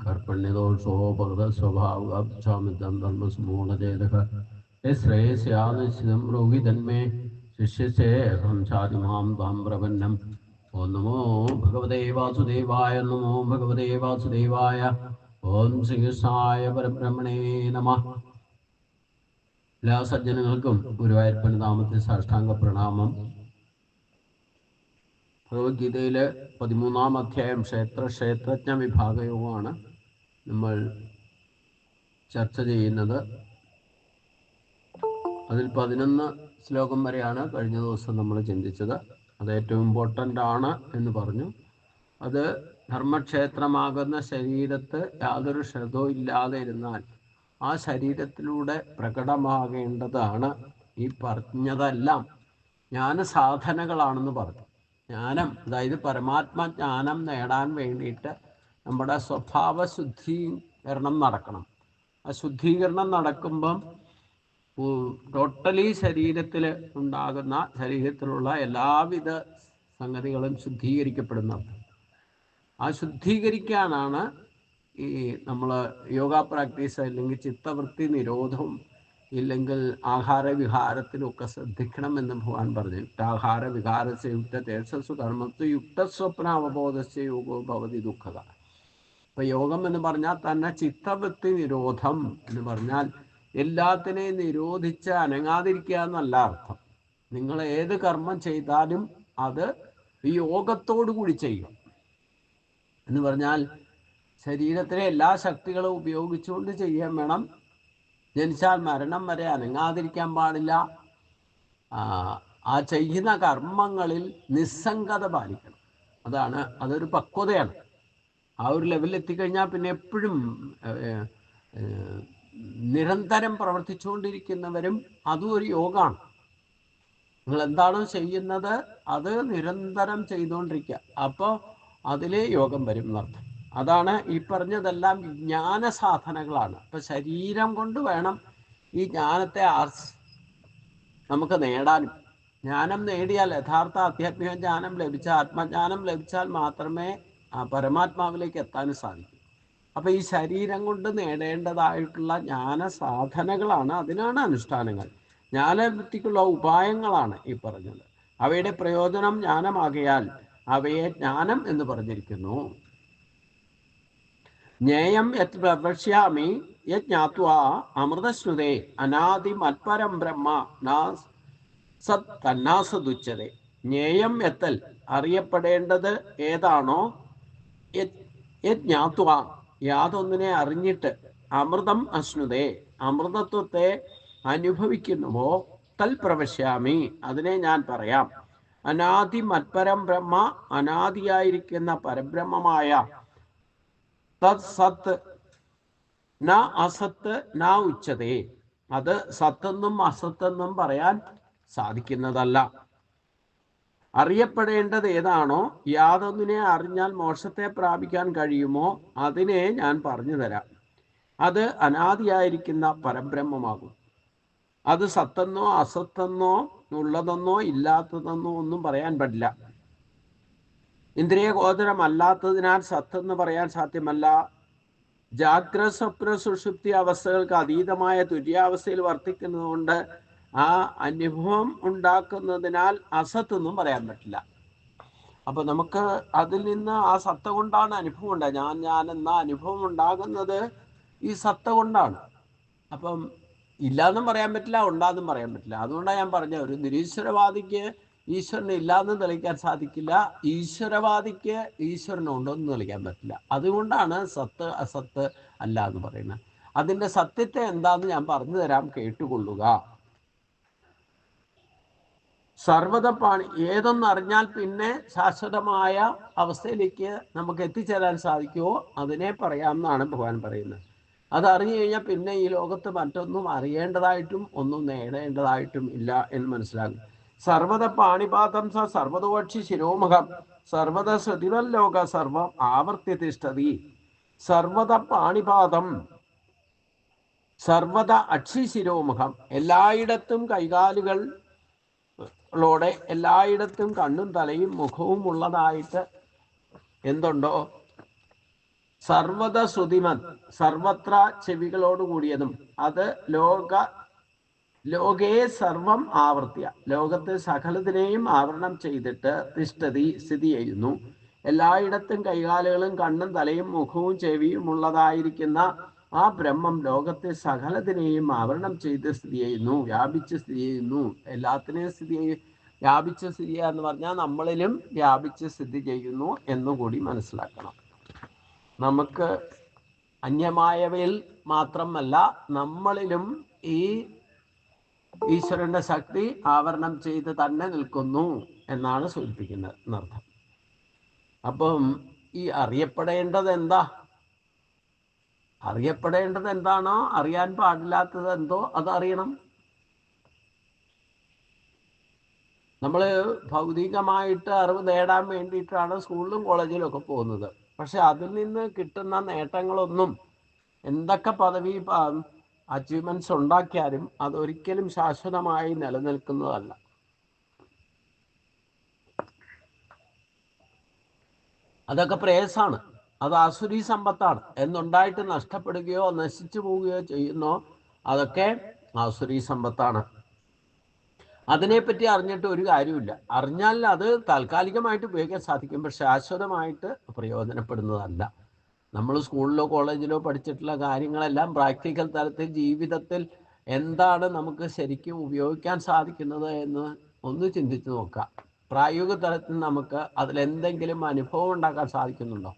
कर्पण्यदोषो भगतस्वभावगामितं धर्मसमूढचेतः श्रेयस्यानिश्चितं रोगिधन्मे शिष्यसे अहं चादिमां त्वां प्रपन्नम् ओं नमो भगवते वासुदेवाय नमो भगवते वासुदेवाय ओं ശ്രീകൃഷ്ണായ പരബ്രഹ്മണേ നമഃ. എല്ലാ സജ്ജനങ്ങൾക്കും ഗുരുവായൂരപ്പൻ്റെ നാമത്തിൽ സാഷ്ടാംഗ പ്രണാമം. ഭഗവത്ഗീതയിലെ 13-ാം അധ്യായം ക്ഷേത്രജ്ഞ വിഭാഗയോഗമാണ് നമ്മൾ ചർച്ച ചെയ്യുന്നത്. അതിൽ 11 ശ്ലോകം വരെയാണ് കഴിഞ്ഞ ദിവസം നമ്മൾ ചിന്തിച്ചത്. അത് ഏറ്റവും ഇമ്പോർട്ടൻ്റ് ആണ് എന്ന് പറഞ്ഞു. അത് ധർമ്മക്ഷേത്രമാകുന്ന ശരീരത്ത് യാതൊരു ശ്രദ്ധവും ഇല്ലാതെ ഇരുന്നാൽ ആ ശരീരത്തിലൂടെ പ്രകടമാകേണ്ടതാണ് ഈ പറഞ്ഞതെല്ലാം ജ്ഞാനസാധനകളാണെന്ന് പറഞ്ഞു. ജ്ഞാനം, അതായത് പരമാത്മജ്ഞാനം നേടാൻ വേണ്ടിയിട്ട് നമ്മുടെ സ്വഭാവ ശുദ്ധീകരണം നടക്കണം. ആ ശുദ്ധീകരണം നടക്കുമ്പം ടോട്ടലി ശരീരത്തിൽ ഉണ്ടാകുന്ന ശരീരത്തിലുള്ള എല്ലാവിധ സംഗതികളും ശുദ്ധീകരിക്കപ്പെടുന്നത്. ആ ശുദ്ധീകരിക്കാനാണ് ഈ നമ്മൾ യോഗ പ്രാക്ടീസ്, അല്ലെങ്കിൽ ചിത്തവൃത്തി നിരോധവും, ഇല്ലെങ്കിൽ ആഹാരവിഹാരത്തിലൊക്കെ ശ്രദ്ധിക്കണമെന്ന് ഭഗവാൻ പറഞ്ഞു. യുക്താഹാര വിഹാരസ്യ യുക്ത തേജസ്സു കർമ്മത്വ യുക്തസ്വപ്ന അവബോധസ്യ യോഗോ ഭവതി ദുഃഖക. ഇപ്പം യോഗം എന്ന് പറഞ്ഞാൽ തന്നെ ചിത്തവൃത്തി നിരോധം എന്ന് പറഞ്ഞാൽ എല്ലാത്തിനെയും നിരോധിച്ച് അനങ്ങാതിരിക്കുക എന്നല്ല അർത്ഥം. നിങ്ങൾ ഏത് കർമ്മം ചെയ്താലും അത് ഈ യോഗത്തോടു കൂടി ചെയ്യും എന്ന് പറഞ്ഞാൽ ശരീരത്തിലെ എല്ലാ ശക്തികളും ഉപയോഗിച്ചുകൊണ്ട് ചെയ്യാൻ വേണം. ജനിച്ചാൽ മരണം വരെ അനങ്ങാതിരിക്കാൻ പാടില്ല. ആ ചെയ്യുന്ന കർമ്മങ്ങളിൽ നിസ്സംഗത പാലിക്കണം. അതൊരു പക്വതയാണ്. ആ ഒരു ലെവലിൽ എത്തിക്കഴിഞ്ഞാൽ പിന്നെ എപ്പോഴും നിരന്തരം പ്രവർത്തിച്ചുകൊണ്ടിരിക്കുന്നവരും അതും ഒരു യോഗമാണ്. നിങ്ങൾ എന്താണോ ചെയ്യുന്നത് അത് നിരന്തരം ചെയ്തുകൊണ്ടിരിക്കുക. അപ്പോൾ അതിൽ യോഗം വരും എന്നർത്ഥം. അതാണ് ഈ പറഞ്ഞതെല്ലാം ജ്ഞാന സാധനങ്ങളാണ്. അപ്പം ശരീരം കൊണ്ട് വേണം ഈ ജ്ഞാനത്തെ നമുക്ക് നേടാനും. ജ്ഞാനം നേടിയാൽ, യഥാർത്ഥ ആധ്യാത്മിക ജ്ഞാനം ലഭിച്ചാൽ, ആത്മജ്ഞാനം ലഭിച്ചാൽ മാത്രമേ പരമാത്മാവിലേക്ക് എത്താനും സാധിക്കൂ. അപ്പം ഈ ശരീരം കൊണ്ട് നേടേണ്ടതായിട്ടുള്ള ജ്ഞാന സാധനകളാണ്, അതിനാണ് അനുഷ്ഠാനങ്ങൾ. ജ്ഞാനവൃത്തിക്കുള്ള ഉപായങ്ങളാണ് ഈ പറഞ്ഞത്. അവയുടെ പ്രയോജനം ജ്ഞാനമാകയാൽ അവയെ ജ്ഞാനം എന്ന് പറഞ്ഞിരിക്കുന്നു. ജ്ഞേയം യത് പ്രവശ്യാമി യജ്ഞാത്വാ അമൃതശ്നുതേ അനാദി മത്പരം ബ്രഹ്മ സത് തന്നാസദുച്യതേ. ജ്ഞേയം എത്തൽ, അറിയപ്പെടേണ്ടത് ഏതാണോ, യജ്ഞാത്വാ, യാതൊന്നിനെ അറിഞ്ഞിട്ട്, അമൃതം അശ്നുതേ, അമൃതത്വത്തെ അനുഭവിക്കുന്നുവോ, തൽ പ്രവശ്യാമി, അതിനെ ഞാൻ പറയാം. അനാദി മത്പരം ബ്രഹ്മ, അനാദിയായിരിക്കുന്ന പരബ്രഹ്മമായ തത് സത്ത് ന അസത്ത് ന ഉച്ചതേ, അത് സത്തെന്നും അസത്തെന്നും പറയാൻ സാധിക്കുന്നതല്ല. അറിയപ്പെടേണ്ടത് ഏതാണോ, യാതൊന്നിനെ അറിഞ്ഞാൽ മോക്ഷത്തെ പ്രാപിക്കാൻ കഴിയുമോ, അതിനെ ഞാൻ പറഞ്ഞു തരാം. അത് അനാദിയായിരിക്കുന്ന പരബ്രഹ്മമാകും. അത് സത്തെന്നോ അസത്തെന്നോ ഉള്ളതെന്നോ ഇല്ലാത്തതെന്നോ ഒന്നും പറയാൻ പറ്റില്ല. ഇന്ദ്രിയഗോചരമല്ലാത്തതിനാൽ സത്തെന്ന് പറയാൻ സാധ്യമല്ല. ജാഗ്രത സ്വപ്ന സുഷുപ്തി അവസ്ഥകൾക്ക് അതീതമായ തുര്യാവസ്ഥയിൽ വർത്തിക്കുന്നതുകൊണ്ട് ആ അനുഭവം ഉണ്ടാക്കുന്നതിനാൽ അസത്തെന്നും പറയാൻ പറ്റില്ല. അപ്പൊ നമുക്ക് അതിൽ നിന്ന് ആ സത്ത കൊണ്ടാണ് അനുഭവം ഉണ്ടാകുക. ഞാൻ എന്ന അനുഭവം ഉണ്ടാകുന്നത് ഈ സത്ത കൊണ്ടാണ്. അപ്പം ഇല്ലാന്നും പറയാൻ പറ്റില്ല, ഉണ്ടാന്നും പറയാൻ പറ്റില്ല. അതുകൊണ്ടാണ് ഞാൻ പറഞ്ഞ, ഒരു നിരീശ്വരവാദിക്ക് ഈശ്വരനെ ഇല്ലാന്നും തെളിയിക്കാൻ സാധിക്കില്ല, ഈശ്വരവാദിക്ക് ഈശ്വരനുണ്ടോന്നും തെളിയിക്കാൻ പറ്റില്ല. അതുകൊണ്ടാണ് സത്ത് അസത്ത് അല്ല എന്ന് പറയുന്നത്. അതിൻ്റെ സത്യത്തെ എന്താന്ന് ഞാൻ പറഞ്ഞു തരാം, കേട്ടുകൊള്ളുക. സർവ്വതപാണി, ഏതൊന്നറിഞ്ഞാൽ പിന്നെ ശാശ്വതമായ അവസ്ഥയിലേക്ക് നമുക്ക് എത്തിച്ചേരാൻ സാധിക്കുമോ അതിനെ പറയാമെന്നാണ് ഭഗവാൻ പറയുന്നത്. അതറിഞ്ഞു കഴിഞ്ഞാൽ പിന്നെ ഈ ലോകത്ത് മറ്റൊന്നും അറിയേണ്ടതായിട്ടും ഒന്നും നേടേണ്ടതായിട്ടും ഇല്ല എന്ന് മനസ്സിലാകും. സർവത പാണിപാതം സ സർവതോക്ഷി ശിരോമുഖം സർവത ശ്രുതിവല്ലോക സർവം ആവർത്തിഷ്ഠതി. സർവത പാണിപാതം, സർവത അക്ഷി ശിരോമുഖം, എല്ലായിടത്തും കൈകാലുകളോടെ, എല്ലായിടത്തും കണ്ണും തലയും മുഖവും ഉള്ളതായിട്ട് എന്തുണ്ടോ, സർവത ശ്രുതിമത്, സർവത്ര ചെവികളോടുകൂടിയതും. അത് ലോകേ സർവം ആവർത്തിയ, ലോകത്തെ സകലതിനെയും ആവരണം ചെയ്തിട്ട് തിഷ്ഠതി, സ്ഥിതി ചെയ്യുന്നു. എല്ലായിടത്തും കൈകാലുകളും കണ്ണും തലയും മുഖവും ചെവിയും ഉള്ളതായിരിക്കുന്ന ആ ബ്രഹ്മം ലോകത്തെ സകലതിനെയും ആവരണം ചെയ്ത് സ്ഥിതി ചെയ്യുന്നു, വ്യാപിച്ച് സ്ഥിതി ചെയ്യുന്നു. എല്ലാത്തിനെയും വ്യാപിച്ച് സ്ഥിതി ചെയ്യുക എന്ന് പറഞ്ഞാൽ നമ്മളിലും വ്യാപിച്ച് സ്ഥിതി ചെയ്യുന്നു എന്നുകൂടി മനസ്സിലാക്കണം. നമുക്ക് അന്യമായവയിൽ മാത്രമല്ല, നമ്മളിലും ഈ ഈശ്വരന്റെ ശക്തി ആവരണം ചെയ്ത് തന്നെ നിൽക്കുന്നു എന്നാണ് സൂചിപ്പിക്കുന്നത് എന്നർത്ഥം. അപ്പം ഈ അറിയപ്പെടേണ്ടത് എന്താണോ, അറിയാൻ പാടില്ലാത്തത് എന്തോ അത് അറിയണം. നമ്മൾ ഭൗതികമായിട്ട് അറിവ് നേടാൻ വേണ്ടിയിട്ടാണ് സ്കൂളിലും കോളേജിലും ഒക്കെ പോകുന്നത്. പക്ഷെ അതിൽ നിന്ന് കിട്ടുന്ന നേട്ടങ്ങളൊന്നും, എന്തൊക്കെ പദവി അച്ചീവ്മെന്റ്സ് ഉണ്ടാക്കിയാലും അതൊരിക്കലും ശാശ്വതമായി നിലനിൽക്കുന്നതല്ല. അതൊക്കെ പ്രേയസാണ്, അത് ആസുരി സമ്പത്താണ്. എന്നുണ്ടായിട്ട് നഷ്ടപ്പെടുകയോ നശിച്ചു പോവുകയോ ചെയ്യുന്നോ അതൊക്കെ ആസുരി സമ്പത്താണ്. അതിനെപ്പറ്റി അറിഞ്ഞിട്ട് ഒരു കാര്യമില്ല. അറിഞ്ഞാൽ അത് താൽക്കാലികമായിട്ട് ഉപയോഗിക്കാൻ സാധിക്കും, പക്ഷെ ശാശ്വതമായിട്ട് പ്രയോജനപ്പെടുന്നതല്ല. നമ്മൾ സ്കൂളിലോ കോളേജിലോ പഠിച്ചിട്ടുള്ള കാര്യങ്ങളെല്ലാം പ്രാക്ടിക്കൽ തലത്തിൽ ജീവിതത്തിൽ എന്താണ് നമുക്ക് ശരിക്കും ഉപയോഗിക്കാൻ സാധിക്കുന്നത് എന്ന് ഒന്ന് ചിന്തിച്ചു നോക്കാം. പ്രായോഗിക തലത്തിൽ നമുക്ക് അതിലെന്തെങ്കിലും അനുഭവം ഉണ്ടാക്കാൻ സാധിക്കുന്നുണ്ടോ?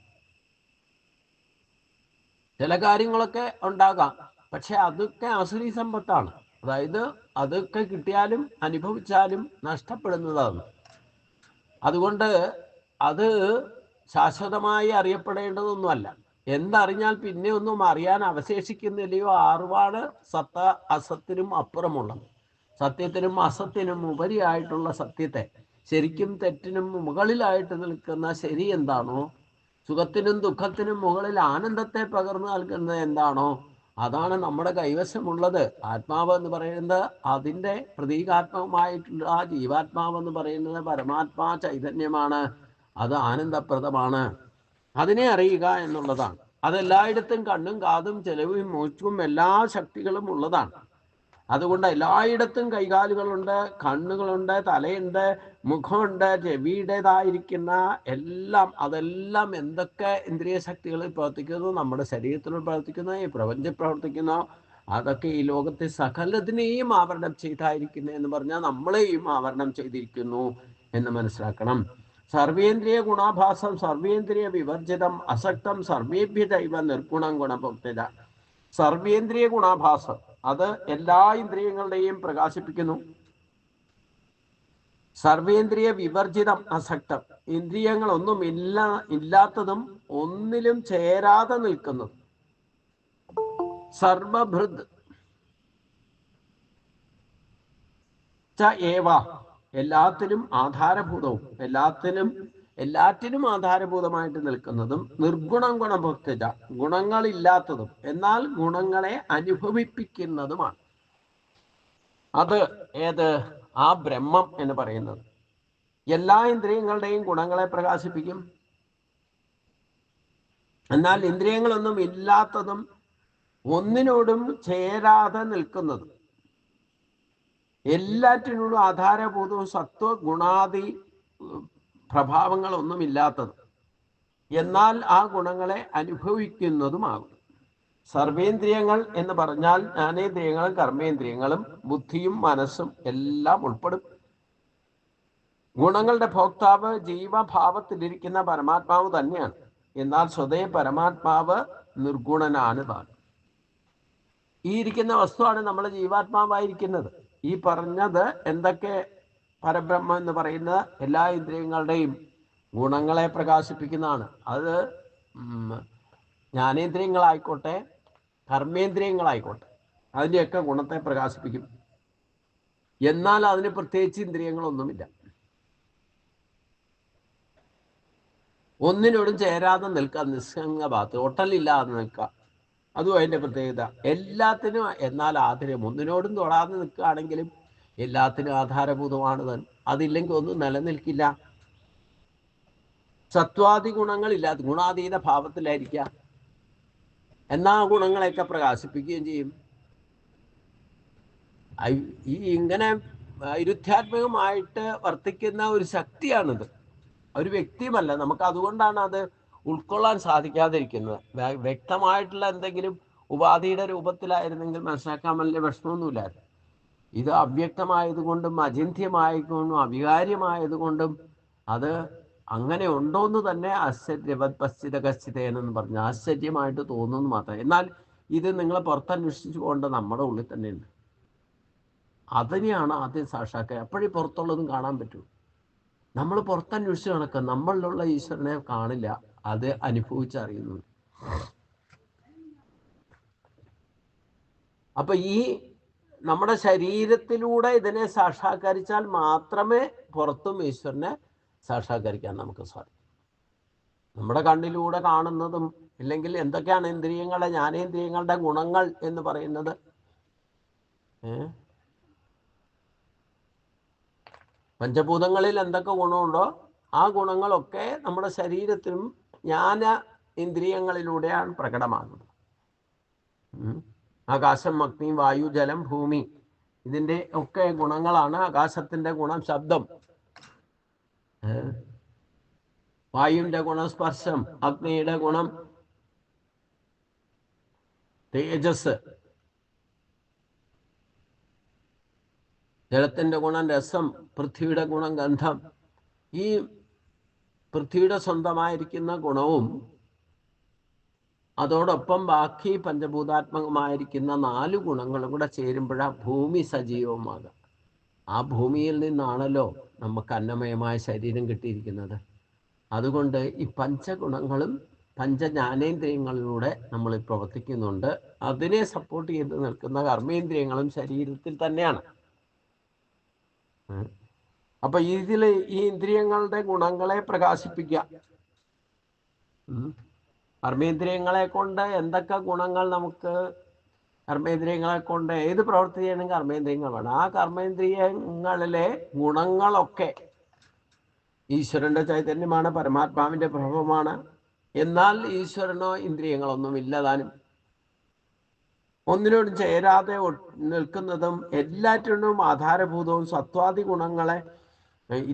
ചില കാര്യങ്ങളൊക്കെ ഉണ്ടാകാം, പക്ഷെ അതൊക്കെ ആസുരി സമ്പത്താണ്. അതായത് അതൊക്കെ കിട്ടിയാലും അനുഭവിച്ചാലും നഷ്ടപ്പെടുന്നതാണ്. അതുകൊണ്ട് അത് ശാശ്വതമായി അറിയപ്പെടേണ്ടതൊന്നുമല്ല. എന്തറിഞ്ഞാൽ പിന്നെ ഒന്നും അറിയാൻ അവശേഷിക്കുന്നില്ലയോ? അറിവാണ് അസത്തിനും അപ്പുറമുള്ളത്. സത്യത്തിനും അസത്തിനും ഉപരിയായിട്ടുള്ള സത്യത്തെ, ശരിക്കും തെറ്റിനും മുകളിലായിട്ട് നിൽക്കുന്ന ശരി എന്താണോ, സുഖത്തിനും ദുഃഖത്തിനും മുകളിൽ ആനന്ദത്തെ പകർന്നു നൽകുന്നത് എന്താണോ, അതാണ് നമ്മുടെ കൈവശമുള്ളത്. ആത്മാവ് എന്ന് പറയുന്നത്, അതിൻ്റെ പ്രതീകാത്മകമായിട്ടുള്ള ജീവാത്മാവ് എന്ന് പറയുന്നത് പരമാത്മാ ചൈതന്യമാണ്. അത് ആനന്ദപ്രദമാണ്. അതിനെ അറിയുക എന്നുള്ളതാണ്. അതെല്ലായിടത്തും കണ്ണും കാതും ചെലവും മൂക്കും എല്ലാ ശക്തികളും ഉള്ളതാണ്. അതുകൊണ്ട് എല്ലായിടത്തും കൈകാലുകളുണ്ട്, കണ്ണുകളുണ്ട്, തലയുണ്ട്, മുഖമുണ്ട്, ചെവിയുടേതായിരിക്കുന്ന അതെല്ലാം എന്തൊക്കെ ഇന്ദ്രിയ ശക്തികളിൽ പ്രവർത്തിക്കുന്നു, നമ്മുടെ ശരീരത്തിൽ പ്രവർത്തിക്കുന്നു, ഈ പ്രപഞ്ചത്തിൽ പ്രവർത്തിക്കുന്നു, അതൊക്കെ ഈ ലോകത്തെ സകലതിനെയും ആവരണം ചെയ്തായിരിക്കുന്നു എന്ന് പറഞ്ഞാൽ നമ്മളെയും ആവരണം ചെയ്തിരിക്കുന്നു എന്ന് മനസ്സിലാക്കണം. സർവേന്ദ്രിയ ഗുണാഭാസം സർവേന്ദ്രിയ വിവർജിതം അസക്തം സർവേഭ്യ ദൈവ നിർഗുണം ഗുണഭോക്തത. സർവേന്ദ്രിയ ഗുണാഭാസം അത് എല്ലാ ഇന്ദ്രിയങ്ങളുടെയും പ്രകാശിപ്പിക്കുന്നു. സർവേന്ദ്രിയ വിവർജിതം അസക്തം, ഇന്ദ്രിയങ്ങളൊന്നും ഇല്ലാത്തതും ഒന്നിലും ചേരാതെ നിൽക്കുന്നതും. സർവഭൃത് ച ഏവ, എല്ലാത്തിനും ആധാരഭൂതവും എല്ലാറ്റിനും ആധാരഭൂതമായിട്ട് നിൽക്കുന്നതും. നിർഗുണം ഗുണഭോക്തജ, ഗുണങ്ങളില്ലാത്തതും എന്നാൽ ഗുണങ്ങളെ അനുഭവിപ്പിക്കുന്നതുമാണ്. അത് ആ ബ്രഹ്മം എന്ന് പറയുന്നത് എല്ലാ ഇന്ദ്രിയങ്ങളുടെയും ഗുണങ്ങളെ പ്രകാശിപ്പിക്കും. എന്നാൽ ഇന്ദ്രിയങ്ങളൊന്നും ഇല്ലാത്തതും ഒന്നിനോടും ചേരാതെ നിൽക്കുന്നതും എല്ലാറ്റിനോടും ആധാരഭൂതവും സത്വ ഗുണാദി പ്രഭാവങ്ങളൊന്നുമില്ലാത്തത്, എന്നാൽ ആ ഗുണങ്ങളെ അനുഭവിക്കുന്നതുമാകും. സർവേന്ദ്രിയങ്ങൾ എന്ന് പറഞ്ഞാൽ ജ്ഞാനേന്ദ്രിയങ്ങളും കർമ്മേന്ദ്രിയങ്ങളും ബുദ്ധിയും മനസ്സും എല്ലാം ഉൾപ്പെടും. ഗുണങ്ങളുടെ ഭോക്താവ് ജീവഭാവത്തിലിരിക്കുന്ന പരമാത്മാവ് തന്നെയാണ്. എന്നാൽ സ്വതേ പരമാത്മാവ് നിർഗുണനാണ് താൻ. ഈ ഇരിക്കുന്ന വസ്തുവാണ് നമ്മുടെ ജീവാത്മാവായിരിക്കുന്നത്. ഈ പറഞ്ഞത് എന്തൊക്കെ പരബ്രഹ്മം എന്ന് പറയുന്ന എല്ലാ ഇന്ദ്രിയങ്ങളുടെയും ഗുണങ്ങളെ പ്രകാശിപ്പിക്കുന്നതാണ്. അത് ജ്ഞാനേന്ദ്രിയങ്ങളായിക്കോട്ടെ കർമ്മേന്ദ്രിയങ്ങളായിക്കോട്ടെ അതിൻ്റെയൊക്കെ ഗുണത്തെ പ്രകാശിപ്പിക്കും. എന്നാൽ അതിന് പ്രത്യേകിച്ച് ഇന്ദ്രിയങ്ങളൊന്നുമില്ല. ഒന്നിനോടും ചേരാതെ നിൽക്കുക, നിസ്സംഗഭാഗത്ത് ഒട്ടലില്ലാതെ നിൽക്കുക, അതും അതിൻ്റെ പ്രത്യേകത. എല്ലാത്തിനും എന്നാൽ ആധാരം, ഒന്നിനോടും തൊടാതെ നിൽക്കുകയാണെങ്കിലും എല്ലാത്തിനും ആധാരഭൂതമാണ് താൻ. അതില്ലെങ്കിൽ ഒന്നും നിലനിൽക്കില്ല. സത്വാദി ഗുണങ്ങളില്ലാത്ത ഗുണാതീത ഭാവത്തിലായിരിക്കുക. എന്നാൽ ആ ഗുണങ്ങളെയൊക്കെ പ്രകാശിപ്പിക്കുകയും ചെയ്യും. ഈ ഇങ്ങനെ വൈരുദ്ധ്യാത്മകമായിട്ട് വർത്തിക്കുന്ന ഒരു ശക്തിയാണിത്, ഒരു വ്യക്തിയുമല്ല. നമുക്ക് അതുകൊണ്ടാണ് അത് ഉൾക്കൊള്ളാൻ സാധിക്കാതിരിക്കുന്നത്. വ്യക്തമായിട്ടുള്ള എന്തെങ്കിലും ഉപാധിയുടെ രൂപത്തിലായിരുന്നെങ്കിൽ മനസ്സിലാക്കാൻ വലിയ വിഷമമൊന്നുമില്ലായിരുന്നു. ഇത് അവ്യക്തമായതുകൊണ്ടും അചിന്ത്യമായതുകൊണ്ടും അവികാര്യമായതുകൊണ്ടും അത് അങ്ങനെ ഉണ്ടോയെന്ന് തന്നെ ആശ്ചര്യവത് പശ്ചിത കശ്ചിതേനെന്ന് പറഞ്ഞ് ആശ്ചര്യമായിട്ട് തോന്നുന്നു മാത്രം. എന്നാൽ ഇത് നിങ്ങൾ പുറത്തന്വേഷിച്ചു കൊണ്ട് നമ്മുടെ ഉള്ളിൽ തന്നെയുണ്ട്. അതിനെയാണ് ആദ്യം സാക്ഷാത്കാരം. അപ്പോഴേ പുറത്തുള്ളതും കാണാൻ പറ്റൂ. നമ്മൾ പുറത്തന്വേഷിച്ച് നടക്കുക, നമ്മളിലുള്ള ഈശ്വരനെ കാണില്ല, അത് അനുഭവിച്ചറിയുന്നു. അപ്പൊ ഈ നമ്മുടെ ശരീരത്തിലൂടെ ഇതിനെ സാക്ഷാത്കരിച്ചാൽ മാത്രമേ പുറത്തും ഈശ്വരനെ സാക്ഷാത്കരിക്കാൻ നമുക്ക് സാധിക്കും. നമ്മുടെ കണ്ണിലൂടെ കാണുന്നതും ഇല്ലെങ്കിൽ എന്തൊക്കെയാണ് ഇന്ദ്രിയങ്ങളുടെ, ജ്ഞാനേന്ദ്രിയങ്ങളുടെ ഗുണങ്ങൾ എന്ന് പറയുന്നത്? പഞ്ചഭൂതങ്ങളിൽ എന്തൊക്കെ ഗുണമുണ്ടോ ആ ഗുണങ്ങളൊക്കെ നമ്മുടെ ശരീരത്തിലും ജ്ഞാന ഇന്ദ്രിയങ്ങളിലൂടെയാണ് പ്രകടമാകുന്നത്. ആകാശം, അഗ്നി, വായു, ജലം, ഭൂമി, ഇതിൻ്റെ ഒക്കെ ഗുണങ്ങളാണ്. ആകാശത്തിൻ്റെ ഗുണം ശബ്ദം, വായുവിൻ്റെ ഗുണം സ്പർശം, അഗ്നിയുടെ ഗുണം തേജസ്, ജലത്തിൻ്റെ ഗുണം രസം, പൃഥ്വിയുടെ ഗുണം ഗന്ധം. ഈ പൃഥ്വിയുടെ സ്വന്തമായിരിക്കുന്ന ഗുണവും അതോടൊപ്പം ബാക്കി പഞ്ചഭൂതാത്മകമായിരിക്കുന്ന 4 ഗുണങ്ങളും കൂടെ ചേരുമ്പോഴാണ് ഭൂമി സജീവമാകുക. ആ ഭൂമിയിൽ നിന്നാണല്ലോ നമുക്ക് അന്നമയമായ ശരീരം കിട്ടിയിരിക്കുന്നത്. അതുകൊണ്ട് ഈ പഞ്ചഗുണങ്ങളും പഞ്ചജ്ഞാനേന്ദ്രിയങ്ങളിലൂടെ നമ്മൾ പ്രവർത്തിക്കുന്നുണ്ട്. അതിനെ സപ്പോർട്ട് ചെയ്ത് നിൽക്കുന്ന കർമ്മേന്ദ്രിയങ്ങളും ശരീരത്തിൽ തന്നെയാണ്. അപ്പൊ ഇതിൽ ഈ ഇന്ദ്രിയങ്ങളുടെ ഗുണങ്ങളെ പ്രകാശിപ്പിക്കുക. കർമ്മേന്ദ്രിയങ്ങളെ കൊണ്ട് എന്തൊക്കെ ഗുണങ്ങൾ നമുക്ക്, കർമ്മേന്ദ്രിയങ്ങളെ കൊണ്ട് ഏത് പ്രവൃത്തി ചെയ്യണമെങ്കിൽ കർമ്മേന്ദ്രിയങ്ങൾ വേണം. ആ കർമ്മേന്ദ്രിയങ്ങളിലെ ഗുണങ്ങളൊക്കെ ഈശ്വരന്റെ ചൈതന്യമാണ്, പരമാത്മാവിന്റെ പ്രഭവമാണ്. എന്നാൽ ഈശ്വരനോ ഇന്ദ്രിയങ്ങളൊന്നും ഇല്ലതാനും, ഒന്നിനോടും ചേരാതെ നിൽക്കുന്നതും എല്ലാറ്റിനും ആധാരഭൂതവും സത്വാദി ഗുണങ്ങളെ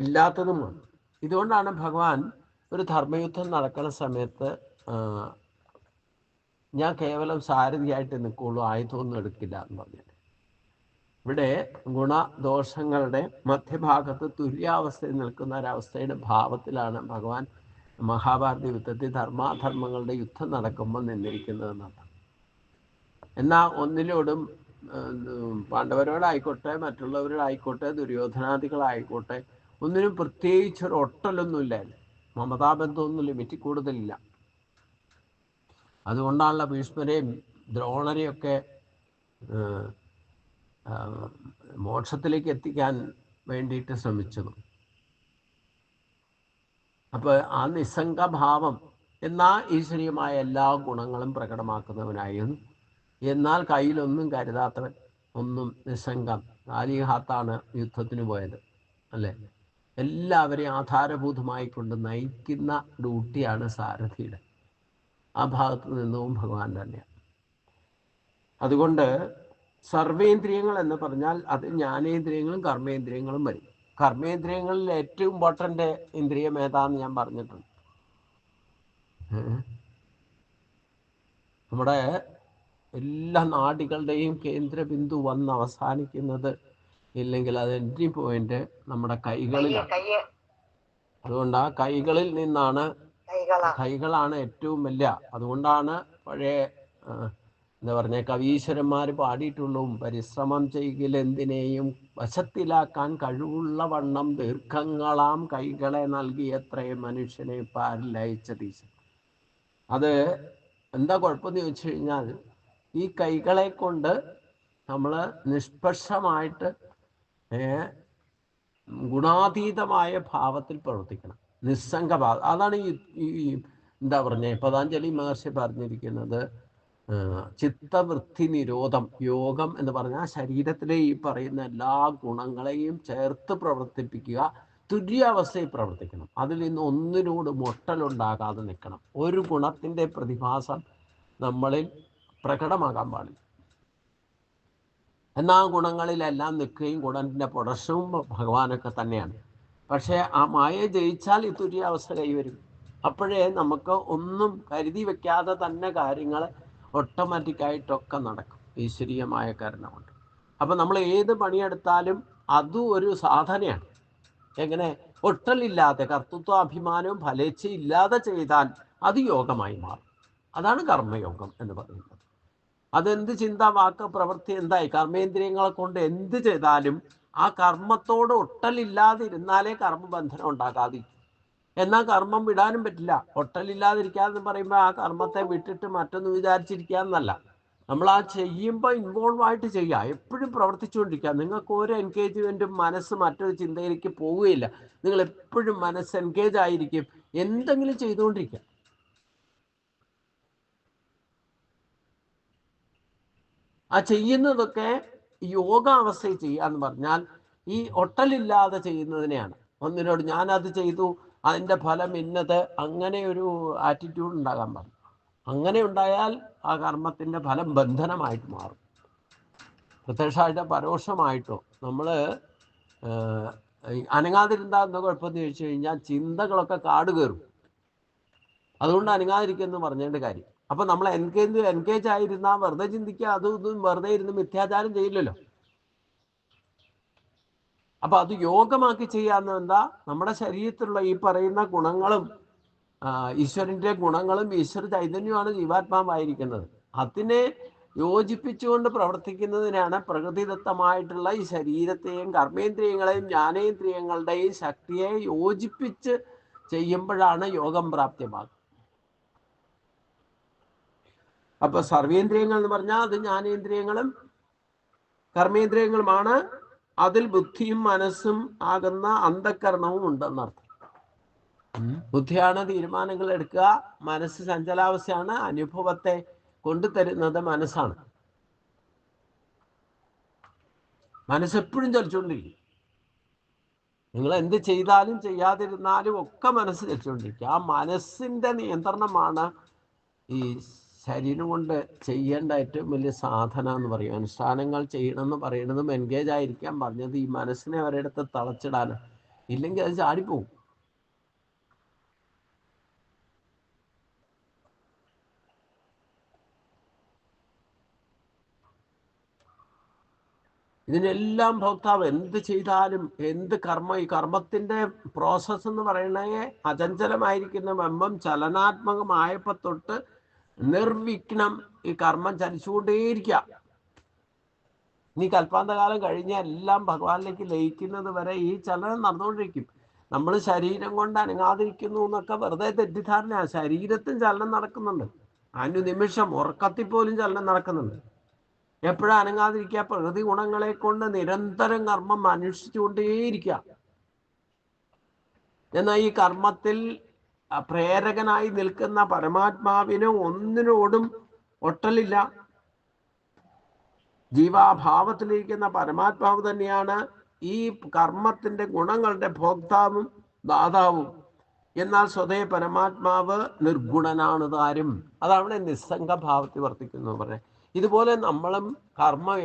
ഇല്ലാത്തതുമാണ്. ഇതുകൊണ്ടാണ് ഭഗവാൻ ഒരു ധർമ്മയുദ്ധം നടക്കുന്ന സമയത്ത് ഞാൻ കേവലം സാരഥിയായിട്ട് നിൽക്കുള്ളൂ, ആയുധമൊന്നും എടുക്കില്ല എന്ന് പറഞ്ഞിട്ട്. ഇവിടെ ഗുണദോഷങ്ങളുടെ മധ്യഭാഗത്ത് തുര്യാവസ്ഥയിൽ നിൽക്കുന്ന ഒരവസ്ഥയുടെ ഭാവത്തിലാണ് ഭഗവാൻ മഹാഭാരത യുദ്ധത്തിൽ ധർമാധർമ്മങ്ങളുടെ യുദ്ധം നടക്കുമ്പോൾ നിന്നിരിക്കുന്നതെന്നാണ്. എന്നാൽ ഒന്നിലോടും പാണ്ഡവരോടായിക്കോട്ടെ, മറ്റുള്ളവരോടായിക്കോട്ടെ, ദുര്യോധനാദികളായിക്കോട്ടെ, ഒന്നിനും പ്രത്യേകിച്ചൊരു ഒട്ടലൊന്നുമില്ലായിരുന്നു. മമതാബന്ധമൊന്നും ലിമിറ്റിൽ കൂടുതലില്ല. അതുകൊണ്ടാണല്ലോ ഭീഷ്മരെയും ദ്രോണരെയൊക്കെ മോക്ഷത്തിലേക്ക് എത്തിക്കാൻ വേണ്ടിയിട്ട് ശ്രമിച്ചതും. അപ്പോൾ ആ നിസ്സംഗഭാവം എന്നാൽ ഈശ്വരീയമായ എല്ലാ ഗുണങ്ങളും പ്രകടമാക്കുന്നവനായും, എന്നാൽ കയ്യിലൊന്നും കരുതാത്തവൻ, ഒന്നും നിസ്സംഗം. കാലിഹാത്താണ് യുദ്ധത്തിന് പോയത് അല്ലേ? എല്ലാവരെയും ആധാരഭൂതമായിക്കൊണ്ട് നയിക്കുന്ന ഡ്യൂട്ടിയാണ് സാരഥിയുടെ. ആ ഭാഗത്ത് നിന്നും ഭഗവാൻ തന്നെയാണ്. അതുകൊണ്ട് സർവേന്ദ്രിയങ്ങൾ എന്ന് പറഞ്ഞാൽ അത് ജ്ഞാനേന്ദ്രിയങ്ങളും കർമ്മേന്ദ്രിയങ്ങളും വരും. കർമ്മേന്ദ്രിയങ്ങളിൽ ഏറ്റവും ഇമ്പോർട്ടൻ്റ് ഇന്ദ്രിയം ഏതാന്ന് ഞാൻ പറഞ്ഞിട്ടുണ്ട്. നമ്മുടെ എല്ലാ നാഡികളുടെയും കേന്ദ്രബിന്ദു വന്ന് അവസാനിക്കുന്നത് ഇല്ലെങ്കിൽ അത് എൻട്രി പോയിന്റ് നമ്മുടെ കൈകളിലാണ്. അതുകൊണ്ട് ആ കൈകളിൽ നിന്നാണ്, കൈകളാണ് ഏറ്റവും വലിയ. അതുകൊണ്ടാണ് പഴയ എന്താ പറഞ്ഞ കവീശ്വരന്മാർ പാടിയിട്ടുള്ളൂ, പരിശ്രമം ചെയ്യൽ എന്തിനേയും വശത്തിലാക്കാൻ കഴിവുള്ള വണ്ണം ദീർഘങ്ങളാം കൈകളെ നൽകിയത്രേ മനുഷ്യനെ പാരിലയച്ചതീശൻ. അത് എന്താ കുഴപ്പമെന്ന് ചോദിച്ചു കഴിഞ്ഞാൽ, ഈ കൈകളെ കൊണ്ട് നമ്മൾ നിഷ്പക്ഷമായിട്ട് ഗുണാതീതമായ ഭാവത്തിൽ പ്രവർത്തിക്കണം, നിസ്സംഗഭാവം. അതാണ് ഈ എന്താ പറഞ്ഞ പതഞ്ജലി മഹർഷി പറഞ്ഞിരിക്കുന്നത്, ചിത്തവൃത്തി നിരോധം. യോഗം എന്ന് പറഞ്ഞാൽ ശരീരത്തിലെ ഈ പറയുന്ന എല്ലാ ഗുണങ്ങളെയും ചേർത്ത് പ്രവർത്തിപ്പിക്കുക, തുര്യാവസ്ഥയിൽ പ്രവർത്തിക്കണം. അതിൽ നിന്ന് ഒന്നിനോട് മൊട്ടലുണ്ടാകാതെ നിൽക്കണം. ഒരു ഗുണത്തിൻ്റെ പ്രതിഭാസം നമ്മളിൽ പ്രകടമാകാൻ പാടില്ല. എന്നാൽ ഗുണങ്ങളിലെല്ലാം നിൽക്കുകയും ഗുണത്തിൻ്റെ പ്രൊഡക്ഷനും ഭഗവാനൊക്കെ തന്നെയാണ്. പക്ഷേ ആ മായയെ ജയിച്ചാൽ ഈ തുര്യ അവസ്ഥ കൈവരും. അപ്പോഴേ നമുക്ക് ഒന്നും കരുതി വെക്കാതെ തന്നെ കാര്യങ്ങൾ ഓട്ടോമാറ്റിക്കായിട്ടൊക്കെ നടക്കും ഈശ്വരീയമായ കരുണ കൊണ്ട്. അപ്പം നമ്മൾ ഏത് പണിയെടുത്താലും അതും ഒരു സാധനയാണ്. എങ്ങനെ ഒട്ടലില്ലാതെ കർത്തൃത്വാഭിമാനവും ഫലേച്ഛയില്ലാതെ ചെയ്താൽ അത് യോഗമായി മാറും. അതാണ് കർമ്മയോഗം എന്ന് പറയുന്നത്. അതെന്ത് ചിന്ത, വാക്ക്, പ്രവൃത്തി എന്തായി കർമ്മേന്ദ്രിയങ്ങളെ കൊണ്ട് എന്ത് ചെയ്താലും ആ കർമ്മത്തോട് ഒട്ടലില്ലാതെ ഇരുന്നാലേ കർമ്മബന്ധനം ഉണ്ടാകാതിരിക്കും. എന്നാൽ കർമ്മം വിടാനും പറ്റില്ല. ഒട്ടലില്ലാതിരിക്കാന്ന് പറയുമ്പോൾ ആ കർമ്മത്തെ വിട്ടിട്ട് മറ്റൊന്ന് വിചാരിച്ചിരിക്കാന്നല്ല. നമ്മൾ ആ ചെയ്യുമ്പോൾ ഇൻവോൾവ് ആയിട്ട് ചെയ്യുക, എപ്പോഴും പ്രവർത്തിച്ചുകൊണ്ടിരിക്കുക. നിങ്ങൾക്ക് ഒരു എൻഗേജ്മെൻറ്റും മനസ്സ് മറ്റൊരു ചിന്തയിലേക്ക് പോവുകയില്ല. നിങ്ങൾ എപ്പോഴും മനസ്സ് എൻഗേജ് ആയിരിക്കും, എന്തെങ്കിലും ചെയ്തുകൊണ്ടിരിക്കുക. ആ ചെയ്യുന്നതൊക്കെ യോഗാവസ്ഥയിൽ ചെയ്യുക എന്ന് പറഞ്ഞാൽ ഈ ഒട്ടലില്ലാതെ ചെയ്യുന്നതിനെയാണ്. ഒന്നിനോട് ഞാനത് ചെയ്തു, അതിൻ്റെ ഫലം ഇന്നത്, അങ്ങനെ ഒരു ആറ്റിറ്റ്യൂഡ് ഉണ്ടാകാൻ പാടില്ല. അങ്ങനെ ഉണ്ടായാൽ ആ കർമ്മത്തിൻ്റെ ഫലം ബന്ധനമായിട്ട് മാറും. പ്രത്യക്ഷമായിട്ടോ പരോക്ഷമായിട്ടോ നമ്മൾ അനങ്ങാതിരുന്നാൽ എന്താ കുഴപ്പമെന്ന് ചോദിച്ചു കഴിഞ്ഞാൽ ചിന്തകളൊക്കെ കാട് കയറും. അതുകൊണ്ട് അനങ്ങാതിരിക്കുമെന്ന് പറഞ്ഞതിൻ്റെ കാര്യം. അപ്പം നമ്മൾ എൻഗേജ് ആയിരുന്നാൽ വെറുതെ ചിന്തിക്കുക, അതും ഇതും വെറുതെ ഇരുന്ന് മിഥ്യാചാരം ചെയ്യില്ലല്ലോ. അപ്പം അത് യോഗമാക്കി ചെയ്യാന്ന് എന്താ, നമ്മുടെ ശരീരത്തിലുള്ള ഈ പറയുന്ന ഗുണങ്ങളും ഈശ്വരൻ്റെ ഗുണങ്ങളും ഈശ്വര ചൈതന്യമാണ് ജീവാത്മാവായിരിക്കുന്നത്. അതിനെ യോജിപ്പിച്ചുകൊണ്ട് പ്രവർത്തിക്കുന്നതിനാണ് പ്രകൃതിദത്തമായിട്ടുള്ള ഈ ശരീരത്തെയും കർമ്മേന്ദ്രിയങ്ങളെയും ജ്ഞാനേന്ദ്രിയങ്ങളുടെയും ശക്തിയെ യോജിപ്പിച്ച് ചെയ്യുമ്പോഴാണ് യോഗം പ്രാപ്യമാകുന്നത്. അപ്പൊ സർവേന്ദ്രിയങ്ങൾ എന്ന് പറഞ്ഞാൽ അത് ജ്ഞാനേന്ദ്രിയങ്ങളും കർമ്മേന്ദ്രിയങ്ങളുമാണ്. അതിൽ ബുദ്ധിയും മനസ്സും ആകുന്ന അന്ധകരണവും ഉണ്ടെന്നർത്ഥം. ബുദ്ധിയാണ് തീരുമാനങ്ങൾ എടുക്കുക, മനസ്സ് ചഞ്ചലാവസ്ഥയാണ്, അനുഭവത്തെ കൊണ്ടുതരുന്നത് മനസ്സാണ്. മനസ്സെപ്പോഴും ചലിച്ചുകൊണ്ടിരിക്കും. നിങ്ങൾ എന്ത് ചെയ്താലും ചെയ്യാതിരുന്നാലും ഒക്കെ മനസ്സ് ചലിച്ചുകൊണ്ടിരിക്കുക. ആ മനസ്സിൻ്റെ നിയന്ത്രണമാണ് ഈ ശരീരം കൊണ്ട് ചെയ്യേണ്ട ഏറ്റവും വലിയ സാധന എന്ന് പറയും. അനുഷ്ഠാനങ്ങൾ ചെയ്യണമെന്ന് പറയുന്നതും എൻഗേജ് ആയിരിക്കാൻ പറഞ്ഞത് ഈ മനസ്സിനെ ഒരിടത്ത് തളച്ചിടാൻ. ഇല്ലെങ്കിൽ അത് ചാടിപ്പോവും. ഇതിനെല്ലാം ഭോക്താവ് എന്ത് ചെയ്താലും എന്ത് കർമ്മ, ഈ കർമ്മത്തിൻ്റെ പ്രോസസ്സ് എന്ന് പറയുന്നത് അചഞ്ചലമായിരിക്കുന്ന ബിംബം ചലനാത്മകമായപ്പോൾ തൊട്ട് നിർവിഘ്നം ഈ കർമ്മം ചലിച്ചുകൊണ്ടേയിരിക്കുക. ഇനി കൽപ്പാന്തകാലം കഴിഞ്ഞ എല്ലാം ഭഗവാനിലേക്ക് ലയിക്കുന്നത് വരെ ഈ ചലനം നടന്നുകൊണ്ടിരിക്കും. നമ്മൾ ശരീരം കൊണ്ട് അനങ്ങാതിരിക്കുന്നു എന്നൊക്കെ വെറുതെ തെറ്റിദ്ധാരണ. ശരീരത്തിൽ ചലനം നടക്കുന്നുണ്ട്. അനുനിമിഷം ഉറക്കത്തിൽ പോലും ചലനം നടക്കുന്നുണ്ട്. എപ്പോഴും അനങ്ങാതിരിക്കുക, പ്രകൃതി ഗുണങ്ങളെ കൊണ്ട് നിരന്തരം കർമ്മം അനുഷ്ഠിച്ചുകൊണ്ടേയിരിക്കുക. എന്നാൽ ഈ കർമ്മത്തിൽ പ്രേരകനായി നിൽക്കുന്ന പരമാത്മാവിന് ഒന്നിനോടും ഒട്ടലില്ല. ജീവാഭാവത്തിലിരിക്കുന്ന പരമാത്മാവ് തന്നെയാണ് ഈ കർമ്മത്തിൻ്റെ ഗുണങ്ങളുടെ ഭോക്താവും ദാതാവും. എന്നാൽ സ്വതേ പരമാത്മാവ് നിർഗുണനാണ് താരും. അതവിടെ നിസ്സംഗഭാവത്തിൽ വർത്തിക്കുന്നു പറഞ്ഞത്. ഇതുപോലെ നമ്മളും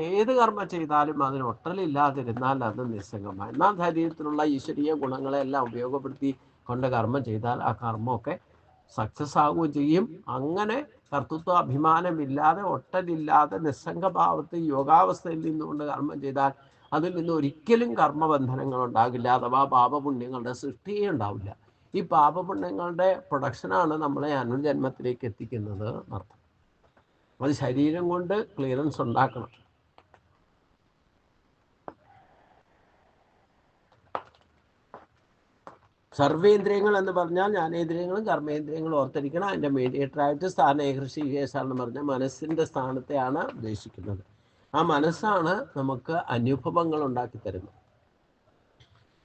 ഏത് കർമ്മം ചെയ്താലും അതിന് ഒട്ടലില്ലാതിരുന്നാൽ അത് നിസ്സംഗമാണ്. എന്നാൽ ശരീരത്തിലുള്ള ഈശ്വരീയ ഗുണങ്ങളെല്ലാം ഉപയോഗപ്പെടുത്തി കൊണ്ട് കർമ്മം ചെയ്താൽ ആ കർമ്മമൊക്കെ സക്സസ് ആവുകയും ചെയ്യും. അങ്ങനെ കർത്തൃത്വ അഭിമാനമില്ലാതെ ഒട്ടലില്ലാതെ നിസ്സംഗഭാവത്തിൽ യോഗാവസ്ഥയിൽ നിന്നുകൊണ്ട് കർമ്മം ചെയ്താൽ അതിൽ നിന്ന് ഒരിക്കലും കർമ്മബന്ധനങ്ങൾ ഉണ്ടാകില്ല. അഥവാ പാപപുണ്യങ്ങളുടെ സൃഷ്ടിയേ ഉണ്ടാവില്ല. ഈ പാപപുണ്യങ്ങളുടെ പ്രൊഡക്ഷനാണ് നമ്മളെ അനുജന്മത്തിലേക്ക് എത്തിക്കുന്നത് എന്നർത്ഥം. അത് ശരീരം കൊണ്ട് ക്ലിയറൻസ് ഉണ്ടാക്കണം. സർവേന്ദ്രിയങ്ങൾ എന്ന് പറഞ്ഞാൽ ജ്ഞാനേന്ദ്രിയങ്ങളും കർമ്മേന്ദ്രിയങ്ങളും ഓർത്തിരിക്കണം. അതിൻ്റെ മീഡിയേറ്ററായിട്ട് സ്ഥാനേഹൃഷികേശാണെന്ന് പറഞ്ഞാൽ മനസ്സിൻ്റെ സ്ഥാനത്തെയാണ് ഉദ്ദേശിക്കുന്നത്. ആ മനസ്സാണ് നമുക്ക് അനുഭവങ്ങൾ ഉണ്ടാക്കി തരുന്നത്.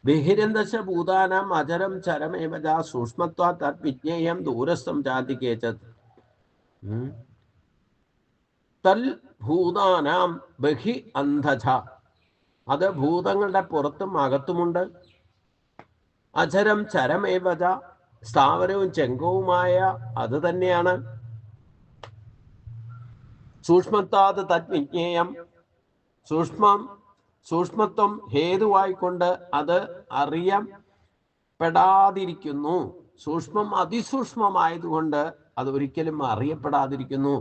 ബഹിരന്തശ ഭൂതാനാം അചരം ചരമേവജ സൂക്ഷ്മത്വാ തത് വിജ്ഞേയം ദൂരസ്ഥം ജാതികേചത് തൽ ഭൂതാനാം ബഹി അന്ധജ. അത് ഭൂതങ്ങളുടെ പുറത്തും അകത്തുമുണ്ട്. അചരം ചരമേവജ സ്ഥാവരവും ചെങ്കവുമായ അത് തന്നെയാണ്. സൂക്ഷ്മത്താത് തദ്വിജ്ഞേയം, സൂക്ഷ്മത്വം ഹേതുവായിക്കൊണ്ട് അത് അറിയപ്പെടാതിരിക്കുന്നു. സൂക്ഷ്മം അതിസൂക്ഷ്മമായതുകൊണ്ട് അത് ഒരിക്കലും അറിയപ്പെടാതിരിക്കുന്നു.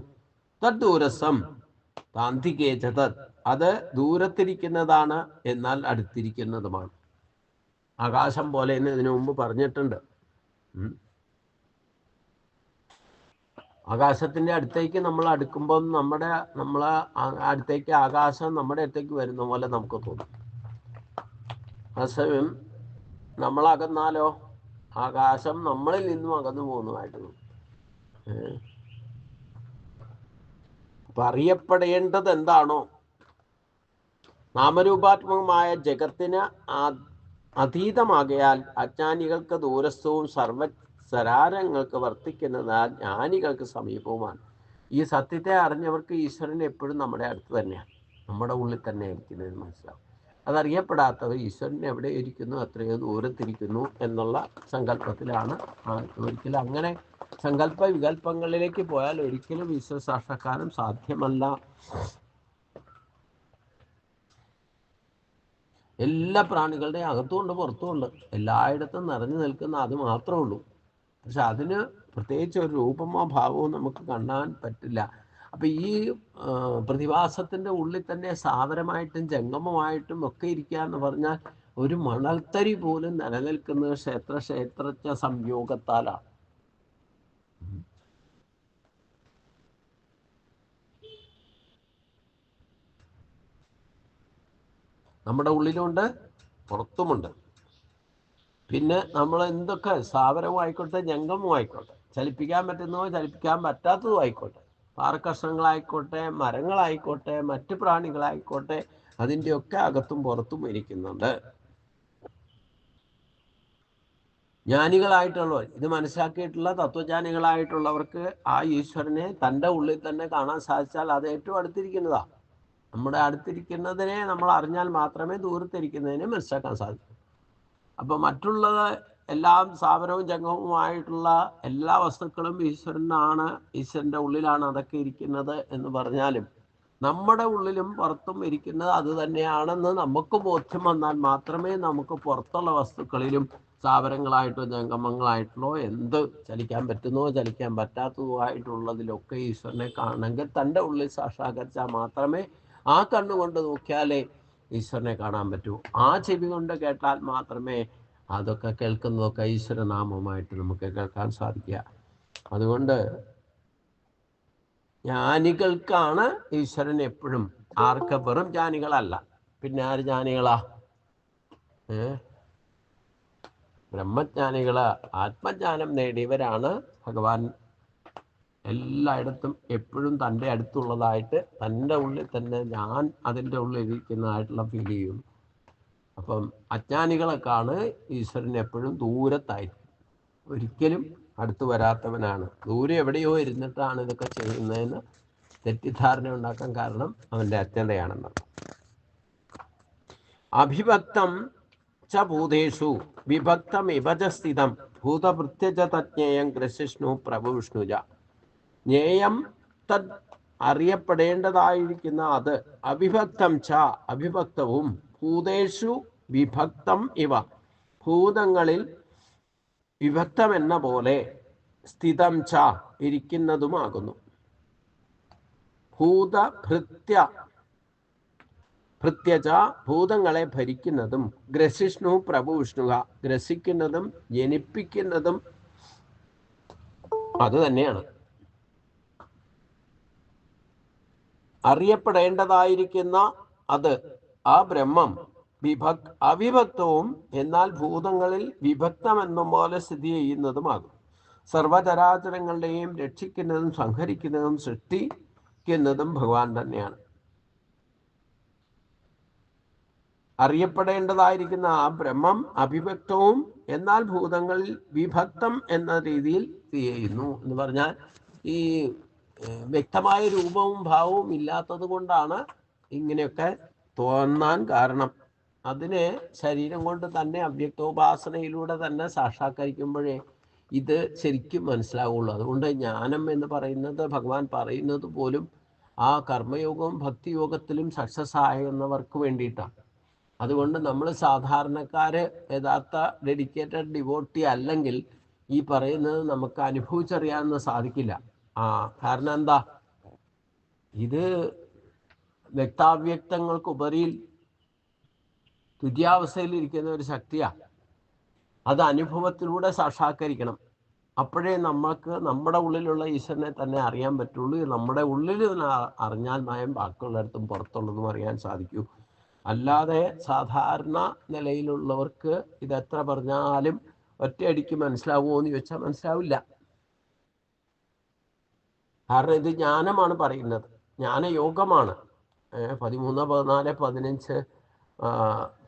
തദ്ദൂരസം താന്തികേചത്, അത് ദൂരത്തിരിക്കുന്നതാണ്, എന്നാൽ അടുത്തിരിക്കുന്നതുമാണ്. ആകാശം പോലെ എന്ന് ഇതിനു മുമ്പ് പറഞ്ഞിട്ടുണ്ട്. ആകാശത്തിന്റെ അടുത്തേക്ക് നമ്മൾ അടുക്കുമ്പോൾ നമ്മളെ അടുത്തേക്ക് ആകാശം നമ്മുടെ അടുത്തേക്ക് വരുന്ന പോലെ നമുക്ക് തോന്നും. അതേസമയം നമ്മൾ അകന്നാലോ ആകാശം നമ്മളിൽ നിന്നും അകന്നു പോകുന്നതായിട്ട് തോന്നും. അപ്പൊ അറിയപ്പെടേണ്ടത് എന്താണോ, നാമരൂപാത്മകമായ ജഗത്തിന് അതീതമാകയാൽ അജ്ഞാനികൾക്ക് ദൂരസ്ഥവും സർവസരാരങ്ങൾക്ക് വർത്തിക്കുന്നതാൽ ജ്ഞാനികൾക്ക് സമീപവുമാണ്. ഈ സത്യത്തെ അറിഞ്ഞവർക്ക് ഈശ്വരൻ എപ്പോഴും നമ്മുടെ അടുത്ത് തന്നെയാണ്, നമ്മുടെ ഉള്ളിൽ തന്നെ ഇരിക്കുന്നത് മനസ്സിലാവും. അതറിയപ്പെടാത്തവർ ഈശ്വരൻ എവിടെ ഇരിക്കുന്നു, എത്രയോ ദൂരത്തിരിക്കുന്നു എന്നുള്ള സങ്കല്പത്തിലാണ്. ഒരിക്കലും അങ്ങനെ സങ്കല്പ വികല്പങ്ങളിലേക്ക് പോയാൽ ഒരിക്കലും ഈശ്വര സാക്ഷാത്കാരം സാധ്യമല്ല. എല്ലാ പ്രാണികളുടെയും അകത്തുമുണ്ട് പുറത്തുമുണ്ട്, എല്ലായിടത്തും നിറഞ്ഞു നിൽക്കുന്ന അത് മാത്രമേ ഉള്ളൂ. പക്ഷെ അതിന് പ്രത്യേകിച്ച് ഒരു രൂപമോ ഭാവമോ നമുക്ക് കാണാൻ പറ്റില്ല. അപ്പൊ ഈ പ്രതിഭാസത്തിന്റെ ഉള്ളിൽ തന്നെ സ്ഥാവരമായിട്ടും ജംഗമമായിട്ടും ഒക്കെ ഇരിക്കുക എന്ന് പറഞ്ഞാൽ ഒരു മണൽത്തരി പോലും നിലനിൽക്കുന്നത് ക്ഷേത്ര സംയോഗത്താലാണ്. നമ്മുടെ ഉള്ളിലുണ്ട് പുറത്തുമുണ്ട്. പിന്നെ നമ്മൾ എന്തൊക്കെ സ്ഥാവരവും ആയിക്കോട്ടെ ജംഗമവും ആയിക്കോട്ടെ, ചലിപ്പിക്കാൻ പറ്റുന്നതോ ചലിപ്പിക്കാൻ പറ്റാത്തതോ ആയിക്കോട്ടെ, പാറക്കഷ്ണങ്ങളായിക്കോട്ടെ മരങ്ങളായിക്കോട്ടെ മറ്റു പ്രാണികളായിക്കോട്ടെ, അതിൻ്റെയൊക്കെ അകത്തും പുറത്തും ഇരിക്കുന്നുണ്ട്. ജ്ഞാനികളായിട്ടുള്ളവർ, ഇത് മനസ്സിലാക്കിയിട്ടുള്ള തത്വജ്ഞാനികളായിട്ടുള്ളവർക്ക് ആ ഈശ്വരനെ തൻ്റെ ഉള്ളിൽ തന്നെ കാണാൻ സാധിച്ചാൽ അത് ഏറ്റവും അടുത്തിരിക്കുന്നതാണ്. നമ്മുടെ അടുത്തിരിക്കുന്നതിനെ നമ്മൾ അറിഞ്ഞാൽ മാത്രമേ ദൂരത്തിരിക്കുന്നതിനെ മനസ്സിലാക്കാൻ സാധിക്കൂ. അപ്പം മറ്റുള്ളത് എല്ലാം സ്ഥാപനവും ജംഗമവുമായിട്ടുള്ള എല്ലാ വസ്തുക്കളും ഈശ്വരനാണ്, ഈശ്വരൻ്റെ ഉള്ളിലാണ് അതൊക്കെ ഇരിക്കുന്നത് എന്ന് പറഞ്ഞാലും നമ്മുടെ ഉള്ളിലും പുറത്തും ഇരിക്കുന്നത് അത് തന്നെയാണെന്ന് നമുക്ക് ബോധ്യം വന്നാൽ മാത്രമേ നമുക്ക് പുറത്തുള്ള വസ്തുക്കളിലും സ്ഥാപനങ്ങളായിട്ടോ ജംഗമങ്ങളായിട്ടുള്ളോ എന്ത് ചലിക്കാൻ പറ്റുന്നോ ചലിക്കാൻ പറ്റാത്തതോ ആയിട്ടുള്ളതിലൊക്കെ ഈശ്വരനെ കാണണമെങ്കിൽ തൻ്റെ ഉള്ളിൽ സാക്ഷാത്കരിച്ചാൽ മാത്രമേ, ആ കണ്ണുകൊണ്ട് നോക്കിയാലേ ഈശ്വരനെ കാണാൻ പറ്റൂ. ആ ചെവി കൊണ്ട് കേട്ടാൽ മാത്രമേ അതൊക്കെ കേൾക്കുന്നതൊക്കെ ഈശ്വരനാമമായിട്ട് നമുക്ക് കേൾക്കാൻ സാധിക്കുക. അതുകൊണ്ട് ജ്ഞാനികൾക്കാണ് ഈശ്വരൻ എപ്പോഴും, ആർക്ക് വെറും ജ്ഞാനികളല്ല. പിന്നെ ആര് ജ്ഞാനികളാ? ബ്രഹ്മജ്ഞാനികള്, ആത്മജ്ഞാനം നേടിയവരാണ് ഭഗവാൻ എല്ലായിടത്തും എപ്പോഴും തൻ്റെ അടുത്തുള്ളതായിട്ട്, തൻ്റെ ഉള്ളിൽ തന്നെ ഞാൻ അതിൻ്റെ ഉള്ളിൽ ഇരിക്കുന്നതായിട്ടുള്ള ഫീൽ ചെയ്യും. അപ്പം അജ്ഞാനികളൊക്കെയാണ് ഈശ്വരൻ എപ്പോഴും ദൂരത്തായിരിക്കും, ഒരിക്കലും അടുത്ത് വരാത്തവനാണ്. ദൂരെ എവിടെയോ ഇരുന്നിട്ടാണ് ഇതൊക്കെ ചെയ്യുന്നതെന്ന് തെറ്റിദ്ധാരണ ഉണ്ടാക്കാൻ കാരണം അവൻ്റെ അജ്ഞതയാണെന്ന്. അഭിഭക്തം ച ഭൂതേഷു വിഭക്തം ഇവജസ്ഥിതം ഭൂതഭൃത്യജ തജ്ഞേയം ഗ്രസിഷ്ണു പ്രഭുവിഷ്ണുജ. ജ്ഞേയം തദ് അറിയപ്പെടേണ്ടതായിരിക്കുന്ന അത്, അവിഭക്തം ച അവിഭക്തവും, ഭൂതേഷു വിഭക്തം ഇവ ഭൂതങ്ങളിൽ വിഭക്തം എന്ന പോലെ, സ്ഥിതം ച ഇരിക്കുന്നതുമാകുന്നു. ഭൃത്യച ഭൂതങ്ങളെ ഭരിക്കുന്നതും, ഗ്രസിഷ്ണു പ്രഭു വിഷ്ണുക ഗ്രസിക്കുന്നതും ജനിപ്പിക്കുന്നതും അത് തന്നെയാണ്. അറിയപ്പെടേണ്ടതായിരിക്കുന്ന അത്, ആ ബ്രഹ്മം അവിഭക്തവും എന്നാൽ ഭൂതങ്ങളിൽ വിഭക്തം എന്ന പോലെ സ്ഥിതി ചെയ്യുന്നതുമാകും. സർവചരാചരങ്ങളുടെയും രക്ഷിക്കുന്നതും സംഹരിക്കുന്നതും സൃഷ്ടിക്കുന്നതും ഭഗവാൻ തന്നെയാണ്. അറിയപ്പെടേണ്ടതായിരിക്കുന്ന ആ ബ്രഹ്മം അവിഭക്തവും എന്നാൽ ഭൂതങ്ങളിൽ വിഭക്തം എന്ന രീതിയിൽ സ്ഥിതി ചെയ്യുന്നു എന്ന് പറഞ്ഞാൽ, ഈ വ്യക്തമായ രൂപവും ഭാവവും ഇല്ലാത്തത് കൊണ്ടാണ് ഇങ്ങനെയൊക്കെ തോന്നാൻ കാരണം. അതിനെ ശരീരം കൊണ്ട് തന്നെ അവ്യക്തോപാസനയിലൂടെ തന്നെ സാക്ഷാത്കരിക്കുമ്പോഴേ ഇത് ശരിക്കും മനസ്സിലാവുള്ളൂ. അതുകൊണ്ട് ജ്ഞാനം എന്ന് പറയുന്നത് ഭഗവാൻ പറയുന്നത് പോലും ആ കർമ്മയോഗവും ഭക്തിയോഗത്തിലും സക്സസ് ആകുന്നവർക്ക് വേണ്ടിയിട്ടാണ്. അതുകൊണ്ട് നമ്മൾ സാധാരണക്കാര് യഥാർത്ഥ ഡെഡിക്കേറ്റഡ് ഡിവോട്ടി അല്ലെങ്കിൽ ഈ പറയുന്നത് നമുക്ക് അനുഭവിച്ചറിയാനൊന്നും സാധിക്കില്ല. കാരണം എന്താ, ഇത് വ്യക്താവ്യക്തങ്ങൾക്കുപരിയിൽ തുര്യാവസ്ഥയിൽ ഇരിക്കുന്ന ഒരു ശക്തിയാണ്. അത് അനുഭവത്തിലൂടെ സാക്ഷാത്കരിക്കണം. അപ്പോഴേ നമുക്ക് നമ്മുടെ ഉള്ളിലുള്ള ഈശ്വരനെ തന്നെ അറിയാൻ പറ്റുള്ളൂ. നമ്മുടെ ഉള്ളിൽ അറിഞ്ഞാൽ മയം ബാക്കിയുള്ളിടത്തും പുറത്തുള്ളതും അറിയാൻ സാധിക്കൂ. അല്ലാതെ സാധാരണ നിലയിലുള്ളവർക്ക് ഇതെത്ര പറഞ്ഞാലും ഒറ്റയടിക്ക് മനസ്സിലാവുമോ എന്ന് ചോദിച്ചാൽ മനസ്സിലാവില്ല. കാരണം ഇത് ജ്ഞാനമാണ് പറയുന്നത്, ജ്ഞാനയോഗമാണ്. 13, 14, 15,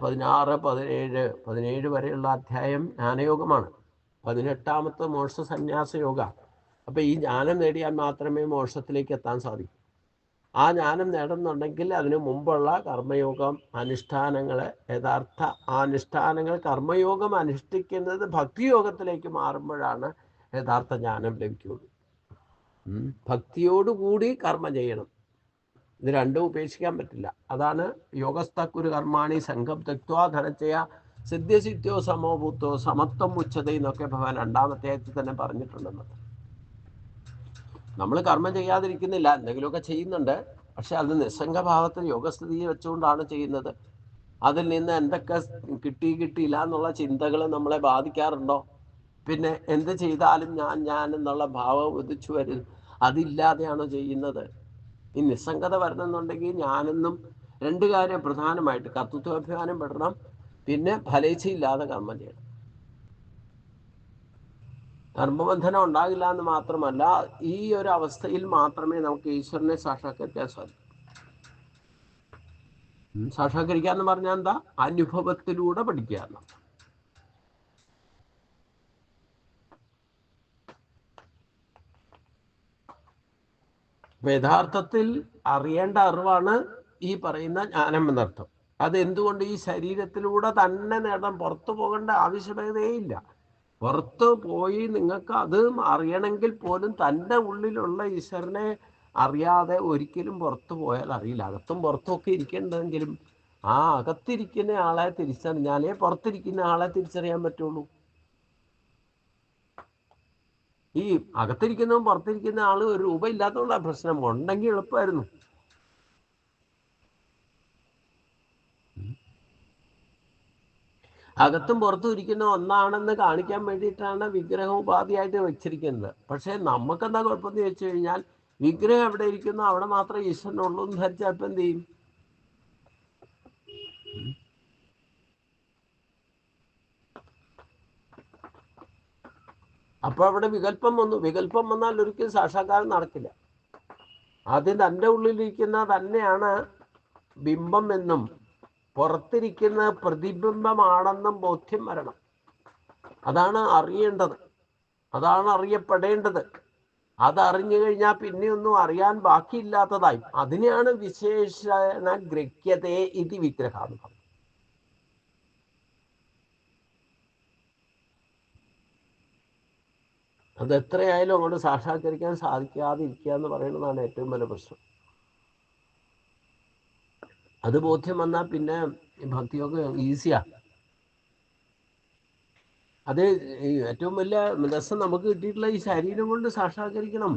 16, 17 വരെയുള്ള അധ്യായം ജ്ഞാനയോഗമാണ്. 18ാമത്തെ മോക്ഷ സന്യാസ യോഗ. അപ്പൊ ഈ ജ്ഞാനം നേടിയാൽ മാത്രമേ മോക്ഷത്തിലേക്ക് എത്താൻ സാധിക്കൂ. ആ ജ്ഞാനം നേടുന്നുണ്ടെങ്കിൽ അതിനു മുമ്പുള്ള കർമ്മയോഗം അനുഷ്ഠാനങ്ങള്, യഥാർത്ഥ അനുഷ്ഠാനങ്ങൾ, കർമ്മയോഗം അനുഷ്ഠിക്കുന്നത് ഭക്തിയോഗത്തിലേക്ക് മാറുമ്പോഴാണ് യഥാർത്ഥ ജ്ഞാനം ലഭിക്കുകയുള്ളൂ. ഭക്തിയോടുകൂടി കർമ്മം ചെയ്യണം. ഇത് രണ്ടും ഉപേക്ഷിക്കാൻ പറ്റില്ല. അതാണ് യോഗസ്ഥക്കുരു കർമാണി സംഘം തെക്വാ ധനച്ചയ സിദ്ധ്യസിദ്ധ്യോ സമോഭൂത്തോ സമത്വം ഉച്ചത എന്നൊക്കെ ഭഗവാൻ 2ാമത്തെ ആയത്തിൽ തന്നെ പറഞ്ഞിട്ടുണ്ടെന്നത്. നമ്മൾ കർമ്മം ചെയ്യാതിരിക്കുന്നില്ല, എന്തെങ്കിലുമൊക്കെ ചെയ്യുന്നുണ്ട്. പക്ഷെ അത് നിസ്സംഗഭാവത്തിൽ യോഗസ്ഥിതി വെച്ചുകൊണ്ടാണ് ചെയ്യുന്നത്. അതിൽ നിന്ന് എന്തൊക്കെ കിട്ടിയില്ല എന്നുള്ള ചിന്തകൾ നമ്മളെ ബാധിക്കാറുണ്ടോ? പിന്നെ എന്ത് ചെയ്താലും ഞാൻ എന്നുള്ള ഭാവം ഉദിച്ചു വരും. അതില്ലാതെയാണോ ചെയ്യുന്നത്? ഈ നിസ്സംഗത വരണമെന്നുണ്ടെങ്കിൽ ഞാനെന്നും 2 കാര്യം പ്രധാനമായിട്ട് കർത്തൃത്വാഭിമാനം പെടണം, പിന്നെ ഫലേച്ഛയില്ലാതെ കർമ്മം ചെയ്യണം. കർമ്മബന്ധനം ഉണ്ടാകില്ല എന്ന് മാത്രമല്ല, ഈ ഒരു അവസ്ഥയിൽ മാത്രമേ നമുക്ക് ഈശ്വരനെ സാക്ഷാത്കരിക്കാൻ സാധിക്കൂ. സാക്ഷാത്കരിക്കുക എന്ന് പറഞ്ഞാൽ എന്താ? അനുഭവത്തിലൂടെ പഠിക്കുക എന്നാണ്. യഥാർത്ഥത്തിൽ അറിയേണ്ട അറിവാണ് ഈ പറയുന്ന ജ്ഞാനം എന്നർത്ഥം. അതെന്തുകൊണ്ട് ഈ ശരീരത്തിലൂടെ തന്നെ നേടാൻ പുറത്തു പോകേണ്ട ആവശ്യമേയില്ല. പുറത്ത് പോയി നിങ്ങൾക്ക് അത് അറിയണമെങ്കിൽ പോലും തൻ്റെ ഉള്ളിലുള്ള ഈശ്വരനെ അറിയാതെ ഒരിക്കലും പുറത്തു പോയാൽ അറിയില്ല. അകത്തും പുറത്തുമൊക്കെ ഇരിക്കേണ്ടതെങ്കിലും ആ അകത്തിരിക്കുന്ന ആളെ തിരിച്ചറിഞ്ഞാലേ പുറത്തിരിക്കുന്ന ആളെ തിരിച്ചറിയാൻ പറ്റുള്ളൂ. ഈ അകത്തിരിക്കുന്നതും പുറത്തിരിക്കുന്ന ആള് ഒരു രൂപ ഇല്ലാത്തതുകൊണ്ടാണ് പ്രശ്നം. ഉണ്ടെങ്കിൽ എളുപ്പമായിരുന്നു. അകത്തും പുറത്തും ഇരിക്കുന്ന ഒന്നാണെന്ന് കാണിക്കാൻ വേണ്ടിയിട്ടാണ് വിഗ്രഹം ഉപാധിയായിട്ട് വെച്ചിരിക്കുന്നത്. പക്ഷെ നമുക്കെന്താ കുഴപ്പമെന്ന് ചോദിച്ചു കഴിഞ്ഞാൽ, വിഗ്രഹം എവിടെ ഇരിക്കുന്നു അവിടെ മാത്രമേ ഈശ്വരനുള്ളൂ എന്ന് ധരിച്ചാൽ ഇപ്പം എന്ത് ചെയ്യും? അപ്പൊ അവിടെ വികല്പം വന്നു. വികല്പം വന്നാൽ ഒരിക്കലും സാക്ഷാത്കാരം നടക്കില്ല. ആദ്യം തൻ്റെ ഉള്ളിലിരിക്കുന്ന തന്നെയാണ് ബിംബം എന്നും പുറത്തിരിക്കുന്ന പ്രതിബിംബമാണെന്നും ബോധ്യം വരണം. അതാണ് അറിയേണ്ടത്, അതാണ് അറിയപ്പെടേണ്ടത്. അതറിഞ്ഞു കഴിഞ്ഞാൽ പിന്നെയൊന്നും അറിയാൻ ബാക്കിയില്ലാത്തതായി. അതിനെയാണ് വിശേഷണ ഗ്രഹ്യതേ ഇതി വിഗ്രഹാനുഭവം. അത് എത്രയായാലും അങ്ങോട്ട് സാക്ഷാത്കരിക്കാൻ സാധിക്കാതിരിക്കുക എന്ന് പറയുന്നതാണ് ഏറ്റവും വലിയ പ്രശ്നം. അത് ബോധ്യം വന്നാൽ പിന്നെ ഭക്തിയൊക്കെ ഈസിയാ. അത് ഏറ്റവും വലിയ രസം നമുക്ക് കിട്ടിയിട്ടുള്ള ഈ ശരീരം കൊണ്ട് സാക്ഷാത്കരിക്കണം.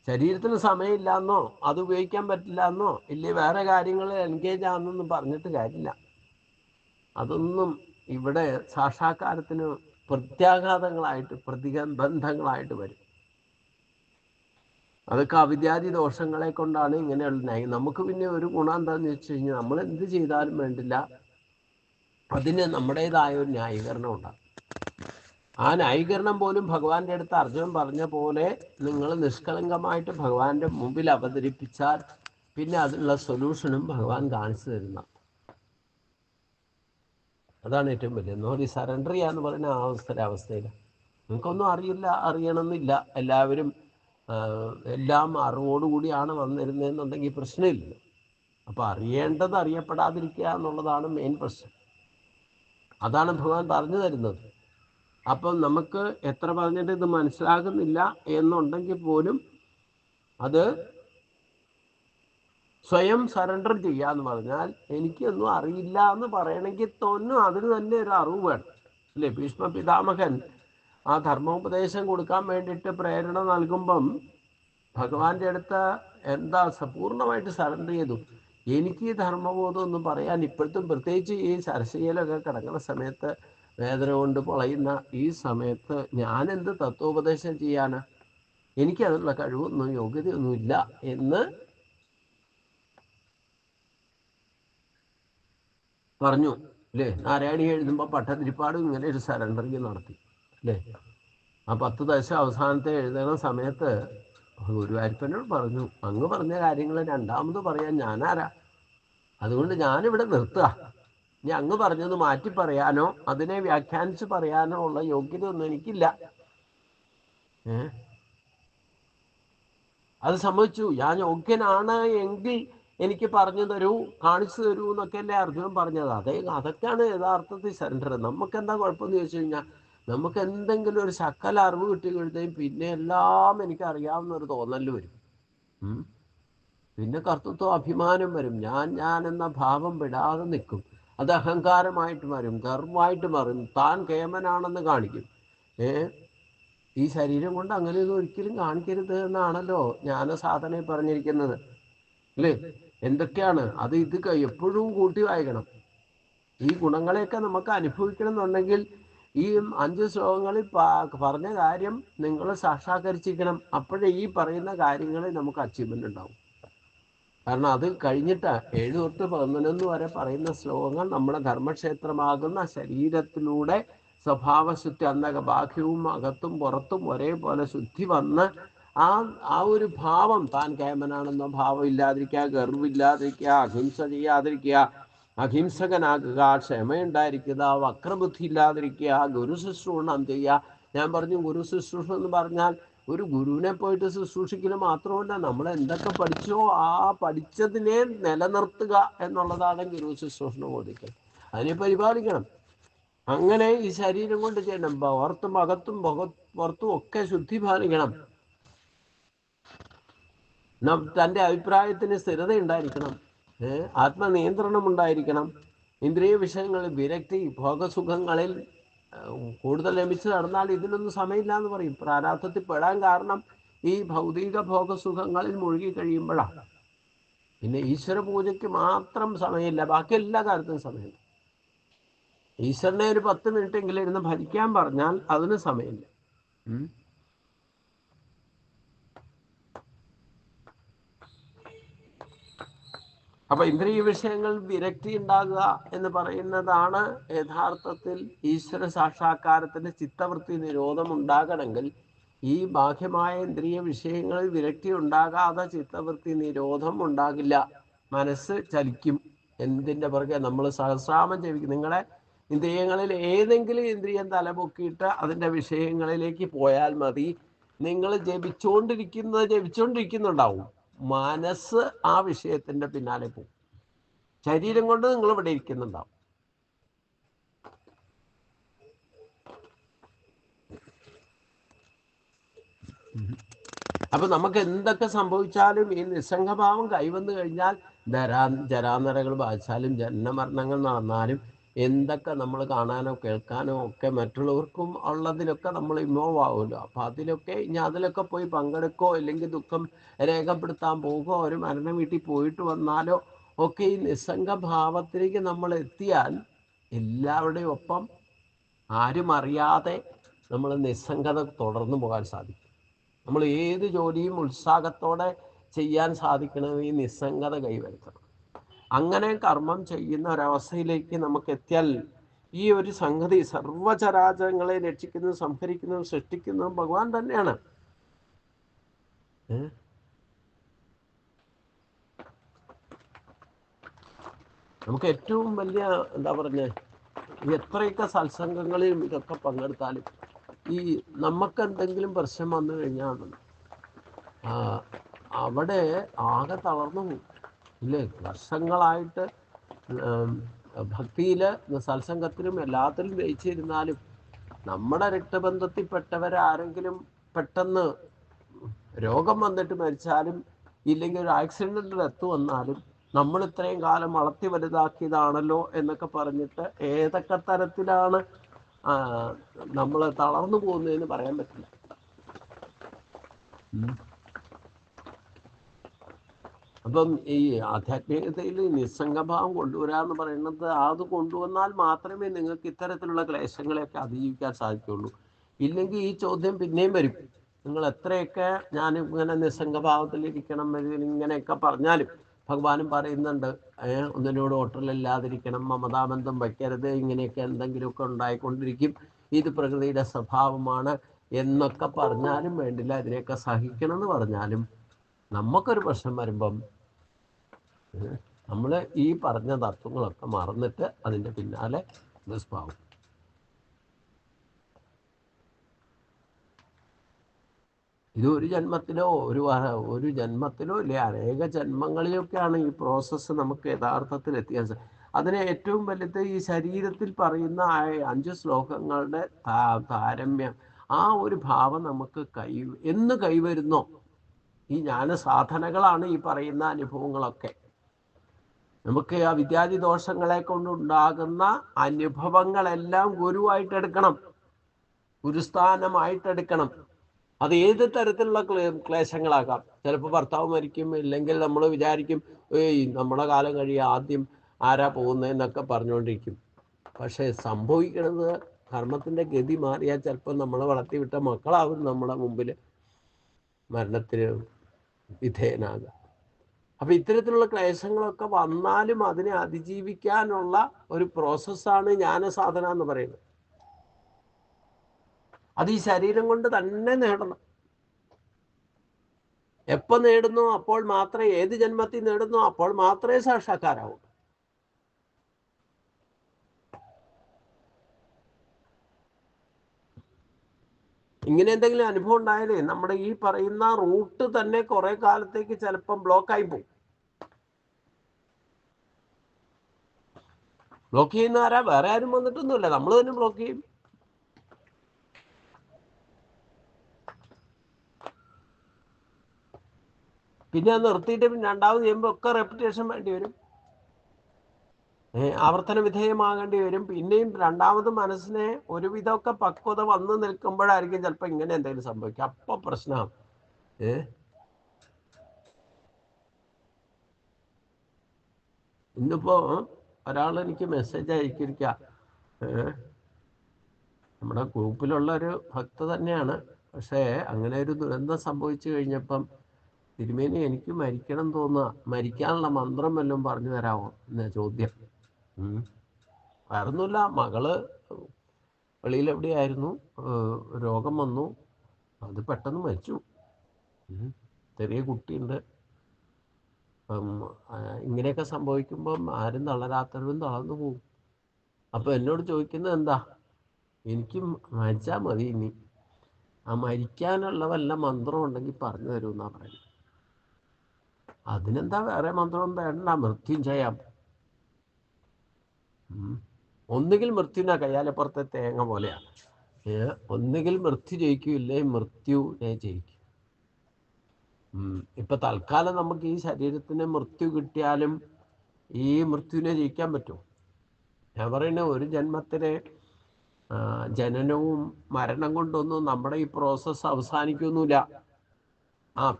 ശരീരത്തിന് സമയമില്ല എന്നോ അത് ഉപയോഗിക്കാൻ പറ്റില്ല എന്നോ ഇല്ലേ വേറെ കാര്യങ്ങൾ എൻഗേജ് ആണെന്നൊന്നും പറഞ്ഞിട്ട് കാര്യമില്ല. അതൊന്നും ഇവിടെ സാക്ഷാത്കാരത്തിന് പ്രത്യാഘാതങ്ങളായിട്ട് പ്രതിബന്ധങ്ങളായിട്ട് വരും. അതൊക്കെ അവിദ്യാദി ദോഷങ്ങളെ കൊണ്ടാണ് ഇങ്ങനെയുള്ള ന്യായം. നമുക്ക് പിന്നെ ഒരു ഗുണം എന്താണെന്ന് വെച്ച് കഴിഞ്ഞാൽ, നമ്മൾ എന്ത് ചെയ്താലും വേണ്ടില്ല, അതിന് നമ്മുടേതായ ഒരു ന്യായീകരണം ഉണ്ടാകും. ആ ന്യായീകരണം പോലും ഭഗവാന്റെ അടുത്ത് അർജുനൻ പറഞ്ഞ പോലെ നിങ്ങൾ നിഷ്കളങ്കമായിട്ട് ഭഗവാന്റെ മുമ്പിൽ അവതരിപ്പിച്ചാൽ പിന്നെ അതിനുള്ള സൊല്യൂഷനും ഭഗവാൻ കാണിച്ചു തരുന്ന. അതാണ് ഏറ്റവും വലിയ. എന്നോട് സറണ്ടർ ചെയ്യാന്ന് പറയുന്ന ആ അവസ്ഥയിൽ നിങ്ങൾക്കൊന്നും അറിയണമെന്നില്ല. എല്ലാവരും എല്ലാം അറിവോടുകൂടിയാണ് വന്നിരുന്നതെന്നുണ്ടെങ്കിൽ പ്രശ്നമില്ല. അപ്പൊ അറിയേണ്ടത് അറിയപ്പെടാതിരിക്കുക എന്നുള്ളതാണ് മെയിൻ പ്രശ്നം. അതാണ് ഭഗവാൻ പറഞ്ഞു തരുന്നത്. അപ്പം നമുക്ക് എത്ര പറഞ്ഞിട്ട് ഇത് മനസ്സിലാകുന്നില്ല എന്നുണ്ടെങ്കിൽ പോലും അത് സ്വയം സറണ്ടർ ചെയ്യാന്ന് പറഞ്ഞാൽ എനിക്കൊന്നും അറിയില്ല എന്ന് പറയണമെങ്കിൽ തോന്നും അതിന് തന്നെ ഒരു അറിവ് വേണം അല്ലേ. ഭീഷ്മ പിതാമഹൻ ആ ധർമ്മോപദേശം കൊടുക്കാൻ വേണ്ടിയിട്ട് പ്രേരണ നൽകുമ്പം ഭഗവാന്റെ അടുത്ത് എന്താ പൂർണ്ണമായിട്ട് സറണ്ടർ ചെയ്തു. എനിക്ക് ഈ ധർമ്മബോധം ഒന്നും പറയാൻ ഇപ്പോഴത്തും, പ്രത്യേകിച്ച് ഈ സരസ്വതിയിലൊക്കെ കിടക്കുന്ന സമയത്ത്, വേദന കൊണ്ട് പൊളയുന്ന ഈ സമയത്ത് ഞാനെന്ത് തത്വോപദേശം ചെയ്യാനാ, എനിക്കതിനുള്ള കഴിവൊന്നും യോഗ്യതയൊന്നും ഇല്ല എന്ന് പറഞ്ഞു അല്ലേ. നാരായണി എഴുതുമ്പോൾ പട്ടതിരിപ്പാടും ഇങ്ങനെ ഒരു സറണ്ടറിങ് നടത്തി അല്ലേ. ആ 10 ദശം അവസാനത്തെ എഴുതുന്ന സമയത്ത് ഗുരുവായൂരപ്പനോട് പറഞ്ഞു, അങ്ങ് പറഞ്ഞ കാര്യങ്ങൾ രണ്ടാമത് പറയാൻ ഞാനാരാ, അതുകൊണ്ട് ഞാനിവിടെ നിർത്തുക. ഇനി അങ്ങ് പറഞ്ഞത് മാറ്റി പറയാനോ അതിനെ വ്യാഖ്യാനിച്ച് പറയാനോ ഉള്ള യോഗ്യത ഒന്നും എനിക്കില്ല. അത് സംഭവിച്ചു. ഞാൻ യോഗ്യനാണ് എങ്കിൽ എനിക്ക് പറഞ്ഞു തരൂ, കാണിച്ചു തരൂ എന്നൊക്കെ അല്ലേ അർജുനൻ പറഞ്ഞത്. അതൊക്കെയാണ് യഥാർത്ഥത്തിൽ സറണ്ടർ. നമുക്ക് എന്താ കുഴപ്പമെന്ന് ചോദിച്ചു കഴിഞ്ഞാൽ, നമുക്ക് എന്തെങ്കിലും ഒരു ശക്കല അറിവ് കിട്ടി കഴിയുമ്പോഴത്തേക്കും പിന്നെ എല്ലാം എനിക്ക് അറിയാവുന്ന ഒരു തോന്നല് വരും. പിന്നെ കർത്തൃത്വം, അഭിമാനം വരും. ഞാൻ എന്ന ഭാവം വിടാതെ നിൽക്കും. അത് അഹങ്കാരമായിട്ട് വരും, ഗർവമായിട്ട് മാറും, താൻ കേമനാണെന്ന് കാണിക്കും. ഈ ശരീരം കൊണ്ട് അങ്ങനെയൊന്നും ഒരിക്കലും കാണിക്കരുത് എന്നാണല്ലോ ജ്ഞാനസാധനയിൽ പറഞ്ഞിരിക്കുന്നത് അല്ലേ. എന്തൊക്കെയാണ് അത്, ഇത് എപ്പോഴും കൂട്ടി വായിക്കണം. ഈ ഗുണങ്ങളെയൊക്കെ നമുക്ക് അനുഭവിക്കണം എന്നുണ്ടെങ്കിൽ ഈ 5 ശ്ലോകങ്ങളിൽ പറഞ്ഞ കാര്യം നിങ്ങൾ സാക്ഷാത്കരിച്ചിരിക്കണം. അപ്പോഴേ ഈ പറയുന്ന കാര്യങ്ങളിൽ നമുക്ക് അച്ചീവ്മെന്റ് ഉണ്ടാവും. കാരണം അത് കഴിഞ്ഞിട്ട് 7 തൊട്ട് 11 വരെ പറയുന്ന ശ്ലോകങ്ങൾ നമ്മുടെ ധർമ്മക്ഷേത്രമാകുന്ന ശരീരത്തിലൂടെ സ്വഭാവശുദ്ധി, അന്നക ബാഹ്യവും അകത്തും പുറത്തും ഒരേപോലെ ശുദ്ധി വന്ന് ആ ഒരു ഭാവം, താൻ കേമനാണെന്ന ഭാവം ഇല്ലാതിരിക്കുക, ഗർവില്ലാതിരിക്കുക, അഹിംസ ചെയ്യാതിരിക്കുക, അഹിംസകനാകുക, ക്ഷമയുണ്ടായിരിക്കുക, വക്രബുദ്ധി ഇല്ലാതിരിക്കുക, ഗുരു ശുശ്രൂഷണം ചെയ്യുക. ഞാൻ പറഞ്ഞു, ഗുരു ശുശ്രൂഷ എന്ന് പറഞ്ഞാൽ ഒരു ഗുരുവിനെ പോയിട്ട് ശുശ്രൂഷിക്കൽ മാത്രമല്ല, നമ്മൾ എന്തൊക്കെ പഠിച്ചോ ആ പഠിച്ചതിനെ നിലനിർത്തുക എന്നുള്ളതാണ് ഗുരു ശുശ്രൂഷണം കൊടുക്കൽ. അതിനെ പരിപാലിക്കണം. അങ്ങനെ ഈ ശരീരം കൊണ്ട് ചെയ്യണം. പുറത്തും അകത്തും പുറത്തും ഒക്കെ ശുദ്ധി പാലിക്കണം. തൻ്റെ അഭിപ്രായത്തിന് സ്ഥിരത ഉണ്ടായിരിക്കണം, ആത്മനിയന്ത്രണം ഉണ്ടായിരിക്കണം, ഇന്ദ്രിയ വിഷയങ്ങളിൽ വിരക്തി, ഭോഗസുഖങ്ങളിൽ കൂടുതൽ ലഭിച്ച് നടന്നാൽ ഇതിനൊന്നും സമയമില്ല എന്ന് പറയും. പ്രാരാബ്ധത്തിൽ പെടാൻ കാരണം ഈ ഭൗതിക ഭോഗസുഖങ്ങളിൽ മുഴുകി കഴിയുമ്പോഴാണ്. പിന്നെ ഈശ്വര പൂജയ്ക്ക് മാത്രം സമയമില്ല, ബാക്കി എല്ലാ കാര്യത്തിനും സമയമില്ല. ഈശ്വരനെ ഒരു 10 മിനിറ്റെങ്കിലും ഇരുന്ന് ഭജിക്കാൻ പറഞ്ഞാൽ അതിന് സമയമില്ല. അപ്പൊ ഇന്ദ്രിയ വിഷയങ്ങൾ വിരക്തി ഉണ്ടാകുക എന്ന് പറയുന്നതാണ് യഥാർത്ഥത്തിൽ ഈശ്വര സാക്ഷാത്കാരത്തിന് ചിത്തവൃത്തി നിരോധം ഉണ്ടാകണമെങ്കിൽ ഈ ബാഹ്യമായ ഇന്ദ്രിയ വിഷയങ്ങളിൽ വിരക്തി ഉണ്ടാകാതെ ചിത്തവൃത്തി നിരോധം ഉണ്ടാകില്ല. മനസ്സ് ചലിക്കും. എന്തിൻ്റെ പുറകെ നമ്മൾ സഹസ്രാമം ജപിക്കും. നിങ്ങളെ ഇന്ദ്രിയങ്ങളിൽ ഏതെങ്കിലും ഇന്ദ്രിയം തലപൊക്കിയിട്ട് അതിൻ്റെ വിഷയങ്ങളിലേക്ക് പോയാൽ മതി. നിങ്ങൾ ജപിച്ചുകൊണ്ടിരിക്കുന്നുണ്ടാവും, മനസ്സ് ആ വിഷയത്തിന്റെ പിന്നാലെ പോകും. ശരീരം കൊണ്ട് നിങ്ങൾ ഇവിടെ ഇരിക്കുന്നുണ്ടാവും. അപ്പൊ നമുക്ക് എന്തൊക്കെ സംഭവിച്ചാലും ഈ നിസ്സംഗഭാവം കൈവന്നു കഴിഞ്ഞാൽ ജരാനരകൾ ബാധിച്ചാലും ജനനമരണങ്ങൾ നടന്നാലും എന്തൊക്കെ നമ്മൾ കാണാനോ കേൾക്കാനോ ഒക്കെ മറ്റുള്ളവർക്കും ഉള്ളതിലൊക്കെ നമ്മൾ ഇൻവോൾവ് ആവുമല്ലോ. അപ്പൊ അതിലൊക്കെ പോയി പങ്കെടുക്കോ, അല്ലെങ്കിൽ ദുഃഖം രേഖപ്പെടുത്താൻ പോകുകയോ, ഒരു മരണ വീട്ടിൽ പോയിട്ട് വന്നാലോ ഒക്കെ ഈ നിസ്സംഗഭാവത്തിലേക്ക് നമ്മൾ എത്തിയാൽ എല്ലാവരുടെയും ഒപ്പം ആരും അറിയാതെ നമ്മൾ നിസ്സംഗത തുടർന്നു പോകാൻ സാധിക്കും. നമ്മൾ ഏത് ജോലിയും ഉത്സാഹത്തോടെ ചെയ്യാൻ സാധിക്കണം ഈ നിസ്സംഗത കൈവരുത്തണം. അങ്ങനെ കർമ്മം ചെയ്യുന്ന ഒരവസ്ഥയിലേക്ക് നമുക്ക് എത്തിയാൽ ഈ ഒരു സംഗതി, സർവചരാചരങ്ങളെ രക്ഷിക്കുന്നതും സംഹരിക്കുന്നതും സൃഷ്ടിക്കുന്നതും ഭഗവാൻ തന്നെയാണ്. നമുക്ക് ഏറ്റവും വലിയ എന്താ പറഞ്ഞ, എത്രയൊക്കെ സത്സംഗങ്ങളിൽ ഇതൊക്കെ പങ്കെടുത്താലും ഈ നമുക്ക് എന്തെങ്കിലും പ്രശ്നം വന്നു കഴിഞ്ഞാൽ അവിടെ ആകെ തളർന്നു പോകും ഇല്ലേ. വർഷങ്ങളായിട്ട് ഭക്തിയിൽ സത്സംഗത്തിലും എല്ലാത്തിലും ജയിച്ചിരുന്നാലും നമ്മുടെ രക്തബന്ധത്തിൽപ്പെട്ടവരാരെങ്കിലും പെട്ടെന്ന് രോഗം വന്നിട്ട് മരിച്ചാലും ഇല്ലെങ്കിൽ ഒരു ആക്സിഡൻറ്റിൽ ഡെത്ത് വന്നാലും നമ്മൾ ഇത്രയും കാലം വളർത്തി വലുതാക്കിയതാണല്ലോ എന്നൊക്കെ പറഞ്ഞിട്ട് ഏതൊക്കെ തരത്തിലാണ് നമ്മൾ തളർന്നു പോകുന്നതെന്ന് പറയാൻ പറ്റില്ല. അപ്പം ഈ ആധ്യാത്മികതയിൽ നിസ്സംഗഭാവം കൊണ്ടുവരാന്ന് പറയുന്നത്, അത് കൊണ്ടുവന്നാൽ മാത്രമേ നിങ്ങൾക്ക് ഇത്തരത്തിലുള്ള ക്ലേശങ്ങളെയൊക്കെ അതിജീവിക്കാൻ സാധിക്കുള്ളൂ. ഇല്ലെങ്കിൽ ഈ ചോദ്യം പിന്നെയും വരും. നിങ്ങൾ എത്രയൊക്കെ ഞാൻ ഇങ്ങനെ നിസ്സംഗഭാവത്തിലിരിക്കണം ഇങ്ങനെയൊക്കെ പറഞ്ഞാലും ഭഗവാനും പറയുന്നുണ്ട്, ഒന്നിനോട് ഓട്ടലില്ലാതിരിക്കണം, മമതാബന്ധം വയ്ക്കരുത്, ഇങ്ങനെയൊക്കെ എന്തെങ്കിലുമൊക്കെ ഉണ്ടായിക്കൊണ്ടിരിക്കും, ഇത് പ്രകൃതിയുടെ സ്വഭാവമാണ് എന്നൊക്കെ പറഞ്ഞാലും വേണ്ടില്ല, ഇതിനെയൊക്കെ സഹിക്കണം എന്ന് പറഞ്ഞാലും നമുക്കൊരു പ്രശ്നം വരുമ്പം നമ്മൾ ഈ പറഞ്ഞ തത്വങ്ങളൊക്കെ മറന്നിട്ട് അതിൻ്റെ പിന്നാലെ നിസ്ഭാവം. ഇത് ഒരു ജന്മത്തിലോ ഒരു ജന്മത്തിലോ ഇല്ലേ, അനേക ജന്മങ്ങളിലൊക്കെയാണ് ഈ പ്രോസസ്സ് നമുക്ക് യഥാർത്ഥത്തിൽ എത്തിക്കാൻ സാധിക്കും. അതിന് ഏറ്റവും വലുത് ഈ ശരീരത്തിൽ പറയുന്ന 5 ശ്ലോകങ്ങളുടെ താരമ്യം, ആ ഒരു ഭാവം നമുക്ക് എന്ന് കൈവരുന്നോ, ഈ ജ്ഞാന സാധനകളാണ് ഈ പറയുന്ന അനുഭവങ്ങളൊക്കെ. നമുക്ക് ആ വിദ്യാദി ദോഷങ്ങളെ കൊണ്ടുണ്ടാകുന്ന അനുഭവങ്ങളെല്ലാം ഗുരുവായിട്ടെടുക്കണം, ഗുരുസ്ഥാനമായിട്ടെടുക്കണം. അത് ഏത് തരത്തിലുള്ള ക്ലേശങ്ങളാകാം. ചിലപ്പോൾ ഭർത്താവ് മരിക്കും, ഇല്ലെങ്കിൽ നമ്മൾ വിചാരിക്കും നമ്മുടെ കാലം കഴിയും, ആദ്യം ആരാ പോകുന്നതെന്നൊക്കെ പറഞ്ഞുകൊണ്ടിരിക്കും. പക്ഷെ സംഭവിക്കുന്നത്, കർമ്മത്തിൻ്റെ ഗതി മാറിയാൽ ചിലപ്പോൾ നമ്മളെ വളർത്തിവിട്ട മക്കളാവും നമ്മുടെ മുമ്പിൽ മരണത്തിന് വിധേയനാകുക. അപ്പൊ ഇത്തരത്തിലുള്ള ക്ലേശങ്ങളൊക്കെ വന്നാലും അതിനെ അതിജീവിക്കാനുള്ള ഒരു പ്രോസസ്സാണ് ജ്ഞാനസാധന എന്ന് പറയുന്നത്. അത് ഈ ശരീരം കൊണ്ട് തന്നെ നേടണം. എപ്പോൾ നേടുന്നു അപ്പോൾ മാത്രമേ, ഏത് ജന്മത്തിൽ നേടുന്നു അപ്പോൾ മാത്രമേ സാക്ഷാത്കാരാവൂ. ഇങ്ങനെ എന്തെങ്കിലും അനുഭവം ഉണ്ടായാലേ നമ്മുടെ ഈ പറയുന്ന റൂട്ട് തന്നെ കുറെ കാലത്തേക്ക് ചിലപ്പം ബ്ലോക്കായി പോകും. ബ്ലോക്ക് ചെയ്യുന്ന ആരാ? വേറെ ആരും വന്നിട്ടൊന്നുമില്ല, നമ്മൾ തന്നെ ബ്ലോക്ക് ചെയ്യും. പിന്നെ അത് നിർത്തിയിട്ട് രണ്ടാമത് ചെയ്യുമ്പോൾ ഒക്കെ റെപ്യൂട്ടേഷൻ വേണ്ടി വരും, ആവർത്തന വിധേയമാകേണ്ടി വരും. പിന്നെയും രണ്ടാമത് മനസ്സിനെ ഒരുവിധമൊക്കെ പക്വത വന്ന് നിൽക്കുമ്പോഴായിരിക്കും ചിലപ്പോൾ ഇങ്ങനെ എന്തെങ്കിലും സംഭവിക്കുക. അപ്പൊ പ്രശ്നമാണ്. ഇന്നിപ്പോ ഒരാൾ എനിക്ക് മെസ്സേജ് അയക്കിരിക്ക, നമ്മുടെ ഗ്രൂപ്പിലുള്ള ഒരു ഭക്ത തന്നെയാണ്. പക്ഷേ അങ്ങനെ ഒരു ദുരന്തം സംഭവിച്ചു കഴിഞ്ഞപ്പം, തിരുമേനി എനിക്ക് മരിക്കണം തോന്നുക, മരിക്കാനുള്ള മന്ത്രം വല്ലതും പറഞ്ഞു തരാമോ എന്ന ചോദ്യം. വേറൊന്നുമില്ല, മകള് വെളിയിലെവിടെയായിരുന്നു, രോഗം വന്നു, അത് പെട്ടെന്ന് മരിച്ചു. ചെറിയ കുട്ടിയുണ്ട്. ഇങ്ങനെയൊക്കെ സംഭവിക്കുമ്പം ആരും തളരാത്തവരും തളർന്നു പോകും. അപ്പോൾ എന്നോട് ചോദിക്കുന്നത് എന്താ, എനിക്ക് മരിച്ചാൽ മതി, ഇനി ആ മരിക്കാനുള്ള വല്ല മന്ത്രം ഉണ്ടെങ്കിൽ പറഞ്ഞു തരുമെന്നാ പറയുന്നത്. അതിനെന്താ, വേറെ മന്ത്രം വേണ്ട, മൃത്യും ചെയ്യാം. ഒന്നുകിൽ മൃത്യുവിനെ കയ്യാലപ്പുറത്തെ തേങ്ങ പോലെയാണ്, ഒന്നുകിൽ മൃത്യു ജയിക്കൂല്ലേ മൃത്യുവിനെ ജയിക്കും. ഇപ്പൊ തൽക്കാലം നമുക്ക് ഈ ശരീരത്തിന് മൃത്യു കിട്ടിയാലും ഈ മൃത്യുവിനെ ജയിക്കാൻ പറ്റുമോ? ഞാൻ പറയുന്നത്, ഒരു ജന്മത്തിലെ ജനനവും മരണം കൊണ്ടൊന്നും നമ്മുടെ ഈ പ്രോസസ്സ് അവസാനിക്കൊന്നുമില്ല.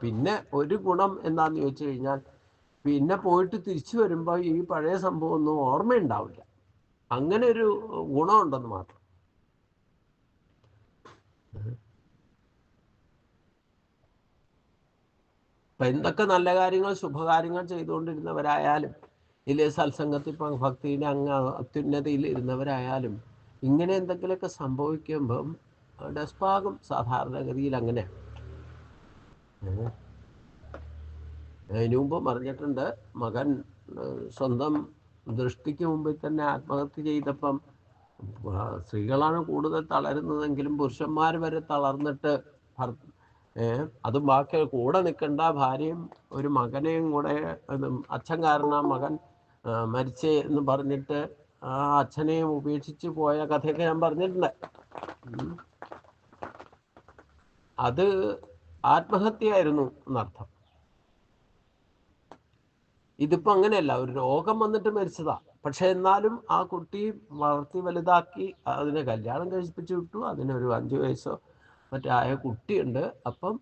പിന്നെ ഒരു ഗുണം എന്താന്ന് ചോദിച്ചു കഴിഞ്ഞാൽ, പിന്നെ പോയിട്ട് തിരിച്ചു വരുമ്പോൾ ഈ പഴയ സംഭവം ഒന്നും ഓർമ്മയുണ്ടാവില്ല. അങ്ങനെ ഒരു ഗുണമുണ്ടെന്ന് മാത്രം. അപ്പം എന്തൊക്കെ നല്ല കാര്യങ്ങൾ ശുഭകാര്യങ്ങൾ ചെയ്തുകൊണ്ടിരുന്നവരായാലും, ഇല്ലേ സത്സംഗത്തിൽ ഭക്തിയുടെ അത്യുന്നതിയിൽ ഇരുന്നവരായാലും, ഇങ്ങനെ എന്തെങ്കിലുമൊക്കെ സംഭവിക്കുമ്പം ഡസ്പാകും. സാധാരണഗതിയിൽ അങ്ങനെ. അതിനു മുമ്പ് പറഞ്ഞിട്ടുണ്ട്, മകൻ സ്വന്തം ദൃഷ്ടിക്ക് മുമ്പിൽ തന്നെ ആത്മഹത്യ ചെയ്തപ്പം സ്ത്രീകളാണ് കൂടുതൽ തളരുന്നതെങ്കിലും പുരുഷന്മാർ വരെ തളർന്നിട്ട്, അതും ബാക്കി കൂടെ നിൽക്കേണ്ട ഭാര്യയും ഒരു മകനെയും കൂടെ, അച്ഛൻ കാരണം മകൻ മരിച്ചേ എന്ന് പറഞ്ഞിട്ട് ആ അച്ഛനെയും ഉപേക്ഷിച്ച് പോയ കഥയൊക്കെ ഞാൻ പറഞ്ഞിട്ടുണ്ട്. അത് ആത്മഹത്യയായിരുന്നു എന്നർത്ഥം. ഇതിപ്പോ അങ്ങനെയല്ല, ഒരു രോഗം വന്നിട്ട് മരിച്ചതാ. പക്ഷെ എന്നാലും ആ കുട്ടി വളർത്തി വലുതാക്കി അതിനെ കല്യാണം കഴിപ്പിച്ചു വിട്ടു. അതിനൊരു 5 വയസ്സോ മറ്റായ കുട്ടിയുണ്ട്. അപ്പം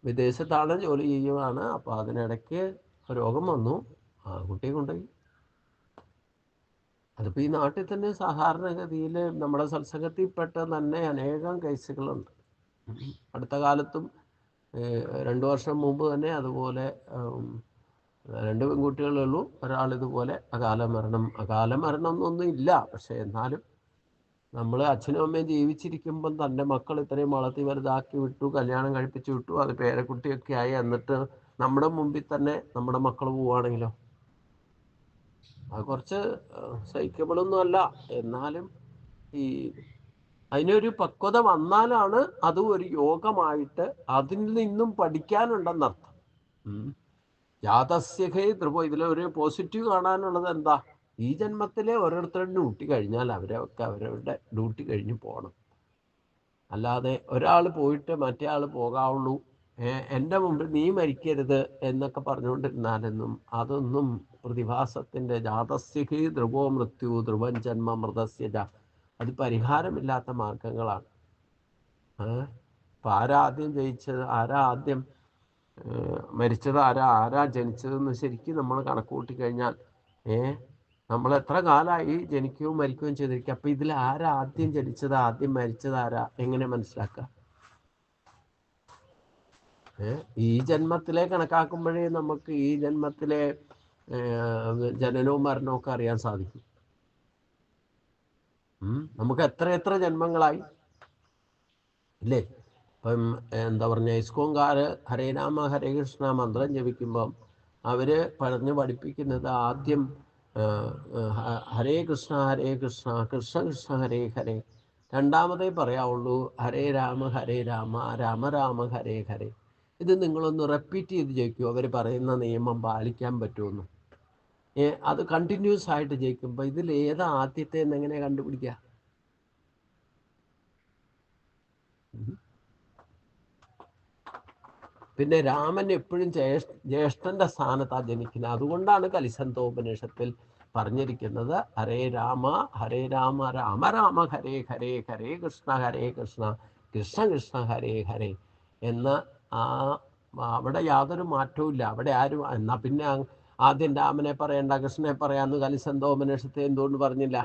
വിദേശത്താണ് ജോലി ചെയ്യുകയാണ്. അപ്പം അതിനിടയ്ക്ക് രോഗം വന്നു, ആ കുട്ടിയെ കൊണ്ടുപോയി. അതിപ്പോൾ ഈ നാട്ടിൽ തന്നെ സാധാരണഗതിയിൽ നമ്മുടെ സത്സംഗത്തിൽപ്പെട്ട തന്നെ അനേകം കേസുകളുണ്ട്. അടുത്ത കാലത്തും 2 വർഷം മുമ്പ് തന്നെ അതുപോലെ 2 പെൺകുട്ടികളേ ഉള്ളൂ. ഒരാൾ ഇതുപോലെ അകാല മരണം എന്നൊന്നും ഇല്ല. പക്ഷെ എന്നാലും നമ്മൾ അച്ഛനും അമ്മയും ജീവിച്ചിരിക്കുമ്പം തൻ്റെ മക്കൾ ഇത്രയും വളർത്തി വലുതാക്കി വിട്ടു, കല്യാണം കഴിപ്പിച്ചു വിട്ടു, അത് പേരക്കുട്ടിയൊക്കെ ആയി, എന്നിട്ട് നമ്മുടെ മുമ്പിൽ തന്നെ നമ്മുടെ മക്കൾ പോവുകയാണെങ്കിലോ, അത് കുറച്ച് സഹിക്കബിളൊന്നും അല്ല. എന്നാലും ഈ അതിനൊരു പക്വത വന്നാലാണ് അത് ഒരു യോഗമായിട്ട് അതിൽ നിന്നും പഠിക്കാനുണ്ടെന്നർത്ഥം. യാതസ്യഹേ ധ്രുവോ. ഇതിലൊരു പോസിറ്റീവ് കാണാനുള്ളത് എന്താ? ഈ ജന്മത്തിലെ ഓരോരുത്തരുടെ ഡ്യൂട്ടി കഴിഞ്ഞാൽ അവരൊക്കെ അവരവരുടെ ഡ്യൂട്ടി കഴിഞ്ഞ് പോകണം. അല്ലാതെ ഒരാൾ പോയിട്ട് മറ്റേ ആൾ പോകാവുള്ളൂ, എൻ്റെ മുമ്പിൽ നീ മരിക്കരുത് എന്നൊക്കെ പറഞ്ഞുകൊണ്ടിരുന്നാലൊന്നും അതൊന്നും പ്രതിഭാസത്തിൻ്റെ ജാതസ്യഹി ധ്രുവോ മൃത്യു ധ്രുവൻ ജന്മ മൃതസ്യജ, അത് പരിഹാരമില്ലാത്ത മാർഗങ്ങളാണ്. അപ്പം ആരാദ്യം ജയിച്ചത്, ആരാദ്യം മരിച്ചത്, ആരാ ജനിച്ചതെന്ന് ശരിക്കും നമ്മൾ കണക്ക് കൂട്ടിക്കഴിഞ്ഞാൽ നമ്മൾ എത്ര കാലമായി ജനിക്കുകയും മരിക്കുകയും ചെയ്തിരിക്കുക. അപ്പം ഇതിൽ ആദ്യം ജനിച്ചത് ആദ്യം മരിച്ചത് ആരാ എങ്ങനെ മനസ്സിലാക്കുക? ഈ ജന്മത്തിലെ കണക്കാക്കുമ്പോഴേ നമുക്ക് ഈ ജന്മത്തിലെ ജനനവും മരണവും ഒക്കെ അറിയാൻ സാധിക്കും. നമുക്ക് എത്ര ജന്മങ്ങളായി ഇല്ലേ? ഇപ്പം എന്താ പറഞ്ഞ, ഇസ്കോൻകാർ ഹരേ രാമ ഹരേ കൃഷ്ണ മന്ത്രം ജപിക്കുമ്പം അവർ പഠിപ്പിക്കുന്നത് ആദ്യം ഹരേ കൃഷ്ണ കൃഷ്ണ കൃഷ്ണ ഹരേ ഹരേ, രണ്ടാമതേ പറയാവുള്ളൂ ഹരേ രാമ രാമ രാമ ഹരേ ഹരേ. ഇത് നിങ്ങളൊന്ന് റിപ്പീറ്റ് ചെയ്ത് ജയിക്കുമോ? അവർ പറയുന്ന നിയമം പാലിക്കാൻ പറ്റുമെന്ന്. അത് കണ്ടിന്യൂസ് ആയിട്ട് ജയിക്കുമ്പോൾ ഇതിൽ ഏതാ ആദ്യത്തെ എന്നെങ്ങനെ കണ്ടുപിടിക്കുക? പിന്നെ രാമൻ എപ്പോഴും ജ്യേഷ്ഠന്റെ സ്ഥാനത്താണ് ജനിക്കുന്നത്. അതുകൊണ്ടാണ് കലിസന്തോപനിഷത്തിൽ പറഞ്ഞിരിക്കുന്നത് ഹരേ രാമ രാമ രാമ ഹരേ ഹരേ ഹരേ കൃഷ്ണ കൃഷ്ണ കൃഷ്ണ ഹരേ ഹരേ എന്ന്. അവിടെ യാതൊരു മാറ്റവും ഇല്ല. അവിടെ ആരും എന്നാ പിന്നെ ആദ്യം രാമനെ പറയണ്ട കൃഷ്ണനെ പറയാന്ന് കലിസന്തോപനിഷത്തെ എന്തുകൊണ്ട് പറഞ്ഞില്ല?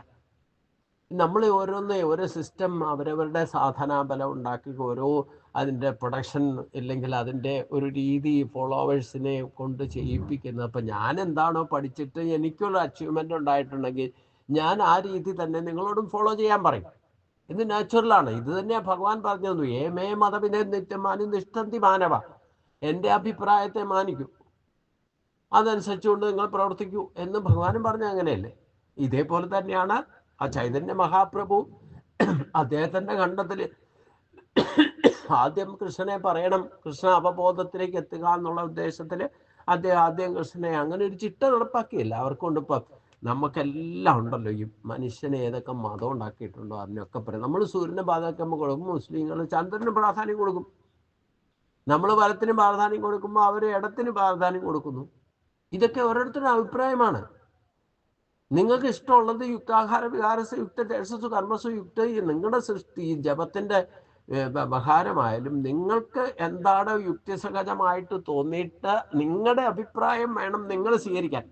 നമ്മൾ ഓരോ സിസ്റ്റം അവരവരുടെ സാധനാബലം ഉണ്ടാക്കി ഓരോ അതിൻ്റെ പ്രൊഡക്ഷൻ ഇല്ലെങ്കിൽ അതിൻ്റെ ഒരു രീതി ഫോളോവേഴ്സിനെ കൊണ്ട് ചെയ്യിപ്പിക്കുന്നത്. അപ്പം ഞാൻ എന്താണോ പഠിച്ചിട്ട് എനിക്കൊരു അച്ചീവ്മെൻ്റ് ഉണ്ടായിട്ടുണ്ടെങ്കിൽ ഞാൻ ആ രീതി തന്നെ നിങ്ങളോടും ഫോളോ ചെയ്യാൻ പറയും. ഇത് നാച്ചുറലാണ്. ഇത് തന്നെയാണ് ഭഗവാൻ പറഞ്ഞു, മേ മതവിനെ നിത്യം മാനി നിഷ്ഠന്തി മാനവ. എൻ്റെ അഭിപ്രായത്തെ മാനിക്കൂ, അതനുസരിച്ചുകൊണ്ട് നിങ്ങൾ പ്രവർത്തിക്കൂ എന്ന് ഭഗവാനും പറഞ്ഞ അങ്ങനെയല്ലേ? ഇതേപോലെ തന്നെയാണ് ആ ചൈതന്യ മഹാപ്രഭു അദ്ദേഹത്തിൻ്റെ ഖണ്ഡത്തിൽ ആദ്യം കൃഷ്ണനെ പറയണം, കൃഷ്ണ അവബോധത്തിലേക്ക് എത്തുക എന്നുള്ള ഉദ്ദേശത്തിൽ അദ്ദേഹം ആദ്യം കൃഷ്ണനെ അങ്ങനെ ഒരു ചിട്ട നടപ്പാക്കി. എല്ലാവർക്കും ഉണ്ട്. ഇപ്പം നമുക്കെല്ലാം ഉണ്ടല്ലോ, ഈ മനുഷ്യനെ ഏതൊക്കെ മതം ഉണ്ടാക്കിയിട്ടുണ്ടോ അതിനൊക്കെ പറയും. നമ്മൾ സൂര്യന് പ്രാധാന്യം കൊടുക്കും, മുസ്ലിങ്ങൾ ചന്ദ്രന് പ്രാധാന്യം കൊടുക്കും. നമ്മൾ വലത്തിന് പ്രാധാന്യം കൊടുക്കുമ്പോൾ അവർ ഇടത്തിന് പ്രാധാന്യം കൊടുക്കുന്നു. ഇതൊക്കെ ഓരോരുത്തരുടെ അഭിപ്രായമാണ്. നിങ്ങൾക്ക് ഇഷ്ടമുള്ളത് യുക്താഹാര വികാരസ് യുക്ത തേജസ്സു കർമ്മസു യുക്ത നിങ്ങളുടെ സൃഷ്ടി ജപത്തിൻ്റെ വ്യവഹാരമായാലും നിങ്ങൾക്ക് എന്താണ് യുക്തിസഹജമായിട്ട് തോന്നിയിട്ട് നിങ്ങളുടെ അഭിപ്രായം വേണം നിങ്ങൾ സ്വീകരിക്കാൻ.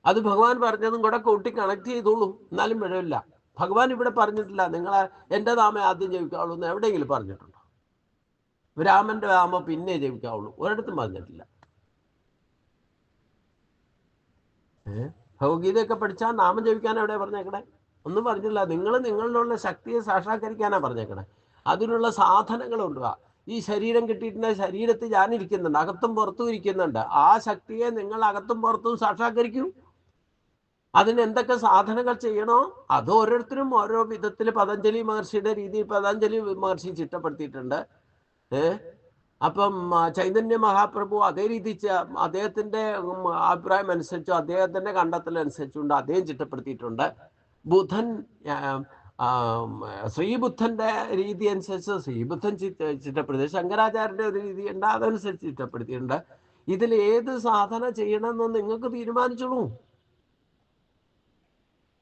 അത് ഭഗവാൻ പറഞ്ഞതും കൂടെ കൂട്ടി കണക്ട് ചെയ്തോളൂ, എന്നാലും വിഴവില്ല. ഭഗവാൻ ഇവിടെ പറഞ്ഞിട്ടില്ല നിങ്ങളെ എൻ്റെ നാമം ആദ്യം ജപിക്കാവുള്ളൂ എന്ന് എവിടെയെങ്കിലും പറഞ്ഞിട്ടുണ്ടോ? രാമൻ്റെ നാമം പിന്നെ ജപിക്കാവുള്ളൂ, ഒരിടത്തും പറഞ്ഞിട്ടില്ല. ഭഗവത്ഗീതയൊക്കെ പഠിച്ചാൽ നാമം ജപിക്കാൻ എവിടെ പറഞ്ഞേക്കണേ? ഒന്നും പറഞ്ഞില്ല. നിങ്ങൾ നിങ്ങളിലുള്ള ശക്തിയെ സാക്ഷാത്കരിക്കാനാണ് പറഞ്ഞേക്കണേ. അതിനുള്ള സാധനങ്ങളുണ്ട്. ഈ ശരീരം കിട്ടിയിട്ടുണ്ടെങ്കിൽ ശരീരത്തിൽ ഞാനിരിക്കുന്നുണ്ട്, അകത്തും പുറത്തും ഇരിക്കുന്നുണ്ട്. ആ ശക്തിയെ നിങ്ങൾ അകത്തും പുറത്തും സാക്ഷാത്കരിക്കൂ. അതിന് എന്തൊക്കെ സാധനങ്ങൾ ചെയ്യണോ അത് ഓരോരുത്തരും ഓരോ വിധത്തിൽ പതഞ്ജലി മഹർഷിയുടെ രീതിയിൽ പതഞ്ജലി മഹർഷി ചിട്ടപ്പെടുത്തിയിട്ടുണ്ട്. അപ്പം ചൈതന്യ മഹാപ്രഭു അതേ രീതി അദ്ദേഹത്തിൻ്റെ അഭിപ്രായം അനുസരിച്ചു അദ്ദേഹത്തിൻ്റെ കണ്ടെത്തലനുസരിച്ചുകൊണ്ട് അദ്ദേഹം ചിട്ടപ്പെടുത്തിയിട്ടുണ്ട്. ബുധൻ ശ്രീബുദ്ധന്റെ രീതി അനുസരിച്ച് ശ്രീബുദ്ധൻ ചിട്ടപ്പെടുത്തി, ശങ്കരാചാര്യന്റെ ഒരു രീതി ഉണ്ട്, അതനുസരിച്ച് ചിട്ടപ്പെടുത്തിയിട്ടുണ്ട്. ഇതിൽ ഏത് സാധന ചെയ്യണമെന്ന് നിങ്ങൾക്ക് തീരുമാനിച്ചോളൂ.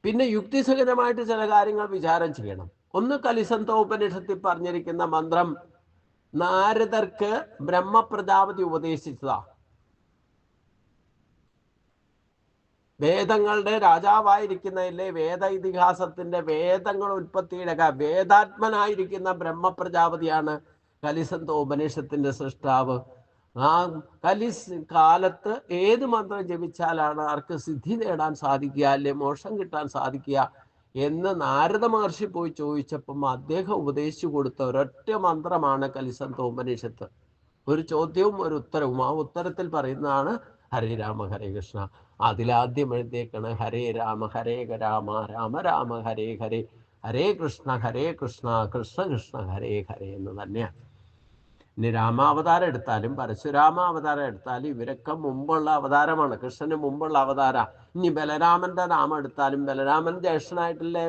പിന്നെ യുക്തിസഹിതമായിട്ട് ചില കാര്യങ്ങൾ വിചാരം ചെയ്യണം. ഒന്ന്, കലിസന്തോപനിഷത്തിൽ പറഞ്ഞിരിക്കുന്ന മന്ത്രം നാരദർക്ക് ബ്രഹ്മപ്രജാപതി ഉപദേശിച്ചതാ. വേദങ്ങളുടെ രാജാവായിരിക്കുന്നതിലെ വേദ ഇതിഹാസത്തിന്റെ വേദങ്ങൾ ഉൽപ്പത്തിയുടെ വേദാത്മനായിരിക്കുന്ന ബ്രഹ്മപ്രജാപതിയാണ് കലിസന്തോപനിഷത്തിന്റെ സൃഷ്ടാവ്. ആ കലിസ് കാലത്ത് ഏത് മന്ത്രം ജപിച്ചാലാണ് ആർക്ക് സിദ്ധി നേടാൻ സാധിക്കുക, അല്ലെ മോക്ഷം കിട്ടാൻ സാധിക്കുക എന്ന് നാരദ മഹർഷി പോയി ചോദിച്ചപ്പം അദ്ദേഹം ഉപദേശിച്ചു കൊടുത്ത ഒരൊറ്റ മന്ത്രമാണ് കലിസന്തോപനിഷത്ത്. ഒരു ചോദ്യവും ഒരു ഉത്തരവും. ആ ഉത്തരത്തിൽ പറയുന്നതാണ് ഹരേ രാമ ഹരേ കൃഷ്ണ. അതിലാദ്യം എഴുതിയേക്കാണ് ഹരേ രാമ ഹരേ രാമ രാമ രാമ ഹരേ ഹരേ, ഹരേ കൃഷ്ണ കൃഷ്ണ കൃഷ്ണ ഹരേ ഹരേ എന്ന് തന്നെയാണ്. ഇനി രാമാവതാരം എടുത്താലും പരശുരാമാവതാരം എടുത്താലും ഇവരൊക്കെ മുമ്പുള്ള അവതാരമാണ്, കൃഷ്ണന് മുമ്പുള്ള അവതാര. ഇനി ബലരാമന്റെ നാമം എടുത്താലും ബലരാമൻ ജ്യേഷ്ഠനായിട്ടല്ലേ,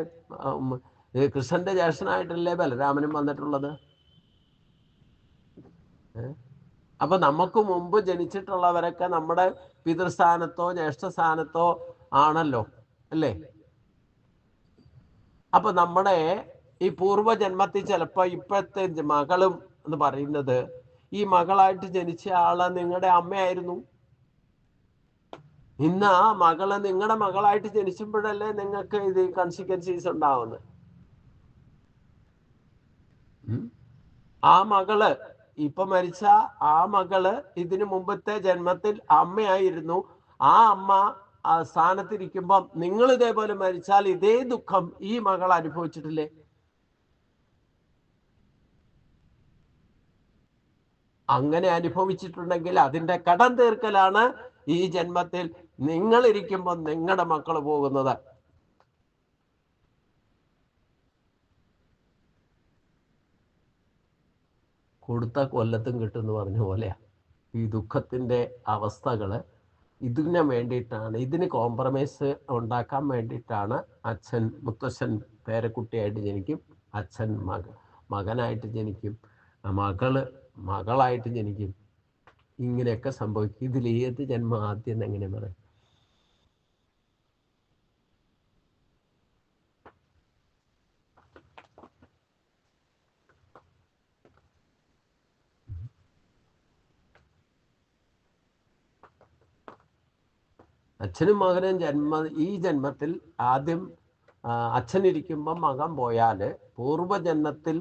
കൃഷ്ണന്റെ ജ്യേഷ്ഠനായിട്ടല്ലേ ബലരാമനും വന്നിട്ടുള്ളത്. അപ്പൊ നമുക്ക് മുമ്പ് ജനിച്ചിട്ടുള്ളവരൊക്കെ നമ്മുടെ പിതൃസ്ഥാനത്തോ ജ്യേഷ്ഠസ്ഥാനത്തോ ആണല്ലോ, അല്ലേ? അപ്പൊ നമ്മുടെ ഈ പൂർവ്വജന്മത്തിൽ ചിലപ്പോ ഇപ്പോഴത്തെ മകളും എന്ന് പറയുന്നത് ഈ മകളായിട്ട് ജനിച്ച ആള് നിങ്ങളുടെ അമ്മയായിരുന്നു. ഇന്ന് ആ മകള് നിങ്ങളുടെ മകളായിട്ട് ജനിക്കുമ്പോഴല്ലേ നിങ്ങൾക്ക് ഇത് കോൺസിക്വൻസീസ് ഉണ്ടാവുന്നത്. ആ മകള് ഇപ്പൊ മരിച്ച ആ മകള് ഇതിനു മുമ്പത്തെ ജന്മത്തിൽ അമ്മയായിരുന്നു. ആ അമ്മ ആ സ്ഥാനത്തിരിക്കുമ്പം നിങ്ങൾ ഇതേപോലെ മരിച്ചാൽ ഇതേ ദുഃഖം ഈ മകൾ അനുഭവിച്ചിട്ടില്ലേ? അങ്ങനെ അനുഭവിച്ചിട്ടുണ്ടെങ്കിൽ അതിന്റെ കടം തീർക്കലാണ് ഈ ജന്മത്തിൽ നിങ്ങൾ ഇരിക്കുമ്പോൾ നിങ്ങളുടെ മക്കൾ പോകുന്നത്. കൊടുത്ത കൊല്ലത്തും കിട്ടുമെന്ന് പറഞ്ഞ പോലെയാ ഈ ദുഃഖത്തിന്റെ അവസ്ഥകള്. ഇതിന് വേണ്ടിയിട്ടാണ്, ഇതിന് കോംപ്രമൈസ് ഉണ്ടാക്കാൻ വേണ്ടിയിട്ടാണ് അച്ഛൻ മുത്തശ്ശൻ പേരക്കുട്ടിയായിട്ട് ജനിക്കും, അച്ഛൻ മകനായിട്ട് ജനിക്കും, മകളായിട്ട് ജനിക്കും. ഇങ്ങനെയൊക്കെ സംഭവിക്കും. ഇതിൽ ഏത് ജന്മം ആദ്യം എങ്ങനെ പറയാം? അച്ഛനും മകനും ഈ ജന്മത്തിൽ ആദ്യം അച്ഛനിരിക്കുമ്പം മകൻ പോയാല് പൂർവ്വജന്മത്തിൽ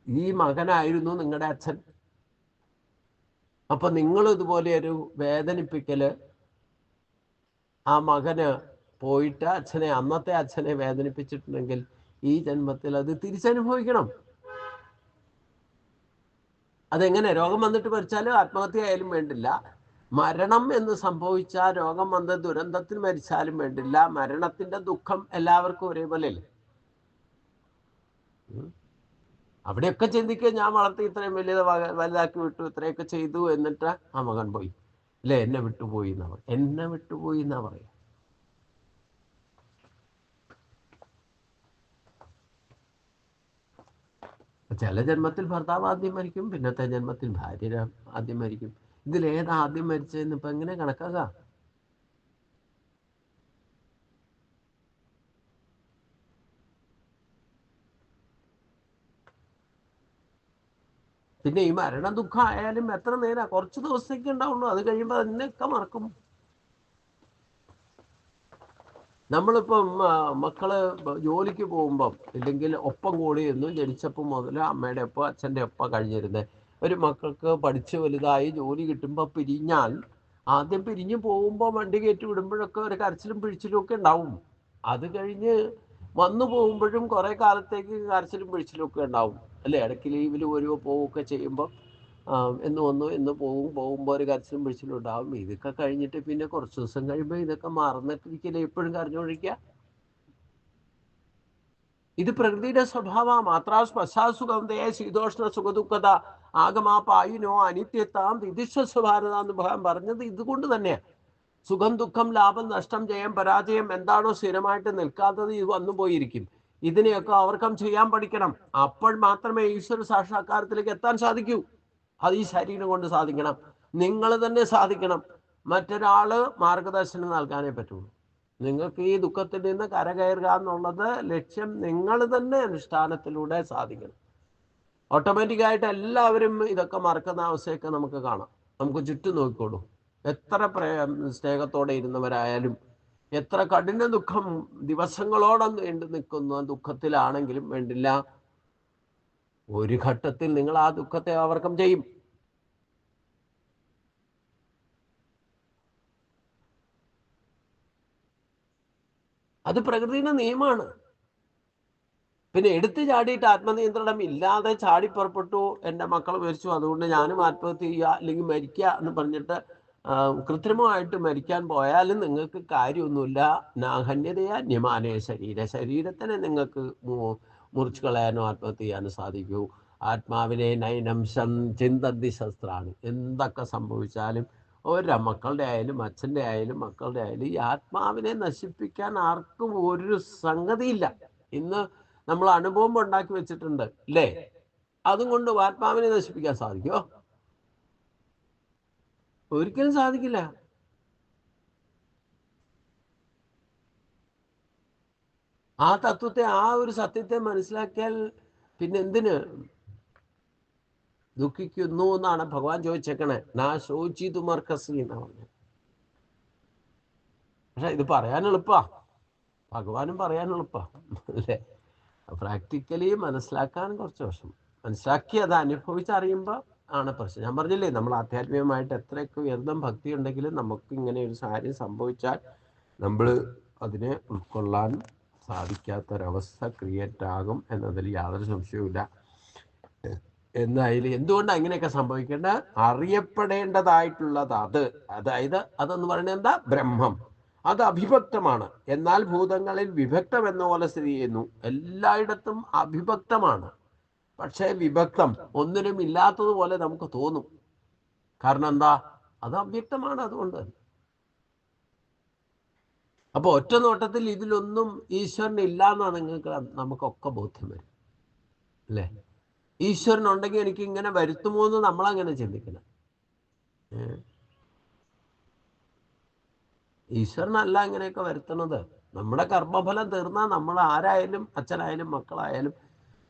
ഈ മകനായിരുന്നു നിങ്ങളുടെ അച്ഛൻ. അപ്പൊ നിങ്ങൾ ഇതുപോലെ ഒരു വേദനിപ്പിക്കല് ആ മകന് പോയിട്ട് അന്നത്തെ അച്ഛനെ വേദനിപ്പിച്ചിട്ടുണ്ടെങ്കിൽ ഈ ജന്മത്തിൽ അത് തിരിച്ചനുഭവിക്കണം. അതെങ്ങനെ? രോഗം വന്നിട്ട് മരിച്ചാലും ആത്മഹത്യ ആയാലും വേണ്ടില്ല, മരണം എന്ന് സംഭവിച്ചാൽ രോഗം വന്ന് ദുരന്തത്തിൽ മരിച്ചാലും വേണ്ടില്ല, മരണത്തിന്റെ ദുഃഖം എല്ലാവർക്കും ഒരേപോലെ അല്ലേ? അവിടെയൊക്കെ ചിന്തിക്കുക, ഞാൻ വളർത്തി ഇത്രയും വലുതാക്കി വിട്ടു, ഇത്രയൊക്കെ ചെയ്തു, എന്നിട്ട് ആ മകൻ പോയി, അല്ലെ എന്നെ വിട്ടുപോയി എന്നാ പറയാ. ചില ജന്മത്തിൽ ഭർത്താവ് ആദ്യം മരിക്കും, പിന്നത്തെ ജന്മത്തിൽ ഭാര്യ ആദ്യം മരിക്കും. ഇതിലേതാ ആദ്യം മരിച്ചതെന്ന് ഇപ്പൊ എങ്ങനെ കണക്കാക്കാം? പിന്നെ ഈ മരണ ദുഃഖം ആയാലും എത്ര നേരം? കുറച്ച് ദിവസത്തേക്ക് ഉണ്ടാവുള്ളൂ, അത് കഴിയുമ്പോൾ അതിനൊക്കെ മറക്കും. നമ്മളിപ്പം മക്കള് ജോലിക്ക് പോകുമ്പം ഇല്ലെങ്കിൽ ഒപ്പം കൂടി എന്ന് ജനിച്ചപ്പോൾ മുതൽ അമ്മയുടെ ഒപ്പം അച്ഛൻ്റെ ഒപ്പം കഴിഞ്ഞിരുന്നത് ഒരു മക്കൾക്ക് പഠിച്ച് വലുതായി ജോലി കിട്ടുമ്പോൾ പിരിഞ്ഞാൽ ആദ്യം പിരിഞ്ഞു പോകുമ്പോൾ വണ്ടി കയറ്റി വിടുമ്പോഴൊക്കെ ഒരു കരച്ചിലും പിഴിച്ചിലും ഒക്കെ ഉണ്ടാവും. അത് കഴിഞ്ഞ് വന്നു പോകുമ്പോഴും കുറെ കാലത്തേക്ക് കരച്ചിലും പിഴിച്ചിലും ഒക്കെ ഉണ്ടാവും, അല്ലേ? ഇടയ്ക്ക് ലീവിൽ വരുവോ പോവുകയൊക്കെ ചെയ്യുമ്പോൾ എന്ന് വന്നു എന്ന് പോകുമ്പോൾ ഒരു കരച്ചിലും പിടിച്ചിലും ഉണ്ടാവും. ഇതൊക്കെ കഴിഞ്ഞിട്ട് പിന്നെ കുറച്ച് ദിവസം കഴിയുമ്പോൾ ഇതൊക്കെ മറന്നിട്ടിരിക്കില്ല, എപ്പോഴും കരഞ്ഞോണ്ടിരിക്കുക. ഇത് പ്രകൃതിയുടെ സ്വഭാവം. മാത്ര സ്പർശാസുഖന്തയെ ശീതോഷ്ണ സുഖദുഃഖത ആഗമാ പായുനോ അനിത്യത്താം വിദിശ്വസ്വഭാരത എന്ന് ഭഗവാൻ പറഞ്ഞത് ഇതുകൊണ്ട് തന്നെയാണ്. സുഖം, ദുഃഖം, ലാഭം, നഷ്ടം, ജയം, പരാജയം എന്താണോ സ്ഥിരമായിട്ട് നിൽക്കാത്തത് ഇത് വന്നു പോയിരിക്കും. ഇതിനെയൊക്കെ ഓവർകം ചെയ്യാൻ പഠിക്കണം. അപ്പോൾ മാത്രമേ ഈശ്വര സാക്ഷാത്കാരത്തിലേക്ക് എത്താൻ സാധിക്കൂ. അത് ഈ ശരീരം കൊണ്ട് സാധിക്കണം. നിങ്ങൾ തന്നെ സാധിക്കണം. മറ്റൊരാള് മാർഗദർശനം നൽകാനേ പറ്റുള്ളൂ. നിങ്ങൾക്ക് ഈ ദുഃഖത്തിൽ നിന്ന് കരകയറുക എന്നുള്ളത് ലക്ഷ്യം നിങ്ങൾ തന്നെ അനുഷ്ഠാനത്തിലൂടെ സാധിക്കണം. ഓട്ടോമാറ്റിക്കായിട്ട് എല്ലാവരും ഇതൊക്കെ മറക്കുന്ന അവസ്ഥയൊക്കെ നമുക്ക് കാണാം. നമുക്ക് ചുറ്റും നോക്കിക്കോളൂ. എത്ര സ്നേഹത്തോടെ ഇരുന്നവരായാലും, എത്ര കഠിന ദുഃഖം ദിവസങ്ങളോളം നീണ്ടു നിൽക്കുന്ന ദുഃഖത്തിലാണെങ്കിലും വേണ്ടില്ല, ഒരു ഘട്ടത്തിൽ നിങ്ങൾ ആ ദുഃഖത്തെ ഓവർകം ചെയ്യും. അത് പ്രകൃതിയുടെ നിയമമാണ്. പിന്നെ എടുത്തു ചാടിയിട്ട് ആത്മനിയന്ത്രണം ഇല്ലാതെ ചാടിപ്പുറപ്പെട്ടു, എൻ്റെ മക്കൾ മരിച്ചു അതുകൊണ്ട് ഞാനും ആത്മഹത്യ ചെയ്യുക അല്ലെങ്കിൽ മരിക്കുക എന്ന് പറഞ്ഞിട്ട് കൃത്രിമമായിട്ട് മരിക്കാൻ പോയാലും നിങ്ങൾക്ക് കാര്യമൊന്നുമില്ല. നാഹന്യതയാ ന്യമാനേ ശരീരത്തിനെ നിങ്ങൾക്ക് മുറിച്ചു കളയാനോ ആത്മഹത്യ ചെയ്യാനോ സാധിക്കൂ. ആത്മാവിനെ നൈനംശം ചിന്തന്തി ശസ്ത്രാണ്. എന്തൊക്കെ സംഭവിച്ചാലും ഓരോ മക്കളുടെ ആയാലും അച്ഛൻ്റെ ആയാലും മക്കളുടെ ആയാലും ഈ ആത്മാവിനെ നശിപ്പിക്കാൻ ആർക്കും ഒരു സംഗതിയില്ല. ഇന്ന് നമ്മൾ അനുഭവം ഉണ്ടാക്കി വെച്ചിട്ടുണ്ട് അല്ലേ? അതും കൊണ്ട് ആത്മാവിനെ നശിപ്പിക്കാൻ സാധിക്കുമോ? ഒരിക്കലും സാധിക്കില്ല. ആ തത്വത്തെ, ആ ഒരു സത്യത്തെ മനസ്സിലാക്കിയാൽ പിന്നെ എന്തിന് ദുഃഖിക്കുന്നു എന്നാണ് ഭഗവാൻ ചോദിച്ചേക്കണേ. നാ ശോചിതുമർക്കസി എന്നാ പറഞ്ഞത്. പക്ഷെ ഇത് പറയാൻ എളുപ്പാ, ഭഗവാനും പറയാൻ എളുപ്പാ അല്ലേ? പ്രാക്ടിക്കലി മനസ്സിലാക്കാൻ കുറച്ച് വർഷം മനസ്സിലാക്കി അത് അനുഭവിച്ചറിയുമ്പോൾ ആണ് പ്രശ്നം. ഞാൻ പറഞ്ഞില്ലേ, നമ്മൾ ആധ്യാത്മികമായിട്ട് എത്രയൊക്കെ ഉയർന്ന ഭക്തി ഉണ്ടെങ്കിലും നമുക്ക് ഇങ്ങനെ ഒരു കാര്യം സംഭവിച്ചാൽ നമ്മൾ അതിനെ ഉൾക്കൊള്ളാൻ സാധിക്കാത്തൊരവസ്ഥ ക്രിയേറ്റ് ആകും എന്നതിൽ യാതൊരു സംശയവുമില്ല. എന്നായാലും എന്തുകൊണ്ടാണ് ഇങ്ങനെയൊക്കെ സംഭവിക്കേണ്ടത്? അറിയപ്പെടേണ്ടതായിട്ടുള്ളത് അതായത് അതെന്ന് പറയുന്നത് എന്താ? ബ്രഹ്മം. അത് അഭിഭക്തമാണ്. എന്നാൽ ഭൂതങ്ങളിൽ വിഭക്തം എന്ന പോലെ സ്ഥിതി ചെയ്യുന്നു. എല്ലായിടത്തും അഭിഭക്തമാണ്. പക്ഷേ വിഭക്തം ഒന്നിനും ഇല്ലാത്തതുപോലെ നമുക്ക് തോന്നും. കാരണം എന്താ? അത് അവ്യക്തമാണ്. അതുകൊണ്ട് അപ്പൊ ഒറ്റ നോട്ടത്തിൽ ഇതിലൊന്നും ഈശ്വരൻ ഇല്ല എന്നാണ് നമുക്കൊക്കെ ബോധ്യം വരും അല്ലേ? ഈശ്വരൻ ഉണ്ടെങ്കിൽ എനിക്ക് ഇങ്ങനെ വരുത്തുമോ എന്ന് നമ്മളങ്ങനെ ചിന്തിക്കണം. ഈശ്വരനല്ല ഇങ്ങനെയൊക്കെ വരുത്തണത്. നമ്മുടെ കർമ്മഫലം തീർന്നാൽ നമ്മൾ ആരായാലും, അച്ഛനായാലും മക്കളായാലും,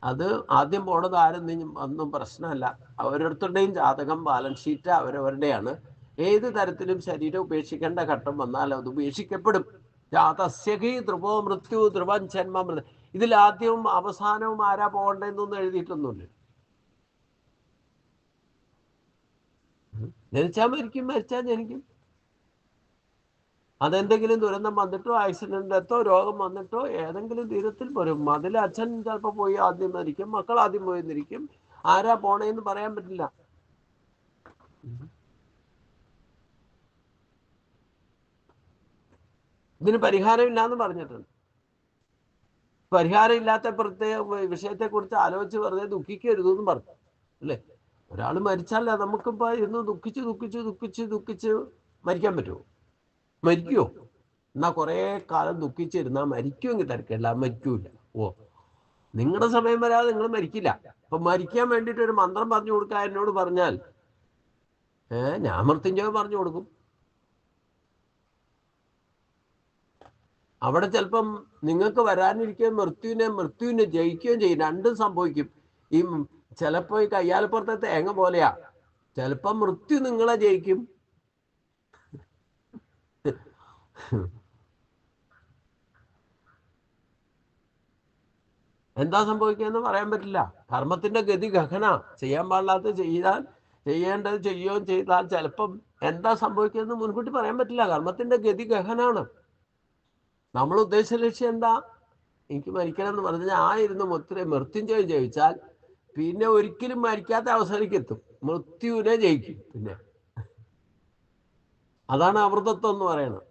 അത് ആദ്യം പോണത് ആരും ഒന്നും പ്രശ്നമല്ല. ഓരോരുത്തരുടെയും ജാതകം, ബാലൻസ് ഷീറ്റ് അവരവരുടെയാണ്. ഏത് തരത്തിലും ശരീരം ഉപേക്ഷിക്കേണ്ട ഘട്ടം വന്നാൽ അത് ഉപേക്ഷിക്കപ്പെടും. ജാതസ്യഹി ധ്രുവോ മൃത്യു ധ്രുവം ജന്മ മൃത്. ഇതിൽ ആദ്യവും അവസാനവും ആരാ പോകേണ്ടതെന്നൊന്നും എഴുതിയിട്ടൊന്നുമില്ല. ജനിച്ചാൽ മരിക്കും, മരിച്ചാൽ ജനിക്കും. അതെന്തെങ്കിലും ദുരന്തം വന്നിട്ടോ ആക്സിഡന്റോ രോഗം വന്നിട്ടോ ഏതെങ്കിലും തീരത്തിൽ വരും. അതിൽ അച്ഛൻ ചിലപ്പോൾ പോയി ആദ്യം മരിക്കും, മക്കൾ ആദ്യം പോയി മരിക്കും. ആരാ പോണേന്ന് പറയാൻ പറ്റില്ല. ഇതിന് പരിഹാരമില്ലാന്ന് പറഞ്ഞിട്ടുണ്ട്. പരിഹാരം ഇല്ലാത്ത പ്രത്യേക വിഷയത്തെ കുറിച്ച് ആലോചിച്ച് വെറുതെ ദുഃഖിക്കരുതെന്നും പറഞ്ഞു അല്ലേ? ഒരാൾ മരിച്ചാൽ നമുക്കിപ്പോ ഇന്ന് ദുഃഖിച്ച് ദുഃഖിച്ച് ദുഃഖിച്ച് ദുഃഖിച്ച് മരിക്കാൻ പറ്റുമോ? മരിക്കുവോ? എന്നാ കുറെ കാലം ദുഃഖിച്ചിരുന്നാ മരിക്കുമെങ്കിൽ തിരക്കില്ല, മരിക്കൂല. ഓ, നിങ്ങളുടെ സമയം വരാതെ നിങ്ങൾ മരിക്കില്ല. അപ്പൊ മരിക്കാൻ വേണ്ടിയിട്ട് ഒരു മന്ത്രം പറഞ്ഞു കൊടുക്കാൻ എന്നോട് പറഞ്ഞാൽ ഞാൻ മൃത്യുഞ്ജയം പറഞ്ഞു കൊടുക്കും. അവിടെ ചിലപ്പം നിങ്ങൾക്ക് വരാനിരിക്കുകയും മൃത്യുവിനെ ജയിക്കുകയും ചെയ്യും. രണ്ടും സംഭവിക്കും. ഈ ചിലപ്പോ ഈ കയ്യാലപ്പുറത്തെ തേങ്ങ പോലെയാ. ചിലപ്പോ മൃത്യു നിങ്ങളെ ജയിക്കും. എന്താ സംഭവിക്കുകയെന്ന് പറയാൻ പറ്റില്ല. കർമ്മത്തിന്റെ ഗതി ഗഹന. ചെയ്യാൻ പാടില്ലാത്ത ചെയ്യേണ്ടത് ചെയ്യുകയും ചെയ്താൽ ചിലപ്പം എന്താ സംഭവിക്കുകയെന്ന് മുൻകൂട്ടി പറയാൻ പറ്റില്ല. കർമ്മത്തിന്റെ ഗതി ഗഹനാണ്. നമ്മൾ ഉദ്ദേശ ലക്ഷ്യം എന്താ? എനിക്ക് മരിക്കണം എന്ന് പറഞ്ഞാൽ മൃത്യുഞ്ജയം ജയിച്ചാൽ പിന്നെ ഒരിക്കലും മരിക്കാത്ത അവസരക്ക് എത്തും. മൃത്യുവിനെ ജയിക്കും. പിന്നെ അതാണ് അമൃതത്വം എന്ന് പറയുന്നത്.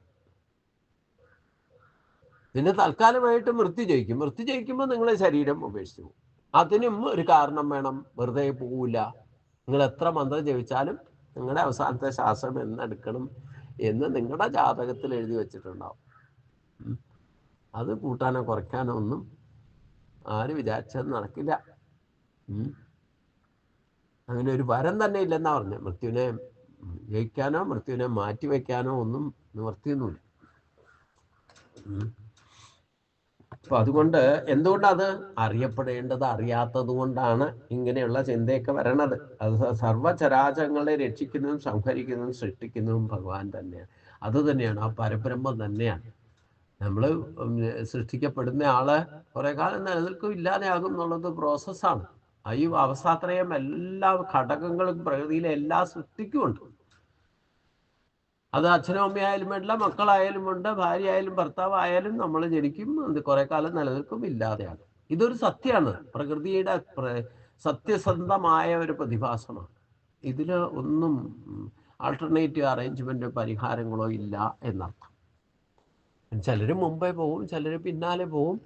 പിന്നെ തൽക്കാലമായിട്ട് മൃത്യു ജയിക്കും. മൃത്യു ജയിക്കുമ്പോൾ നിങ്ങളെ ശരീരം ഉപേക്ഷിച്ചു പോകും. അതിനും ഒരു കാരണം വേണം. വെറുതെ പോവില്ല. നിങ്ങൾ എത്ര മന്ത്രം ജപിച്ചാലും നിങ്ങളുടെ അവസാനത്തെ ശ്വാസം എന്നെടുക്കണം എന്ന് നിങ്ങളുടെ ജാതകത്തിൽ എഴുതി വെച്ചിട്ടുണ്ടാവും. അത് കൂട്ടാനോ കുറയ്ക്കാനോ ഒന്നും ആര് വിചാരിച്ചത് നടക്കില്ല. അങ്ങനെ ഒരു വരം തന്നെ ഇല്ലെന്നാ പറഞ്ഞു. മൃത്യുവിനെ ജയിക്കാനോ മൃത്യുവിനെ മാറ്റിവെക്കാനോ ഒന്നും നിവർത്തിയൊന്നുമില്ല. അപ്പൊ അതുകൊണ്ട് എന്തുകൊണ്ടത് അറിയപ്പെടേണ്ടത് അറിയാത്തത് കൊണ്ടാണ് ഇങ്ങനെയുള്ള ചിന്തയൊക്കെ വരണത്. അത് സർവചരാചരങ്ങളെ രക്ഷിക്കുന്നതും സംഹരിക്കുന്നതും സൃഷ്ടിക്കുന്നതും ഭഗവാൻ തന്നെയാണ്. അത് തന്നെയാണ്, ആ പരബ്രഹ്മം തന്നെയാണ്. നമ്മൾ സൃഷ്ടിക്കപ്പെടുന്ന ആള് കുറെ കാലം നിലനിൽക്കും ഇല്ലാതെയാകും എന്നുള്ളത് പ്രോസസ്സാണ്. ഈ അവസ്ഥാത്രയം എല്ലാ ഘടകങ്ങളും പ്രകൃതിയിലെ എല്ലാ സൃഷ്ടിക്കുമുണ്ട്. അത് അച്ഛനും അമ്മയായാലും വേണ്ടില്ല, മക്കളായാലും ഉണ്ട്, ഭാര്യ ആയാലും ഭർത്താവായാലും നമ്മൾ ജനിക്കും, കുറെ കാലം നിലനിൽക്കും, ഇല്ലാതെയാകും. ഇതൊരു സത്യമാണ്, പ്രകൃതിയുടെ സത്യസന്ധമായ ഒരു പ്രതിഭാസമാണ്. ഇതിൽ ഒന്നും ആൾട്ടർനേറ്റീവ് അറേഞ്ച്മെന്റ് പരിഹാരങ്ങളോ ഇല്ല എന്നർത്ഥം. ചിലർ മുമ്പേ പോവും, ചിലർ പിന്നാലെ പോവും.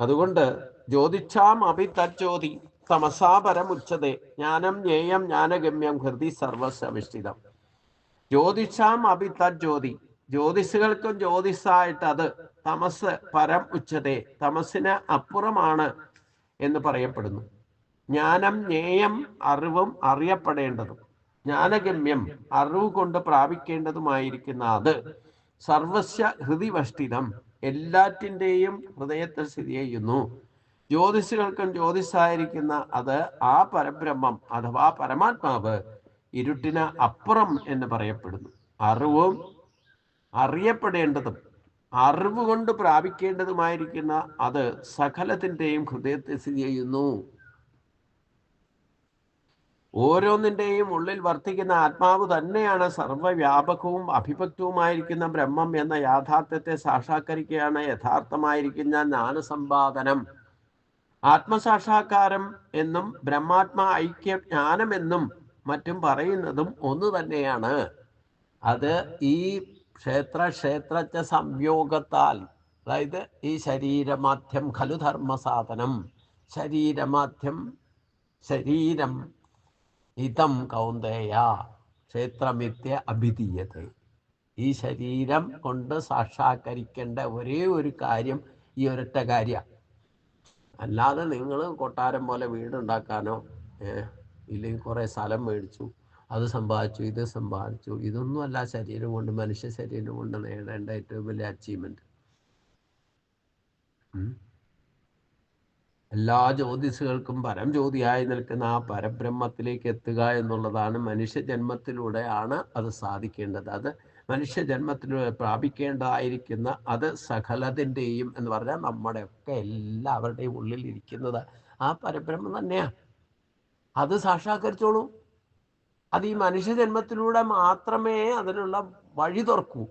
അതുകൊണ്ട് ജ്യോതിഷാം അഭി തജ്ജ്യോതി തമസാപരമുച്ചതേ ജ്ഞാനം ജ്ഞേയം ജ്ഞാനഗമ്യം ഹൃദി സർവസവിഷ്ഠിതം. ജ്യോതിഷാം അഭി തജ്ജ്യോതി, ജ്യോതിഷുകൾക്കും ജ്യോതിഷായിട്ട് അത് തമസ് പരം ഉച്ചതേ, തമസിന് അപ്പുറമാണ് എന്ന് പറയപ്പെടുന്നു. ജ്ഞാനം ജ്ഞേയം, അറിവും അറിയപ്പെടേണ്ടതും, ജ്ഞാനഗമ്യം അറിവ് കൊണ്ട് പ്രാപിക്കേണ്ടതുമായിരിക്കുന്ന അത് സർവസ്യ ഹൃദിവഷ്ടിതം, എല്ലാറ്റിൻ്റെയും ഹൃദയത്തിൽ സ്ഥിതി ചെയ്യുന്നു. ജ്യോതിഷുകൾക്കും ജ്യോതിഷായിരിക്കുന്ന അത് ആ പരബ്രഹ്മം അഥവാ പരമാത്മാവ് ഇരുട്ടിന് അപ്പുറം എന്ന് പറയപ്പെടുന്നു. അറിവും അറിയപ്പെടേണ്ടതും അറിവ് കൊണ്ട് പ്രാപിക്കേണ്ടതുമായിരിക്കുന്ന അത് സകലത്തിൻ്റെയും ഹൃദയത്തിൽ സ്ഥിതി ചെയ്യുന്നു. ഓരോന്നിൻ്റെയും ഉള്ളിൽ വർത്തിക്കുന്ന ആത്മാവ് തന്നെയാണ് സർവ്വവ്യാപകവും അഭിഭക്തവുമായിരിക്കുന്ന ബ്രഹ്മം എന്ന യാഥാർത്ഥ്യത്തെ സാക്ഷാത്കരിക്കുകയാണ് യഥാർത്ഥമായിരിക്കുന്ന ജ്ഞാനസമ്പാദനം. ആത്മസാക്ഷാത്കാരം എന്നും ബ്രഹ്മാത്മാ ഐക്യ ജ്ഞാനമെന്നും മറ്റും പറയുന്നതും ഒന്ന് തന്നെയാണ്. അത് ഈ ക്ഷേത്ര സംയോഗത്താൽ, അതായത് ഈ ശരീരമാധ്യം ഖലു ധർമ്മസാധനം, ശരീരമാധ്യം ശരീരം ഇതം കൗന്ദേയ ക്ഷേത്രമിത്യ അഭിധീയത. ഈ ശരീരം കൊണ്ട് സാക്ഷാത്കരിക്കേണ്ട ഒരേ ഒരു കാര്യം ഈ ഒരൊറ്റ കാര്യമാണ്. അല്ലാതെ നിങ്ങൾ കൊട്ടാരം പോലെ വീടുണ്ടാക്കാനോ ഇല്ലെങ്കിൽ കുറേ സ്ഥലം മേടിച്ചു, അത് സമ്പാദിച്ചു, ഇത് സമ്പാദിച്ചു, ഇതൊന്നുമല്ല ശരീരം കൊണ്ട്, മനുഷ്യ ശരീരം കൊണ്ട് നേടേണ്ട ഏറ്റവും വലിയ അച്ചീവ്മെന്റ്. എല്ലാ ജ്യോതിഷുകൾക്കും പരംജ്യോതിയായി നിൽക്കുന്ന ആ പരബ്രഹ്മത്തിലേക്ക് എത്തുക എന്നുള്ളതാണ് മനുഷ്യജന്മത്തിലൂടെയാണ് അത് സാധിക്കേണ്ടത്. അത് മനുഷ്യജന്മത്തിലൂടെ പ്രാപിക്കേണ്ടതായിരിക്കുന്ന അത് സകലതിൻ്റെയും എന്ന് പറഞ്ഞാൽ നമ്മുടെയൊക്കെ എല്ലാവരുടെയും ഉള്ളിൽ ഇരിക്കുന്നത് ആ പരബ്രഹ്മം തന്നെയാണ്. അത് സാക്ഷാത്കരിച്ചോളൂ. അത് ഈ മനുഷ്യജന്മത്തിലൂടെ മാത്രമേ അതിനുള്ള വഴി തുറക്കൂ.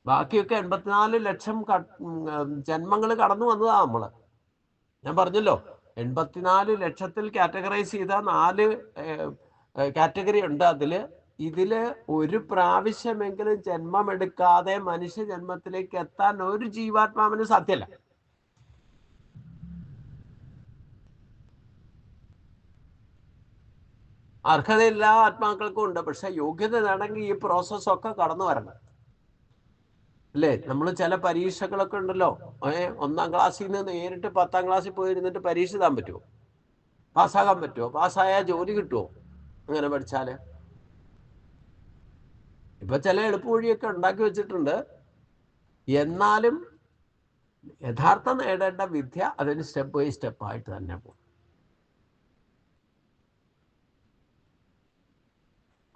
ബാക്കിയൊക്കെ 84 ലക്ഷം ജന്മങ്ങൾ കടന്നു വന്നതാണ് നമ്മൾ. ഞാൻ പറഞ്ഞല്ലോ, 84 ലക്ഷത്തിൽ കാറ്റഗറൈസ് ചെയ്ത 4 കാറ്റഗറി ഉണ്ട്. ഇതില് ഒരു പ്രാവശ്യമെങ്കിലും ജന്മമെടുക്കാതെ മനുഷ്യ ജന്മത്തിലേക്ക് എത്താൻ ഒരു ജീവാത്മാവിന് സാധ്യമല്ല. അർഹതയില്ലാ ആത്മാക്കൾക്കും ഉണ്ട്, പക്ഷെ യോഗ്യത നേടണമെങ്കിൽ ഈ പ്രോസസ്സൊക്കെ കടന്നു വരണം, അല്ലേ? നമ്മൾ ചില പരീക്ഷകളൊക്കെ ഉണ്ടല്ലോ, 1-ാം ക്ലാസ്സിൽ നിന്ന് നേരിട്ട് 10-ാം ക്ലാസ്സിൽ പോയിരുന്നിട്ട് പരീക്ഷ എഴുതാൻ പറ്റുമോ? പാസ്സാകാൻ പറ്റുമോ? പാസ്സായാൽ ജോലി കിട്ടുമോ അങ്ങനെ പഠിച്ചാല്? ഇപ്പൊ ചില എളുപ്പവഴിയൊക്കെ ഉണ്ടാക്കി വെച്ചിട്ടുണ്ട്. എന്നാലും യഥാർത്ഥം നേടേണ്ട വിദ്യ അതിന് സ്റ്റെപ്പ് ബൈ സ്റ്റെപ്പായിട്ട് തന്നെ പോകും.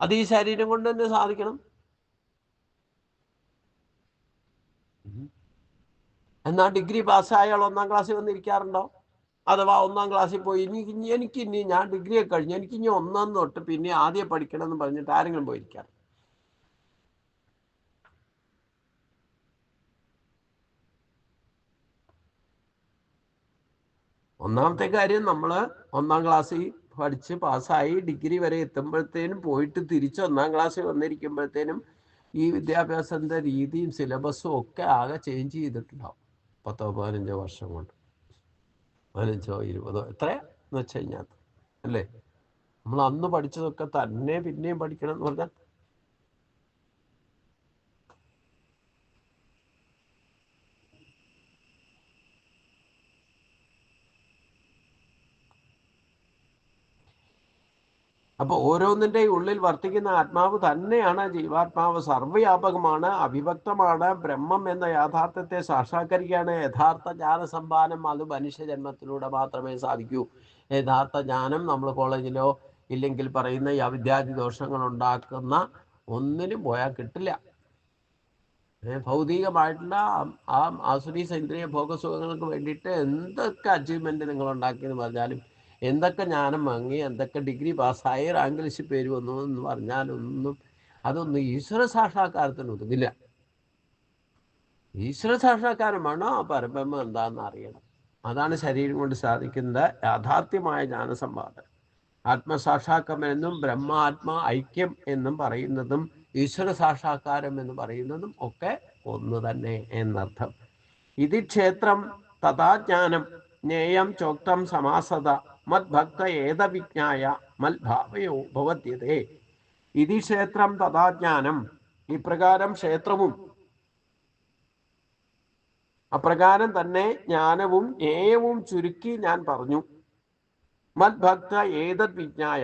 അത് ഈ ശരീരം കൊണ്ട് തന്നെ സാധിക്കണം. എന്നാൽ ഡിഗ്രി പാസ്സായ ആൾ 1-ാം ക്ലാസ്സിൽ വന്നിരിക്കാറുണ്ടോ? അഥവാ 1-ാം ക്ലാസ്സിൽ പോയി എനിക്കിനി ഞാൻ ഡിഗ്രിയെ കഴിഞ്ഞു, എനിക്കിനി 1 തൊട്ട് പിന്നെ ആദ്യം പഠിക്കണം എന്ന് പറഞ്ഞിട്ട് ആരെങ്കിലും പോയിരിക്കാറ്? ഒന്നാമത്തെ കാര്യം, നമ്മൾ 1-ാം ക്ലാസ്സിൽ പഠിച്ച് പാസ്സായി ഡിഗ്രി വരെ എത്തുമ്പോഴത്തേനും പോയിട്ട് തിരിച്ച് 1-ാം ക്ലാസ്സിൽ വന്നിരിക്കുമ്പോഴത്തേനും ഈ വിദ്യാഭ്യാസത്തിൻ്റെ രീതിയും സിലബസും ഒക്കെ ആകെ ചേഞ്ച് ചെയ്തിട്ടുണ്ടാവും. 10-15 വർഷം കൊണ്ട്, 15-20 എത്രയെന്ന് വെച്ച് കഴിഞ്ഞാൽ, അല്ലേ? നമ്മൾ അന്ന് പഠിച്ചതൊക്കെ തന്നെ പിന്നെയും പഠിക്കണം എന്ന് പറഞ്ഞാൽ അപ്പൊ ഓരോന്നിൻ്റെ ഉള്ളിൽ വർത്തിക്കുന്ന ആത്മാവ് തന്നെയാണ് ജീവാത്മാവ്. സർവ്വവ്യാപകമാണ്, അവിഭക്തമാണ്. ബ്രഹ്മം എന്ന യാഥാർത്ഥ്യത്തെ സാക്ഷാത്കരിക്കുകയാണ് യഥാർത്ഥ ജ്ഞാനസമ്പാദനം. അത് മനുഷ്യജന്മത്തിലൂടെ മാത്രമേ സാധിക്കൂ. യഥാർത്ഥ ജ്ഞാനം നമ്മൾ കോളേജിലോ ഇല്ലെങ്കിൽ പറയുന്ന ഈ അവിദ്യാദി ദോഷങ്ങൾ ഉണ്ടാക്കുന്ന ഒന്നിനും പോയാൽ കിട്ടില്ല. ഭൗതികമായിട്ടുള്ള ആ ആസുരീ ഇന്ദ്രിയ ഭോഗസുഖങ്ങൾക്ക് വേണ്ടിയിട്ട് എന്തൊക്കെ അച്ചീവ്മെന്റ് നിങ്ങൾ ഉണ്ടാക്കിയെന്ന് പറഞ്ഞാലും, എന്തൊക്കെ ജ്ഞാനം വാങ്ങി, എന്തൊക്കെ ഡിഗ്രി പാസ്സായി, റാങ്ക് ലിസ്റ്റ് പേര് വന്നു എന്ന് പറഞ്ഞാലൊന്നും അതൊന്നും ഈശ്വര സാക്ഷാത്കാരത്തിന് ഒതുങ്ങില്ല. ഈശ്വര സാക്ഷാത്കാരം വേണോ പരബ്രഹ്മം എന്താണെന്ന് അറിയണം. അതാണ് ശരീരം കൊണ്ട് സാധിക്കുന്ന യാഥാർത്ഥ്യമായ ജ്ഞാനസമ്പാദനം. ആത്മസാക്ഷാത്കാരം ബ്രഹ്മാത്മാ ഐക്യം എന്നും പറയുന്നതും ഈശ്വര സാക്ഷാത്കാരം എന്ന് പറയുന്നതും ഒക്കെ ഒന്ന് തന്നെ എന്നർത്ഥം. ഇതി ക്ഷേത്രം തഥാജ്ഞാനം ജ്ഞേയം ചോക്തം സമാസത മദ്ഭക്ത ഏതവിജ്ഞായ മൽഭാവയോ ഭവത്യതേ. ഇതി ക്ഷേത്രം തഥാജ്ഞാനം, ഇപ്രകാരം ക്ഷേത്രവും അപ്രകാരം തന്നെ ജ്ഞാനവും ജ്ഞേയവും ചുരുക്കി ഞാൻ പറഞ്ഞു. മദ്ഭക്ത ഏതത് വിജ്ഞായ,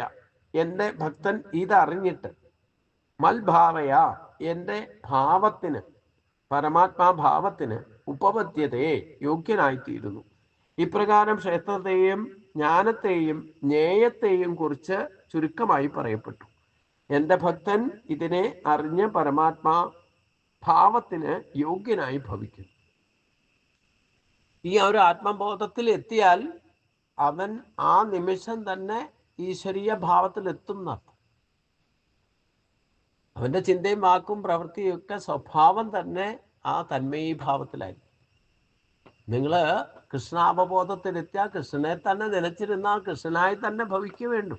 എൻ്റെ ഭക്തൻ ഇതറിഞ്ഞിട്ട്, മൽഭാവയ എൻ്റെ ഭാവത്തിന്, പരമാത്മാഭാവത്തിന് ഉപപദ്ധ്യതയെ യോഗ്യനായിത്തീരുന്നു. ഇപ്രകാരം ക്ഷേത്രത്തെയും ജ്ഞാനത്തെയും ജ്ഞേയത്തെയും കുറിച്ച് ചുരുക്കമായി പറയപ്പെട്ടു. എൻ്റെ ഭക്തൻ ഇതിനെ അറിഞ്ഞ് പരമാത്മാ ഭാവത്തിന് യോഗ്യനായി ഭവിക്കുന്നു. ഈ ഒരു ആത്മബോധത്തിൽ എത്തിയാൽ അവൻ ആ നിമിഷം തന്നെ ഈശ്വരീയ ഭാവത്തിലെത്തും എന്നർത്ഥം. അവൻ്റെ ചിന്തയും വാക്കും പ്രവൃത്തിയും ഒക്കെ സ്വഭാവം തന്നെ ആ തന്മയീ ഭാവത്തിലായിരിക്കും. നിങ്ങൾ കൃഷ്ണാവബോധത്തിലെത്തിയാൽ കൃഷ്ണനെ തന്നെ നിലച്ചിരുന്നാൽ കൃഷ്ണനായി തന്നെ ഭവിക്കുക വേണ്ടു.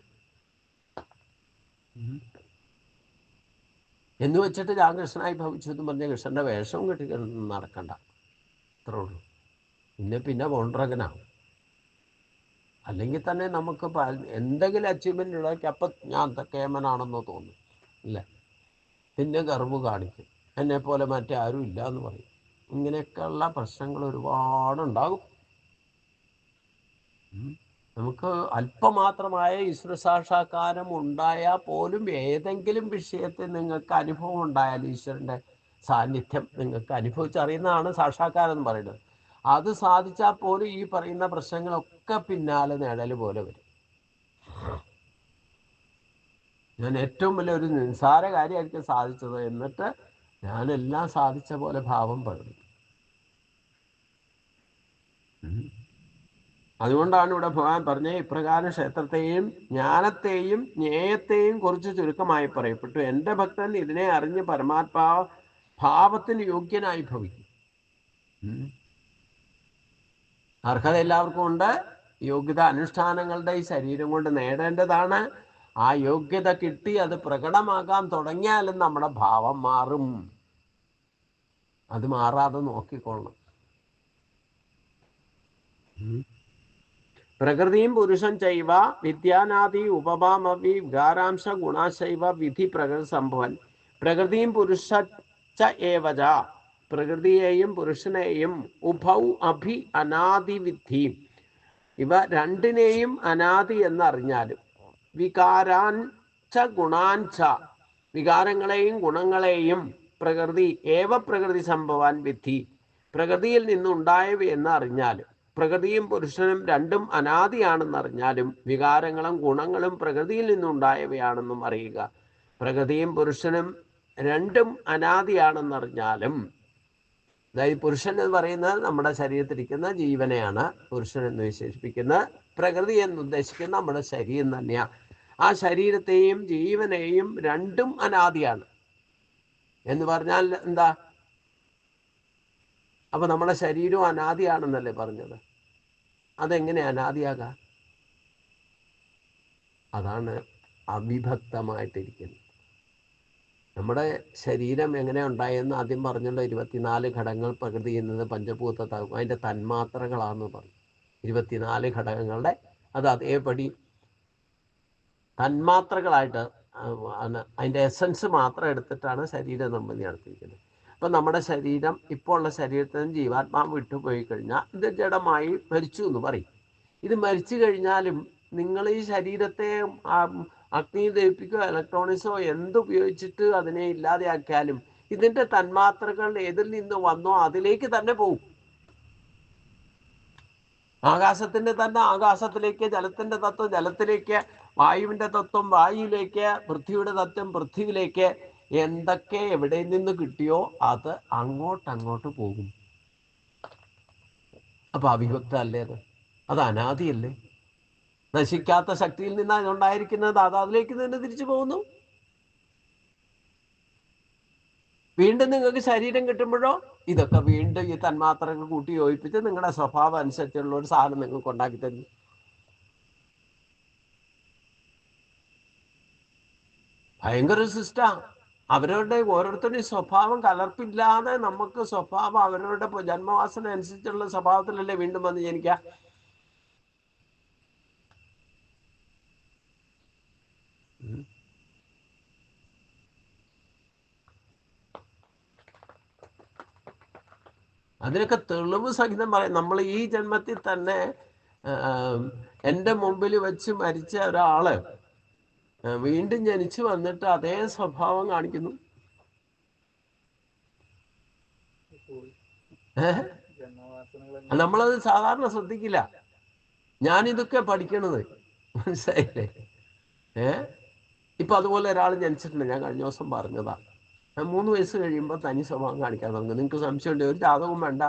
എന്ന് വെച്ചിട്ട് ഞാൻ കൃഷ്ണനായി ഭവിച്ചു എന്ന് പറഞ്ഞ കൃഷ്ണന്റെ വേഷവും കെട്ടി നടക്കണ്ട, അത്രേ ഉള്ളൂ. പിന്നെ കോൺട്രകനാവും. അല്ലെങ്കിൽ തന്നെ നമുക്ക് എന്തെങ്കിലും അച്ചീവ്മെന്റ് ഉണ്ടാക്കി അപ്പം ഞാൻ കേമനാണെന്നോ തോന്നും, ഇല്ല. പിന്നെ ഗർവ് കാണിക്കും, എന്നെ പോലെ മറ്റേ ആരും ഇല്ല എന്ന് പറയും. ഇങ്ങനെയൊക്കെയുള്ള പ്രശ്നങ്ങൾ ഒരുപാടുണ്ടാകും. നമുക്ക് അല്പമാത്രമായ ഈശ്വര സാക്ഷാത്കാരം ഉണ്ടായാൽ പോലും ഏതെങ്കിലും വിഷയത്തിൽ നിങ്ങൾക്ക് അനുഭവം ഉണ്ടായാൽ, ഈശ്വരൻ്റെ സാന്നിധ്യം നിങ്ങൾക്ക് അനുഭവിച്ചറിയുന്നതാണ് സാക്ഷാത്കാരം എന്ന് പറയുന്നത്. അത് സാധിച്ചാൽ പോലും ഈ പറയുന്ന പ്രശ്നങ്ങളൊക്കെ പിന്നാലെ നിഴൽ പോലെ വരും. ഞാൻ ഏറ്റവും വലിയ ഒരു നിസ്സാര കാര്യമായിരിക്കും സാധിച്ചത്, എന്നിട്ട് ഞാനെല്ലാം സാധിച്ച പോലെ ഭാവം പകരും. അതുകൊണ്ടാണ് ഇവിടെ ഭഗവാൻ പറഞ്ഞ ഇപ്രകാരം ക്ഷേത്രത്തെയും ജ്ഞാനത്തെയും ജ്ഞേയത്തെയും കുറിച്ച് ചുരുക്കമായി പറയപ്പെട്ടു. എൻ്റെ ഭക്തൻ ഇതിനെ അറിഞ്ഞ് പരമാത്മാ ഭാവത്തിന് യോഗ്യനായി ഭവിക്കും. അർഹത എല്ലാവർക്കും ഉണ്ട്. യോഗ്യത അനുഷ്ഠാനങ്ങളുടെ ഈ ശരീരം കൊണ്ട് നേടേണ്ടതാണ്. ആ യോഗ്യത കിട്ടി അത് പ്രകടമാകാൻ തുടങ്ങിയാലും നമ്മുടെ ഭാവം മാറും. അത് മാറാതെ നോക്കിക്കൊള്ളണം. പ്രകൃതിയും പുരുഷൻ ചൈവ വിദ്യാനാദി ഉപഭാമവി വികാരാംശ ഗുണാശൈവ വിധി പ്രകൃതി സംഭവൻ. പ്രകൃതിയും പുരുഷ ച ഏവച, പ്രകൃതിയെയും പുരുഷനെയും ഉഭൗ അഭി അനാദി വിധി, ഇവ രണ്ടിനെയും അനാദി എന്നറിഞ്ഞാലും, വികാരാൻ ച ഗുണാൻ ച, വികാരങ്ങളെയും ഗുണങ്ങളെയും പ്രകൃതി ഏവ പ്രകൃതി സംഭവാൻ വിധി, പ്രകൃതിയിൽ നിന്നുണ്ടായവയെന്ന് അറിഞ്ഞാലും, പ്രകൃതിയും പുരുഷനും രണ്ടും അനാദിയാണെന്നറിഞ്ഞാലും, വികാരങ്ങളും ഗുണങ്ങളും പ്രകൃതിയിൽ നിന്നുണ്ടായവയാണെന്നും അറിയുക. പ്രകൃതിയും പുരുഷനും രണ്ടും അനാദിയാണെന്നറിഞ്ഞാലും, അതായത് പുരുഷൻ എന്ന് പറയുന്നത് നമ്മുടെ ശരീരത്തിലിരിക്കുന്ന ജീവനെയാണ് പുരുഷൻ എന്ന് വിശേഷിപ്പിക്കുന്നത്. പ്രകൃതി എന്ന് ഉദ്ദേശിക്കുന്ന നമ്മുടെ ശരീരം തന്നെയാണ്. ആ ശരീരത്തെയും ജീവനെയും രണ്ടും അനാദിയാണ് എന്ന് പറഞ്ഞാൽ എന്താ? അപ്പൊ നമ്മുടെ ശരീരവും അനാദിയാണെന്നല്ലേ പറഞ്ഞത്? അതെങ്ങനെ അനാദിയാകാം? അതാണ് അവിഭക്തമായിട്ടിരിക്കുന്നത്. നമ്മുടെ ശരീരം എങ്ങനെ ഉണ്ടായെന്ന് ആദ്യം പറഞ്ഞല്ലോ. 24 ഘടകങ്ങൾ പ്രകൃതി എന്നത് പഞ്ചഭൂത അതിൻ്റെ തന്മാത്രകളാണെന്ന് പറഞ്ഞു. 24 ഘടകങ്ങളുടെ അത് അതേപടി തന്മാത്രകളായിട്ട് അതിൻ്റെ എസൻസ് മാത്രം എടുത്തിട്ടാണ് ശരീര നിർമ്മിതി നടത്തിയിരിക്കുന്നത്. അപ്പം നമ്മുടെ ശരീരം ഇപ്പോൾ ഉള്ള ശരീരത്തിൽ നിന്ന് ജീവാത്മാവ് വിട്ടുപോയി കഴിഞ്ഞാൽ ഇത് ജഡമായി മരിച്ചു എന്ന് പറയും. ഇത് മരിച്ചു കഴിഞ്ഞാലും നിങ്ങൾ ഈ ശരീരത്തെ അഗ്നി ദഹിപ്പിക്കോ ഇലക്ട്രോണിക്സോ എന്തുപയോഗിച്ചിട്ട് അതിനെ ഇല്ലാതെയാക്കിയാലും ഇതിൻ്റെ തന്മാത്രകൾ ഏതിൽ നിന്ന് വന്നോ അതിലേക്ക് തന്നെ പോകും. ആകാശത്തിൻ്റെ തന്നെ ആകാശത്തിലേക്ക്, ജലത്തിൻ്റെ തത്വം ജലത്തിലേക്ക്, വായുവിൻ്റെ തത്വം വായുവിലേക്ക്, പൃഥ്വിയുടെ തത്വം പൃഥ്വിയിലേക്ക്, എന്തൊക്കെ എവിടെ നിന്ന് കിട്ടിയോ അത് അങ്ങോട്ടങ്ങോട്ട് പോകും. അപ്പൊ അവിഭക്ത അല്ലേ അത് അനാദിയല്ലേ? നശിക്കാത്ത ശക്തിയിൽ നിന്നാണ് ഉണ്ടായിരിക്കുന്നത്. അത് അതിലേക്ക് തന്നെ തിരിച്ചു പോകുന്നു. വീണ്ടും നിങ്ങൾക്ക് ശരീരം കിട്ടുമ്പോഴോ ഇതൊക്കെ വീണ്ടും ഈ തന്മാത്രകൾ കൂട്ടി യോജിപ്പിച്ച് നിങ്ങളുടെ സ്വഭാവം അനുസരിച്ചുള്ള ഒരു സാധനം നിങ്ങൾക്ക് ഉണ്ടാക്കി തരുന്നു. ഭയങ്കര സിസ്റ്റാ. അവരുടെ ഓരോരുത്തരുടെയും സ്വഭാവം കലർപ്പില്ലാതെ നമുക്ക് സ്വഭാവം അവരുടെ ജന്മവാസന അനുസരിച്ചുള്ള സ്വഭാവത്തിലല്ലേ വീണ്ടും വന്ന് ജനിക്കാം. അതിനൊക്കെ തെളിവ് സഹിതം പറയും. നമ്മൾ ഈ ജന്മത്തിൽ തന്നെ എൻ്റെ മുമ്പിൽ വെച്ച് മരിച്ച ഒരാള് വീണ്ടും ജനിച്ചു വന്നിട്ട് അതേ സ്വഭാവം കാണിക്കുന്നു. നമ്മളത് സാധാരണ ശ്രദ്ധിക്കില്ല. ഞാനിതൊക്കെ പഠിക്കണത്, മനസ്സിലായില്ലേ? ഇപ്പൊ അതുപോലെ ഒരാൾ ജനിച്ചിട്ടുണ്ട്. ഞാൻ കഴിഞ്ഞ ദിവസം പറഞ്ഞതാ. 3 വയസ്സ് കഴിയുമ്പോൾ തനി സ്വഭാവം കാണിക്കാൻ തുടങ്ങും. നിങ്ങൾക്ക് സംശയമുണ്ട്, ഒരു ജാതകവും വേണ്ട.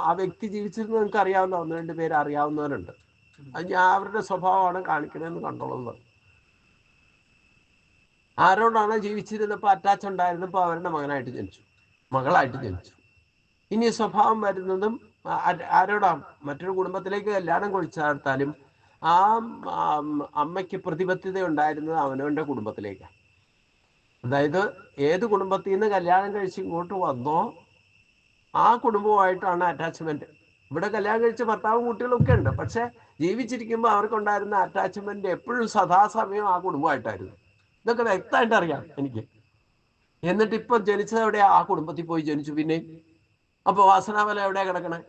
ആ വ്യക്തി ജീവിച്ചിരുന്നത് നിങ്ങൾക്ക് അറിയാവുന്ന 1-2 പേര് അറിയാവുന്നവരുണ്ട്. അത് ഞാൻ അവരുടെ സ്വഭാവമാണ് കാണിക്കണമെന്ന് കണ്ടോളുന്നത്. ആരോടാണ് ജീവിച്ചിരുന്നപ്പോൾ അറ്റാച്ച് ഉണ്ടായിരുന്നപ്പോൾ അവരുടെ മകനായിട്ട് ജനിച്ചു, മകളായിട്ട് ജനിച്ചു. ഇനി സ്വഭാവം വരുന്നതും ആരോടാ? മറ്റൊരു കുടുംബത്തിലേക്ക് കല്യാണം കഴിച്ചാർത്താലും ആ അമ്മയ്ക്ക് പ്രതിബദ്ധത ഉണ്ടായിരുന്നത് അവനവൻ്റെ കുടുംബത്തിലേക്കാണ്. അതായത് ഏത് കുടുംബത്തിൽ നിന്ന് കല്യാണം കഴിച്ച് ഇങ്ങോട്ട് വന്നോ ആ കുടുംബവുമായിട്ടാണ് അറ്റാച്ച്മെന്റ്. ഇവിടെ കല്യാണം കഴിച്ച ഭർത്താവും കുട്ടികളൊക്കെ ഉണ്ട്, പക്ഷെ ജീവിച്ചിരിക്കുമ്പോൾ അവർക്കുണ്ടായിരുന്ന അറ്റാച്ച്മെന്റ് എപ്പോഴും സദാസമയം ആ കുടുംബമായിട്ടായിരുന്നു. ഇതൊക്കെ വ്യക്തമായിട്ട് അറിയാം എനിക്ക്. എന്നിട്ട് ഇപ്പൊ ജനിച്ചത് എവിടെയാ? ആ കുടുംബത്തിൽ പോയി ജനിച്ചു. പിന്നെ അപ്പൊ വാസനാബലം എവിടെയാ കിടക്കണേ?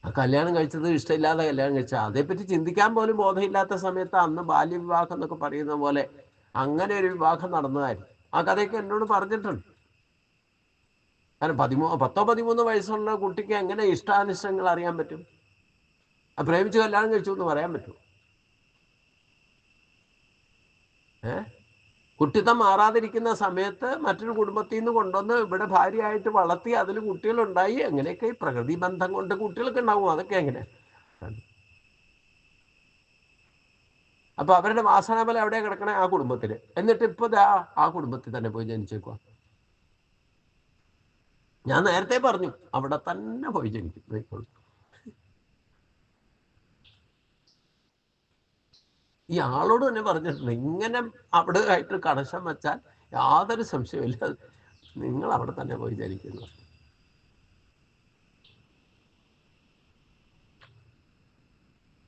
ആ കല്യാണം കഴിച്ചത് ഇഷ്ടമില്ലാതെ കല്യാണം കഴിച്ച, അതേപ്പറ്റി ചിന്തിക്കാൻ പോലും ബോധമില്ലാത്ത സമയത്ത് അന്ന് ബാല്യവിവാഹം എന്നൊക്കെ പറയുന്ന പോലെ അങ്ങനെ ഒരു വിവാഹം നടന്നതായിരുന്നു. ആ കഥയൊക്കെ എന്നോട് പറഞ്ഞിട്ടുണ്ട്. കാരണം 10-13 വയസ്സുള്ള കുട്ടിക്ക് എങ്ങനെ ഇഷ്ടാനിഷ്ടങ്ങൾ അറിയാൻ പറ്റും? പ്രേമിച്ച് കല്യാണം കഴിച്ചു എന്ന് പറയാൻ പറ്റും? കുട്ടിത്തം മാറാതിരിക്കുന്ന സമയത്ത് മറ്റൊരു കുടുംബത്തിൽ നിന്ന് കൊണ്ടുവന്ന് ഇവിടെ ഭാര്യയായിട്ട് വളർത്തി അതിൽ കുട്ടികളുണ്ടായി. അങ്ങനെയൊക്കെ ഈ പ്രകൃതി ബന്ധം കൊണ്ട് കുട്ടികളൊക്കെ ഉണ്ടാവും. അതൊക്കെ എങ്ങനെ? അപ്പൊ അവരുടെ വാസനാബലം എവിടെ കിടക്കണേ? ആ കുടുംബത്തില്. എന്നിട്ട് ഇപ്പൊ ആ കുടുംബത്തിൽ തന്നെ പോയി ജനിച്ചേക്കുക. ഞാൻ നേരത്തെ പറഞ്ഞു, അവിടെ തന്നെ പോയി ജനിക്കും. ഈ ആളോട് തന്നെ പറഞ്ഞിട്ടുണ്ട്, ഇങ്ങനെ അവിടെ ആയിട്ട് കണക്ഷൻ വെച്ചാൽ യാതൊരു സംശയമില്ല, നിങ്ങൾ അവിടെ തന്നെ പോയി ജനിക്കുന്നു.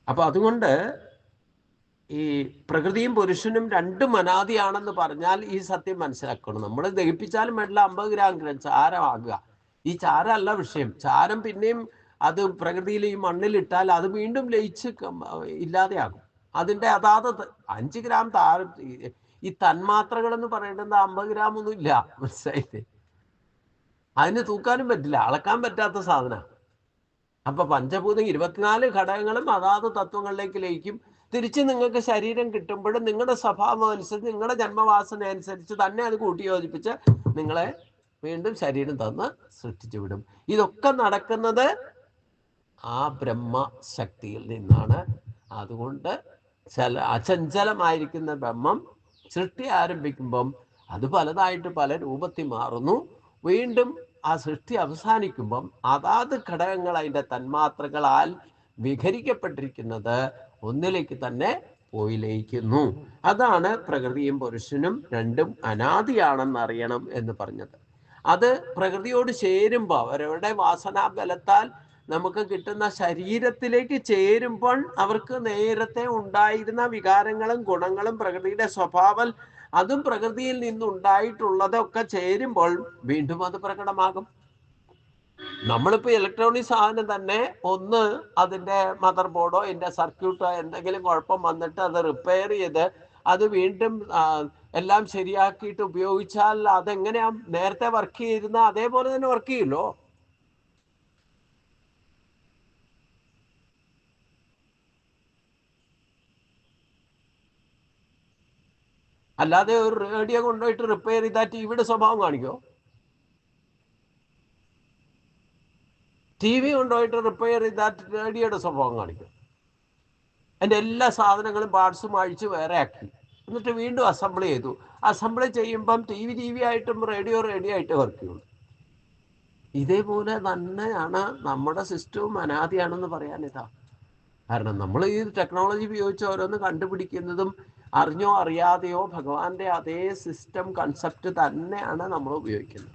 അപ്പൊ അതുകൊണ്ട് ഈ പ്രകൃതിയും പുരുഷനും രണ്ടും അനാദിയാണെന്ന് പറഞ്ഞാൽ ഈ സത്യം മനസ്സിലാക്കണം. നമ്മൾ ദഹിപ്പിച്ചാലും വേണ്ട 50 ഗ്രാം ചാരമാകുക. ഈ ചാരമല്ല വിഷയം. ചാരം പിന്നെയും അത് പ്രകൃതിയിൽ ഈ മണ്ണിലിട്ടാൽ അത് വീണ്ടും ലയിച്ച് ഇല്ലാതെയാകും. അതിൻ്റെ അതാത് 5 ഗ്രാം ഈ തന്മാത്രകൾ എന്ന് പറയുന്നത് 50 ഗ്രാം ഒന്നും ഇല്ല, മനസ്സിലായില്ലേ? അതിന് തൂക്കാനും പറ്റില്ല, അളക്കാൻ പറ്റാത്ത സാധനമാണ്. അപ്പൊ പഞ്ചഭൂതം 24 ഘടകങ്ങളും അതാത് തത്വങ്ങളിലേക്ക് ലയിക്കും. തിരിച്ച് നിങ്ങൾക്ക് ശരീരം കിട്ടുമ്പോഴും നിങ്ങളുടെ സ്വഭാവം അനുസരിച്ച്, നിങ്ങളുടെ ജന്മവാസന അനുസരിച്ച് തന്നെ അത് കൂട്ടിയോജിപ്പിച്ച് നിങ്ങളെ വീണ്ടും ശരീരം തന്ന് സൃഷ്ടിച്ചു വിടും. ഇതൊക്കെ നടക്കുന്നത് ആ ബ്രഹ്മശക്തിയിൽ നിന്നാണ്. അതുകൊണ്ട് അചഞ്ചലമായിരിക്കുന്ന ബ്രഹ്മം സൃഷ്ടി ആരംഭിക്കുമ്പം അത് പലതായിട്ട് പല രൂപത്തിൽ മാറുന്നു. വീണ്ടും ആ സൃഷ്ടി അവസാനിക്കുമ്പം അതാത് ഘടകങ്ങൾ അതിൻ്റെ തന്മാത്രകളാൽ വിഘരിക്കപ്പെട്ടിരിക്കുന്നത് ഒന്നിലേക്ക് തന്നെ പോയി ലയിക്കുന്നു. അതാണ് പ്രകൃതിയും പുരുഷനും രണ്ടും അനാദിയാണെന്ന് അറിയണം എന്ന് പറഞ്ഞത്. അത് പ്രകൃതിയോട് ചേരുമ്പോൾ അവരവരുടെ വാസനാബലത്താൽ നമുക്ക് കിട്ടുന്ന ശരീരത്തിലേക്ക് ചേരുമ്പോൾ അവർക്ക് നേരത്തെ ഉണ്ടായിരുന്ന വികാരങ്ങളും ഗുണങ്ങളും പ്രകൃതിയുടെ സ്വഭാവം അതും പ്രകൃതിയിൽ നിന്നുണ്ടായിട്ടുള്ളതൊക്കെ ചേരുമ്പോൾ വീണ്ടും അത് പ്രകടമാകും. നമ്മളിപ്പോൾ ഇലക്ട്രോണിക് സാധനം തന്നെ ഒന്ന് അതിൻ്റെ മദർ ബോർഡോ അതിൻ്റെ സർക്യൂട്ടോ എന്തെങ്കിലും കുഴപ്പം വന്നിട്ട് അത് റിപ്പയർ ചെയ്ത് അത് വീണ്ടും എല്ലാം ശരിയാക്കിയിട്ട് ഉപയോഗിച്ചാൽ അതെങ്ങനെയാ നേരത്തെ വർക്ക് ചെയ്തിരുന്ന അതേപോലെ തന്നെ വർക്ക് ചെയ്യുമല്ലോ. അല്ലാതെ ഒരു റേഡിയോ കൊണ്ടുപോയിട്ട് റിപ്പയർ ചെയ്താൽ ടിവിയുടെ സ്വഭാവം കാണിക്കോ? ടി വി കൊണ്ടുപോയിട്ട് റിപ്പയർ ചെയ്താൽ റേഡിയോയുടെ സ്വഭാവം കാണിക്കും. അതിൻ്റെ എല്ലാ സാധനങ്ങളും പാർട്സും അഴിച്ച് വേറെ ആക്കി എന്നിട്ട് വീണ്ടും അസംബ്ലി ചെയ്തു. അസംബ്ലി ചെയ്യുമ്പം ടി വി ആയിട്ടും റേഡിയോ ആയിട്ട് വർക്ക് ചെയ്യുള്ളൂ. ഇതേപോലെ തന്നെയാണ് നമ്മുടെ സിസ്റ്റവും അനാദിയാണെന്ന് പറയാനിതാ. കാരണം നമ്മൾ ഈ ടെക്നോളജി ഉപയോഗിച്ച് ഓരോന്ന് കണ്ടുപിടിക്കുന്നതും അറിഞ്ഞോ അറിയാതെയോ ഭഗവാന്റെ അതേ സിസ്റ്റം കൺസെപ്റ്റ് തന്നെയാണ് നമ്മൾ ഉപയോഗിക്കുന്നത്.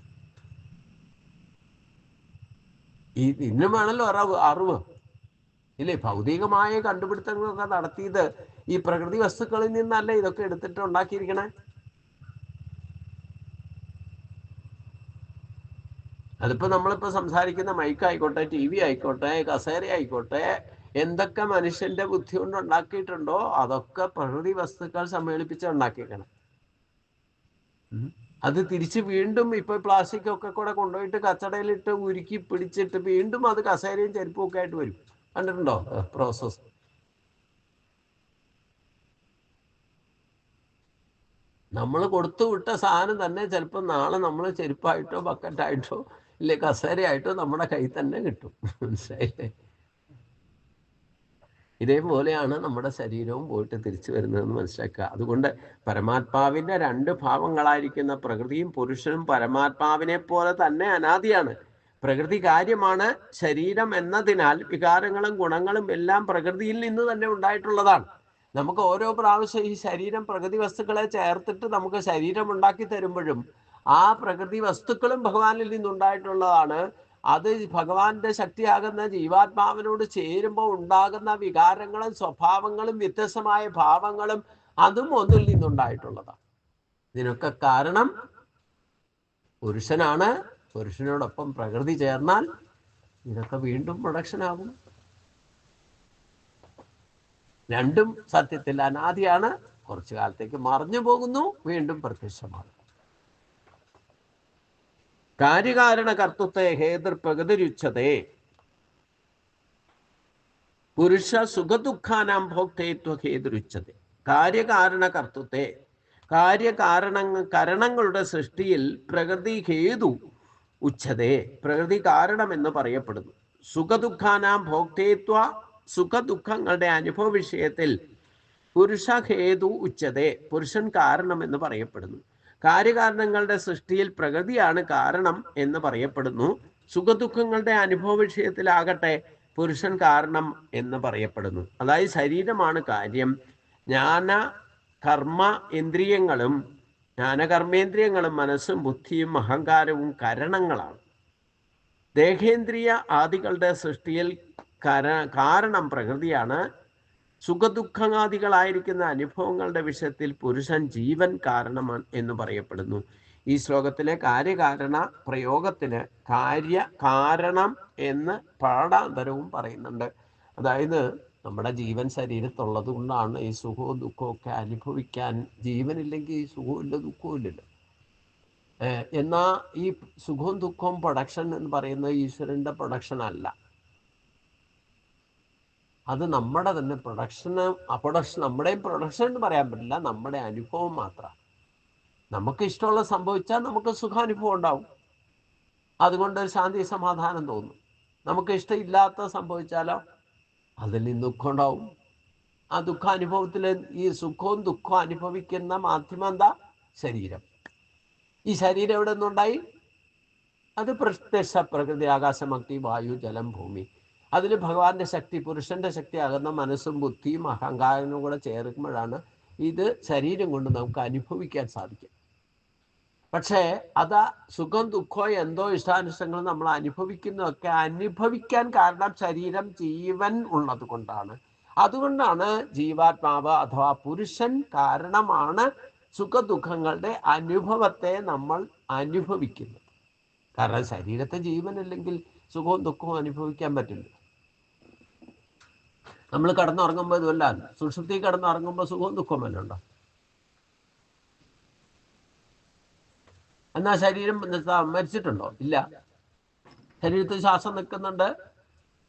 ഇന്നും വേണമല്ലോ അറിവ് ഇല്ലേ? ഭൗതികമായ കണ്ടുപിടുത്തങ്ങളൊക്കെ നടത്തിയത് ഈ പ്രകൃതി വസ്തുക്കളിൽ നിന്നല്ല ഇതൊക്കെ എടുത്തിട്ട് ഉണ്ടാക്കിയിരിക്കണേ. അതിപ്പോ നമ്മളിപ്പോ സംസാരിക്കുന്ന മൈക്ക് ആയിക്കോട്ടെ, ടി വി ആയിക്കോട്ടെ, കസേര ആയിക്കോട്ടെ, എന്തൊക്കെ മനുഷ്യന്റെ ബുദ്ധി കൊണ്ട് ഉണ്ടാക്കിയിട്ടുണ്ടോ അതൊക്കെ പ്രകൃതി വസ്തുക്കൾ സമ്മേളിപ്പിച്ച് ഉണ്ടാക്കിയേക്കണം. അത് തിരിച്ച് വീണ്ടും ഇപ്പൊ പ്ലാസ്റ്റിക് ഒക്കെ കൂടെ കൊണ്ടുപോയിട്ട് കച്ചടയിലിട്ട് ഉരുക്കി പിടിച്ചിട്ട് വീണ്ടും അത് കസേരയും ചെരുപ്പും ഒക്കെ ആയിട്ട് വരും. കണ്ടിട്ടുണ്ടോ പ്രോസസ്? നമ്മൾ കൊടുത്തു വിട്ട സാധനം തന്നെ ചിലപ്പോൾ നാളെ നമ്മൾ ചെരുപ്പായിട്ടോ ബക്കറ്റായിട്ടോ ഇല്ലേ കസേരയായിട്ടോ നമ്മുടെ കയ്യിൽ തന്നെ കിട്ടും. മനസ്സിലായില്ലേ? ഇതേപോലെയാണ് നമ്മുടെ ശരീരവും പോയിട്ട് തിരിച്ചു വരുന്നതെന്ന് മനസ്സിലാക്കുക. അതുകൊണ്ട് പരമാത്മാവിൻ്റെ രണ്ട് ഭാവങ്ങളായിരിക്കുന്ന പ്രകൃതിയും പുരുഷനും പരമാത്മാവിനെ പോലെ തന്നെ അനാദിയാണ്. പ്രകൃതി കാര്യമാണ്. ശരീരം എന്നതിനാൽ വികാരങ്ങളും ഗുണങ്ങളും എല്ലാം പ്രകൃതിയിൽ നിന്ന് തന്നെ ഉണ്ടായിട്ടുള്ളതാണ്. നമുക്ക് ഓരോ പ്രാവശ്യം ഈ ശരീരം പ്രകൃതി വസ്തുക്കളെ ചേർത്തിട്ട് നമുക്ക് ശരീരം ഉണ്ടാക്കി തരുമ്പോഴും ആ പ്രകൃതി വസ്തുക്കളും ഭഗവാനിൽ നിന്നുണ്ടായിട്ടുള്ളതാണ്. അത് ഭഗവാന്റെ ശക്തിയാകുന്ന ജീവാത്മാവിനോട് ചേരുമ്പോൾ ഉണ്ടാകുന്ന വികാരങ്ങളും സ്വഭാവങ്ങളും വ്യത്യസ്തമായ ഭാവങ്ങളും അതും ഒന്നിൽ നിന്നുണ്ടായിട്ടുള്ളതാണ്. ഇതിനൊക്കെ കാരണം പുരുഷനാണ്. പുരുഷനോടൊപ്പം പ്രകൃതി ചേർന്നാൽ ഇതൊക്കെ വീണ്ടും പ്രൊഡക്ഷൻ ആകും. രണ്ടും സത്യത്തിൽ അനാദിയാണ്. കുറച്ചു കാലത്തേക്ക് മറഞ്ഞു പോകുന്നു, വീണ്ടും പ്രത്യക്ഷമാകും. കാര്യകാരണ കർത്തൃത്വേ ഹേതുർ പ്രകൃതിരുച്യതേ പുരുഷ സുഖദുഃഖാനാം ഭോക്തൃത്വ ഹേതുരുച്യതേ. കാര്യകാരണ കർത്തൃത്വേ കരണങ്ങളുടെ സൃഷ്ടിയിൽ പ്രകൃതി ഹേതു ഉച്യതേ. പ്രകൃതി കാരണം എന്ന് പറയപ്പെടുന്നു. സുഖദുഃഖാനാം ഭോക്തൃത്വ സുഖദുഃഖങ്ങളുടെ അനുഭവ വിഷയത്തിൽ പുരുഷ ഹേതു ഉച്യതേ. പുരുഷൻ കാരണം എന്ന് പറയപ്പെടുന്നു. കാര്യകാരണങ്ങളുടെ സൃഷ്ടിയിൽ പ്രകൃതിയാണ് കാരണം എന്ന് പറയപ്പെടുന്നു. സുഖദുഃഖങ്ങളുടെ അനുഭവ വിഷയത്തിലാകട്ടെ പുരുഷൻ കാരണം എന്ന് പറയപ്പെടുന്നു. അതായത് ശരീരമാണ് കാര്യം. ജ്ഞാനകർമ്മേന്ദ്രിയങ്ങളും മനസ്സും ബുദ്ധിയും അഹങ്കാരവും കരണങ്ങളാണ്. ദേഹേന്ദ്രിയ ആദികളുടെ സൃഷ്ടിയിൽ കാരണം പ്രകൃതിയാണ്. സുഖദുഃഖാദികളായിരിക്കുന്ന അനുഭവങ്ങളുടെ വിഷയത്തിൽ പുരുഷൻ ജീവൻ കാരണമാണ് എന്ന് പറയപ്പെടുന്നു. ഈ ശ്ലോകത്തിലെ കാര്യകാരണ പ്രയോഗത്തിന് കാരണം എന്ന് പാഠാന്തരവും പറയുന്നുണ്ട്. അതായത് നമ്മുടെ ജീവൻ ശരീരത്തുള്ളത് കൊണ്ടാണ് ഈ സുഖവും ദുഃഖവും ഒക്കെ അനുഭവിക്കാൻ. ജീവനില്ലെങ്കിൽ ഈ സുഖവും ഇല്ല ദുഃഖവും ഇല്ലല്ലോ. എന്നാൽ ഈ സുഖവും ദുഃഖവും പ്രൊഡക്ഷൻ എന്ന് പറയുന്നത് ഈശ്വരൻ്റെ പ്രൊഡക്ഷൻ അല്ല. അത് നമ്മുടെ തന്നെ പ്രൊഡക്ഷൻ നമ്മുടെയും പ്രൊഡക്ഷൻ എന്ന് പറയാൻ പറ്റില്ല, നമ്മുടെ അനുഭവം മാത്രമാണ്. നമുക്ക് ഇഷ്ടമുള്ള സംഭവിച്ചാൽ നമുക്ക് സുഖാനുഭവം ഉണ്ടാവും. അതുകൊണ്ടൊരു ശാന്തി സമാധാനം തോന്നും. നമുക്ക് ഇഷ്ടമില്ലാത്ത സംഭവിച്ചാലോ അതിൽ നിന്ന് ദുഃഖം ഉണ്ടാവും. ആ ദുഃഖാനുഭവത്തിൽ ഈ സുഖവും ദുഃഖവും അനുഭവിക്കുന്ന മാധ്യമം എന്താ? ശരീരം. ഈ ശരീരം എവിടെ നിന്നുണ്ടായി? അത് പ്രത്യക്ഷ പ്രകൃതി, ആകാശം, അഗ്നി, വായു, ജലം, ഭൂമി. അതിൽ ഭഗവാന്റെ ശക്തി, പുരുഷന്റെ ശക്തി ആകുന്ന മനസ്സും ബുദ്ധിയും അഹങ്കാരവും കൂടെ ചേർക്കുമ്പോഴാണ് ഇത് ശരീരം കൊണ്ട് നമുക്ക് അനുഭവിക്കാൻ സാധിക്കും. പക്ഷേ അതാ സുഖം ദുഃഖം എന്തോ ഇഷ്ടാനിഷ്ടങ്ങൾ നമ്മൾ അനുഭവിക്കുന്നതൊക്കെ അനുഭവിക്കാൻ കാരണം ശരീരം ജീവൻ ഉള്ളത് കൊണ്ടാണ്. അതുകൊണ്ടാണ് ജീവാത്മാവ് അഥവാ പുരുഷൻ കാരണമാണ് സുഖദുഃഖങ്ങളുടെ അനുഭവത്തെ നമ്മൾ അനുഭവിക്കുന്നത്. കാരണം ശരീരത്തെ ജീവനില്ലെങ്കിൽ സുഖവും ദുഃഖവും അനുഭവിക്കാൻ പറ്റില്ല. നമ്മൾ കിടന്നുറങ്ങുമ്പോൾ ഇതുമല്ല, സുഷുപ്തി കിടന്നുറങ്ങുമ്പോൾ സുഖവും ദുഃഖവും വല്ല ഉണ്ടോ? എന്നാൽ ശരീരം മരിച്ചിട്ടുണ്ടോ? ഇല്ല. ശരീരത്തിൽ ശ്വാസം നിൽക്കുന്നുണ്ട്,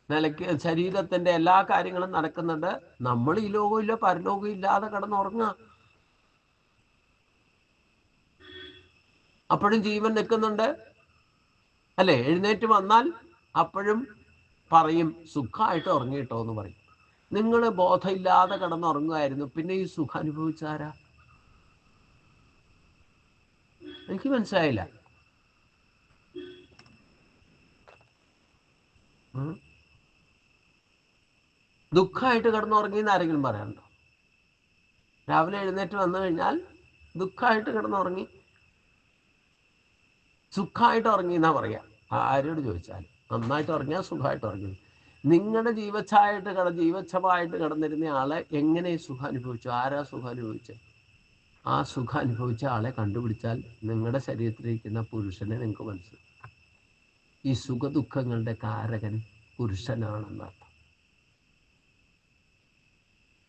നിലയ്ക്ക് ശരീരത്തിന്റെ എല്ലാ കാര്യങ്ങളും നടക്കുന്നുണ്ട്. നമ്മൾ ഈ ലോകവും ഇല്ല പരലോകവും ഇല്ലാതെ കിടന്നുറങ്ങുക. അപ്പോഴും ജീവൻ നിൽക്കുന്നുണ്ട് അല്ലേ? എഴുന്നേറ്റ് വന്നാൽ അപ്പോഴും പറയും സുഖമായിട്ട് ഉറങ്ങിയിട്ടോ എന്ന് പറയും. നിങ്ങൾ ബോധമില്ലാതെ കിടന്നുറങ്ങുമായിരുന്നു, പിന്നെ ഈ സുഖം അനുഭവിച്ചാരാ? എനിക്ക് മനസ്സിലായില്ല. ദുഃഖമായിട്ട് കിടന്നുറങ്ങിയെന്ന് ആരെങ്കിലും പറയാനുണ്ടോ? രാവിലെ എഴുന്നേറ്റ് വന്നു കഴിഞ്ഞാൽ ദുഃഖമായിട്ട് കിടന്നുറങ്ങി, സുഖമായിട്ട് ഉറങ്ങി എന്നാ പറയാ. ആരോട് ചോദിച്ചാൽ നന്നായിട്ട് ഉറങ്ങിയാൽ സുഖമായിട്ട് ഉറങ്ങി. നിങ്ങളുടെ ജീവച്ഛമായിട്ട് കിടന്നിരുന്ന ആളെ എങ്ങനെ സുഖം അനുഭവിച്ചു? ആരാ സുഖം അനുഭവിച്ചത്? ആ സുഖം അനുഭവിച്ച ആളെ കണ്ടുപിടിച്ചാൽ നിങ്ങളുടെ ശരീരത്തിലിരിക്കുന്ന പുരുഷനെ നിങ്ങൾക്ക് മനസ്സിലാവും. ഈ സുഖദുഃഖങ്ങളുടെ കാരകൻ പുരുഷനാണെന്നർത്ഥം.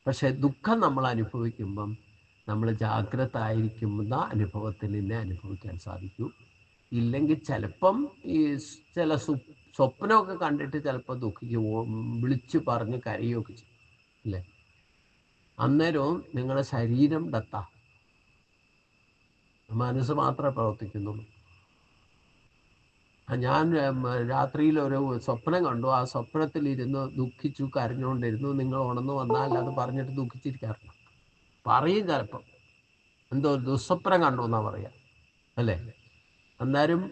പക്ഷെ ദുഃഖം നമ്മൾ അനുഭവിക്കുമ്പം നമ്മൾ ജാഗ്രത ആയിരിക്കുന്ന അനുഭവത്തിൽ നിന്നേ അനുഭവിക്കാൻ സാധിക്കൂ. ഇല്ലെങ്കിൽ ചിലപ്പം ഈ ചില സ്വപ്നമൊക്കെ കണ്ടിട്ട് ചിലപ്പോൾ ദുഃഖിക്കുമോ, വിളിച്ചു പറഞ്ഞ് കരയുകയൊക്കെ ചെയ്യും അല്ലേ? അന്നേരവും നിങ്ങളുടെ ശരീരം ഡെത്താ, മനസ്സ് മാത്രമേ പ്രവർത്തിക്കുന്നുള്ളൂ. ഞാൻ രാത്രിയിൽ ഒരു സ്വപ്നം കണ്ടു, ആ സ്വപ്നത്തിൽ ഇരുന്ന് ദുഃഖിച്ചു കരഞ്ഞുകൊണ്ടിരുന്നു. നിങ്ങൾ ഉണർന്നു വന്നാൽ അത് പറഞ്ഞിട്ട് ദുഃഖിച്ചിരിക്കാറില്ല. പറയും ചിലപ്പം എന്തോ ദുസ്വപ്നം കണ്ടു എന്നാ പറയാ അല്ലേ? അന്നേരം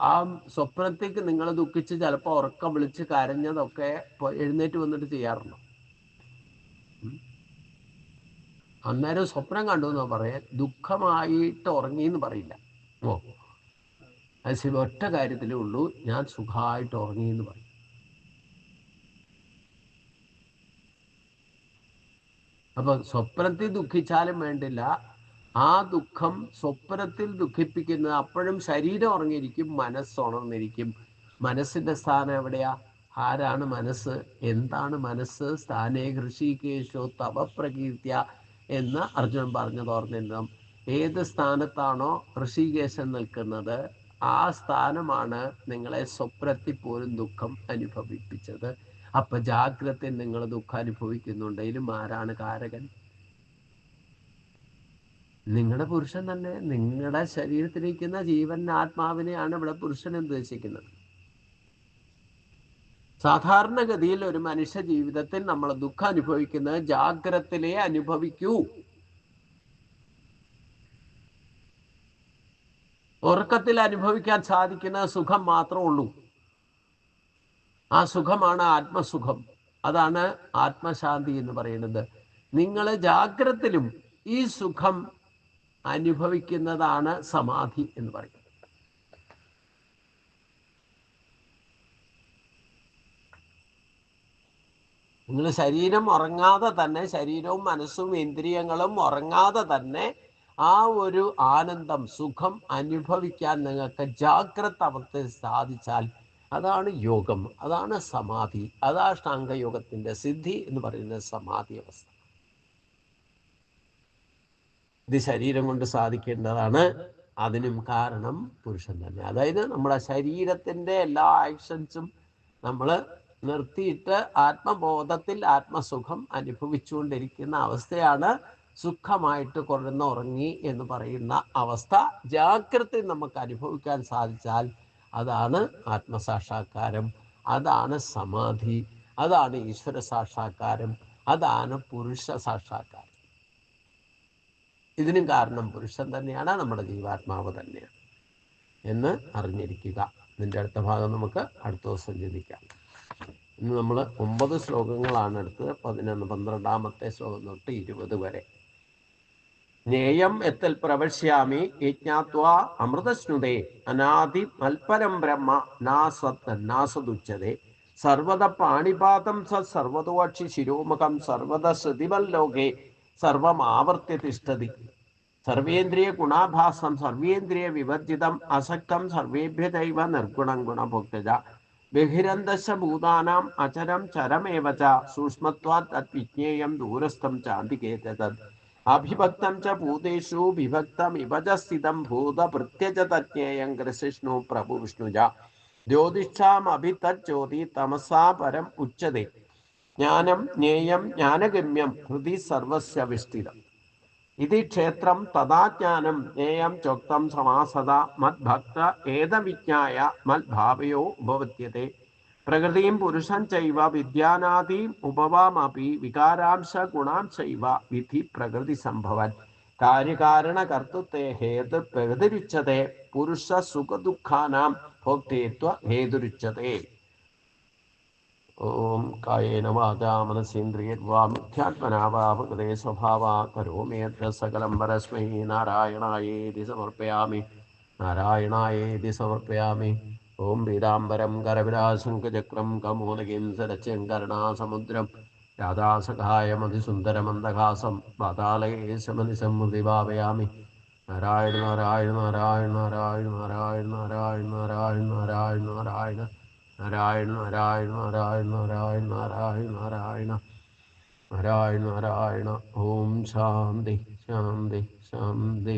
ആ സ്വപ്നത്തേക്ക് നിങ്ങൾ ദുഃഖിച്ച് ചിലപ്പോൾ ഉറക്കം വിളിച്ച് കരഞ്ഞതൊക്കെ എഴുന്നേറ്റ് വന്നിട്ട് ചെയ്യാറുണ്ടോ? അന്നേരം സ്വപ്നം കണ്ടു എന്നാ പറയാ, ദുഃഖമായിട്ട് ഉറങ്ങിയെന്ന് പറയില്ല. ഓ, അത് ഒറ്റ കാര്യത്തിലേ ഉള്ളൂ, ഞാൻ സുഖമായിട്ട് ഉറങ്ങിയെന്ന് പറയും. അപ്പൊ സ്വപ്നത്തിൽ ദുഃഖിച്ചാലും വേണ്ടില്ല, ആ ദുഃഖം സ്വപ്നത്തിൽ ദുഃഖിപ്പിക്കുന്നത് അപ്പോഴും ശരീരം ഉറങ്ങിയിരിക്കും, മനസ്സുണർന്നിരിക്കും. മനസ്സിന്റെ സ്ഥാനം എവിടെയാ? ആരാണ് മനസ്സ്? എന്താണ് മനസ്സ്? സ്ഥാനേ ഹൃഷികേശോ തവ പ്രകീർത്തിയ എന്ന് അർജുനൻ പറഞ്ഞത് ഓർമ്മിക്കണം. ഏത് സ്ഥാനത്താണോ ഋഷികേശൻ നിൽക്കുന്നത്, ആ സ്ഥാനമാണ് നിങ്ങളെ സ്വപ്നത്തിൽ പോലും ദുഃഖം അനുഭവിപ്പിച്ചത്. അപ്പൊ ജാഗ്രതയിൽ നിങ്ങൾ ദുഃഖം അനുഭവിക്കുന്നുണ്ടെങ്കിലും ആരാണ് കാരകൻ? നിങ്ങളുടെ പുരുഷൻ തന്നെ. നിങ്ങളുടെ ശരീരത്തിലിരിക്കുന്ന ജീവൻ ആത്മാവിനെയാണ് ഇവിടെ പുരുഷൻ ഉദ്ദേശിക്കുന്നത്. സാധാരണഗതിയിൽ ഒരു മനുഷ്യ ജീവിതത്തിൽ നമ്മൾ ദുഃഖം അനുഭവിക്കുന്നത് ജാഗ്രതയിലേ അനുഭവിക്കൂ. ഉറക്കത്തിൽ അനുഭവിക്കാൻ സാധിക്കുന്ന സുഖം മാത്രമേ ഉള്ളൂ. ആ സുഖമാണ് ആത്മസുഖം. അതാണ് ആത്മശാന്തി എന്ന് പറയുന്നത്. നിങ്ങൾ ജാഗ്രതയിലും ഈ സുഖം അനുഭവിക്കുന്നതാണ് സമാധി എന്ന് പറയുന്നത്. നിങ്ങൾ ശരീരം ഉറങ്ങാതെ തന്നെ, ശരീരവും മനസ്സും ഇന്ദ്രിയങ്ങളും ഉറങ്ങാതെ തന്നെ ആ ഒരു ആനന്ദം, സുഖം അനുഭവിക്കാൻ നിങ്ങൾക്ക് ജാഗ്രത അവസ്ഥയിൽ സാധിച്ചാൽ അതാണ് യോഗം, അതാണ് സമാധി, അതാണ് അഷ്ടാംഗയോഗത്തിന്റെ സിദ്ധി എന്ന് പറയുന്നത് സമാധി അവസ്ഥ. ഇത് ശരീരം കൊണ്ട് സാധിക്കേണ്ടതാണ്. അതിനും കാരണം പുരുഷൻ തന്നെ. അതായത് നമ്മുടെ ശരീരത്തിന്റെ എല്ലാ ആക്ഷൻസും നമ്മൾ നിർത്തിയിട്ട് ആത്മബോധത്തിൽ ആത്മസുഖം അനുഭവിച്ചുകൊണ്ടിരിക്കുന്ന അവസ്ഥയാണ് സുഖമായിട്ട് ഉറങ്ങി എന്ന് പറയുന്ന അവസ്ഥ. ജാഗ്രത നമുക്ക് അനുഭവിക്കാൻ സാധിച്ചാൽ അതാണ് ആത്മസാക്ഷാത്കാരം, അതാണ് സമാധി, അതാണ് ഈശ്വര സാക്ഷാത്കാരം, അതാണ് പുരുഷ സാക്ഷാത്കാരം. ഇതിനും കാരണം പുരുഷൻ തന്നെയാണ്, നമ്മുടെ ജീവാത്മാവ് തന്നെയാണ് എന്ന് അറിഞ്ഞിരിക്കുക. ഇതിൻ്റെ അടുത്ത ഭാഗം നമുക്ക് അടുത്ത ദിവസം ചിന്തിക്കാം. ഇന്ന് നമ്മൾ 9 ശ്ലോകങ്ങളാണ് എടുത്തത്. 11, 12ാമത്തെ ശ്ലോകം തൊട്ട് 20 വരെ. ജ്ഞേയം എത്തൽ പ്രവശ്യാമി യജ്ഞാത്വാ അമൃതസ്നുതേ അനാദി മൽപരം ബ്രഹ്മ നാസദുച്യതേ സർവത പാണിപാതം സർവതോക്ഷി ശിരോമുഖം സർവത ശ്രുതിവല്ലോകേ സർവമാവർത്തി തിഷ്ഠതി സർവേന്ദ്രിയ ഗുണാഭാസം സർവേന്ദ്രിയ വിവർജിതം അസക്തം സർവേഭ്യതൈവ നിർഗുണം ഗുണഭോക്തജ ബഹിരന്തശ ഭൂതാനാം അചരം ചരമേവ ച സൂക്ഷ്മത്വാത് തദ്വിജ്ഞേയം ദൂരസ്ഥം ചാന്തികേ തദ് അഭിഭക്തം ച ഭൂതേഷു വിഭക്തം ഇവ ച സ്ഥിതം ഭൂതഭൃത്യജ തജ്ഞേയം കൃഷ്ണു പ്രഭു വിഷ്ണുജ ജ്യോതിഷാമഭിതജ്യോതി തമസാ പരം ഉച്യതേ ജ്ഞാനം ജ്ഞേയം ജ്ഞാനഗമ്യം ഹൃദി സർവസ്യ വിഷ്ഠിതം ഇതി ക്ഷേത്രം തഥാ ജ്ഞാനം ജ്ഞേയം ചോക്തം സമാസത മദ്ഭക്ത ഏതവിജ്ഞായ മദ്ഭാവയോ ഉപപദ്യത്തെ പ്രകൃതിം പുരുഷം ചൈവ വിദ്യാനാദീം ഉപവാമപി വികാരാംശ ഗുണാംശൈവ വിധി പ്രകൃതി സംഭവൻ കാര്യകാരണകർത്തൃത്വേ ഹേതു പ്രകൃതിരുച്യത്തെ പുരുഷ സുഖദുഃഖാനാം ഭോക്തൃത്വ ഹേതുരുച്യത്തെ. ഓം കായേന വാചാ മനസേന്ദ്രിയർവാ മിഥ്യാത്മനാ വാ പ്രകൃതേ സ്വഭാവാത് കരോമി യദ്യത് സകലം പരസ്മൈ നാരായണായേതി സമർപ്പയാമി നാരായണായേതി സമർപ്പയാമി. ഓം പീതാംബരം കരവിലാസംകചക്രം കമോദകീം സരച്യം കരുണാസമുദ്രം രാധാസഹായമതിസുന്ദരമന്ദഹാസം പാതാളയേശമനിശം ഹൃദി ഭാവയാമി. നാരായണ നാരായണ നാരായണ നാരായണ നാരായണ നാരായണ നാരായണ നാരായണ നാരായണ നാരായണ നാരായണ നാരായണ നാരായണ നാരായണ നാരായണ നാരായണ നാരായണ. ഓം ശാന്തി ശാന്തി ശാന്തി.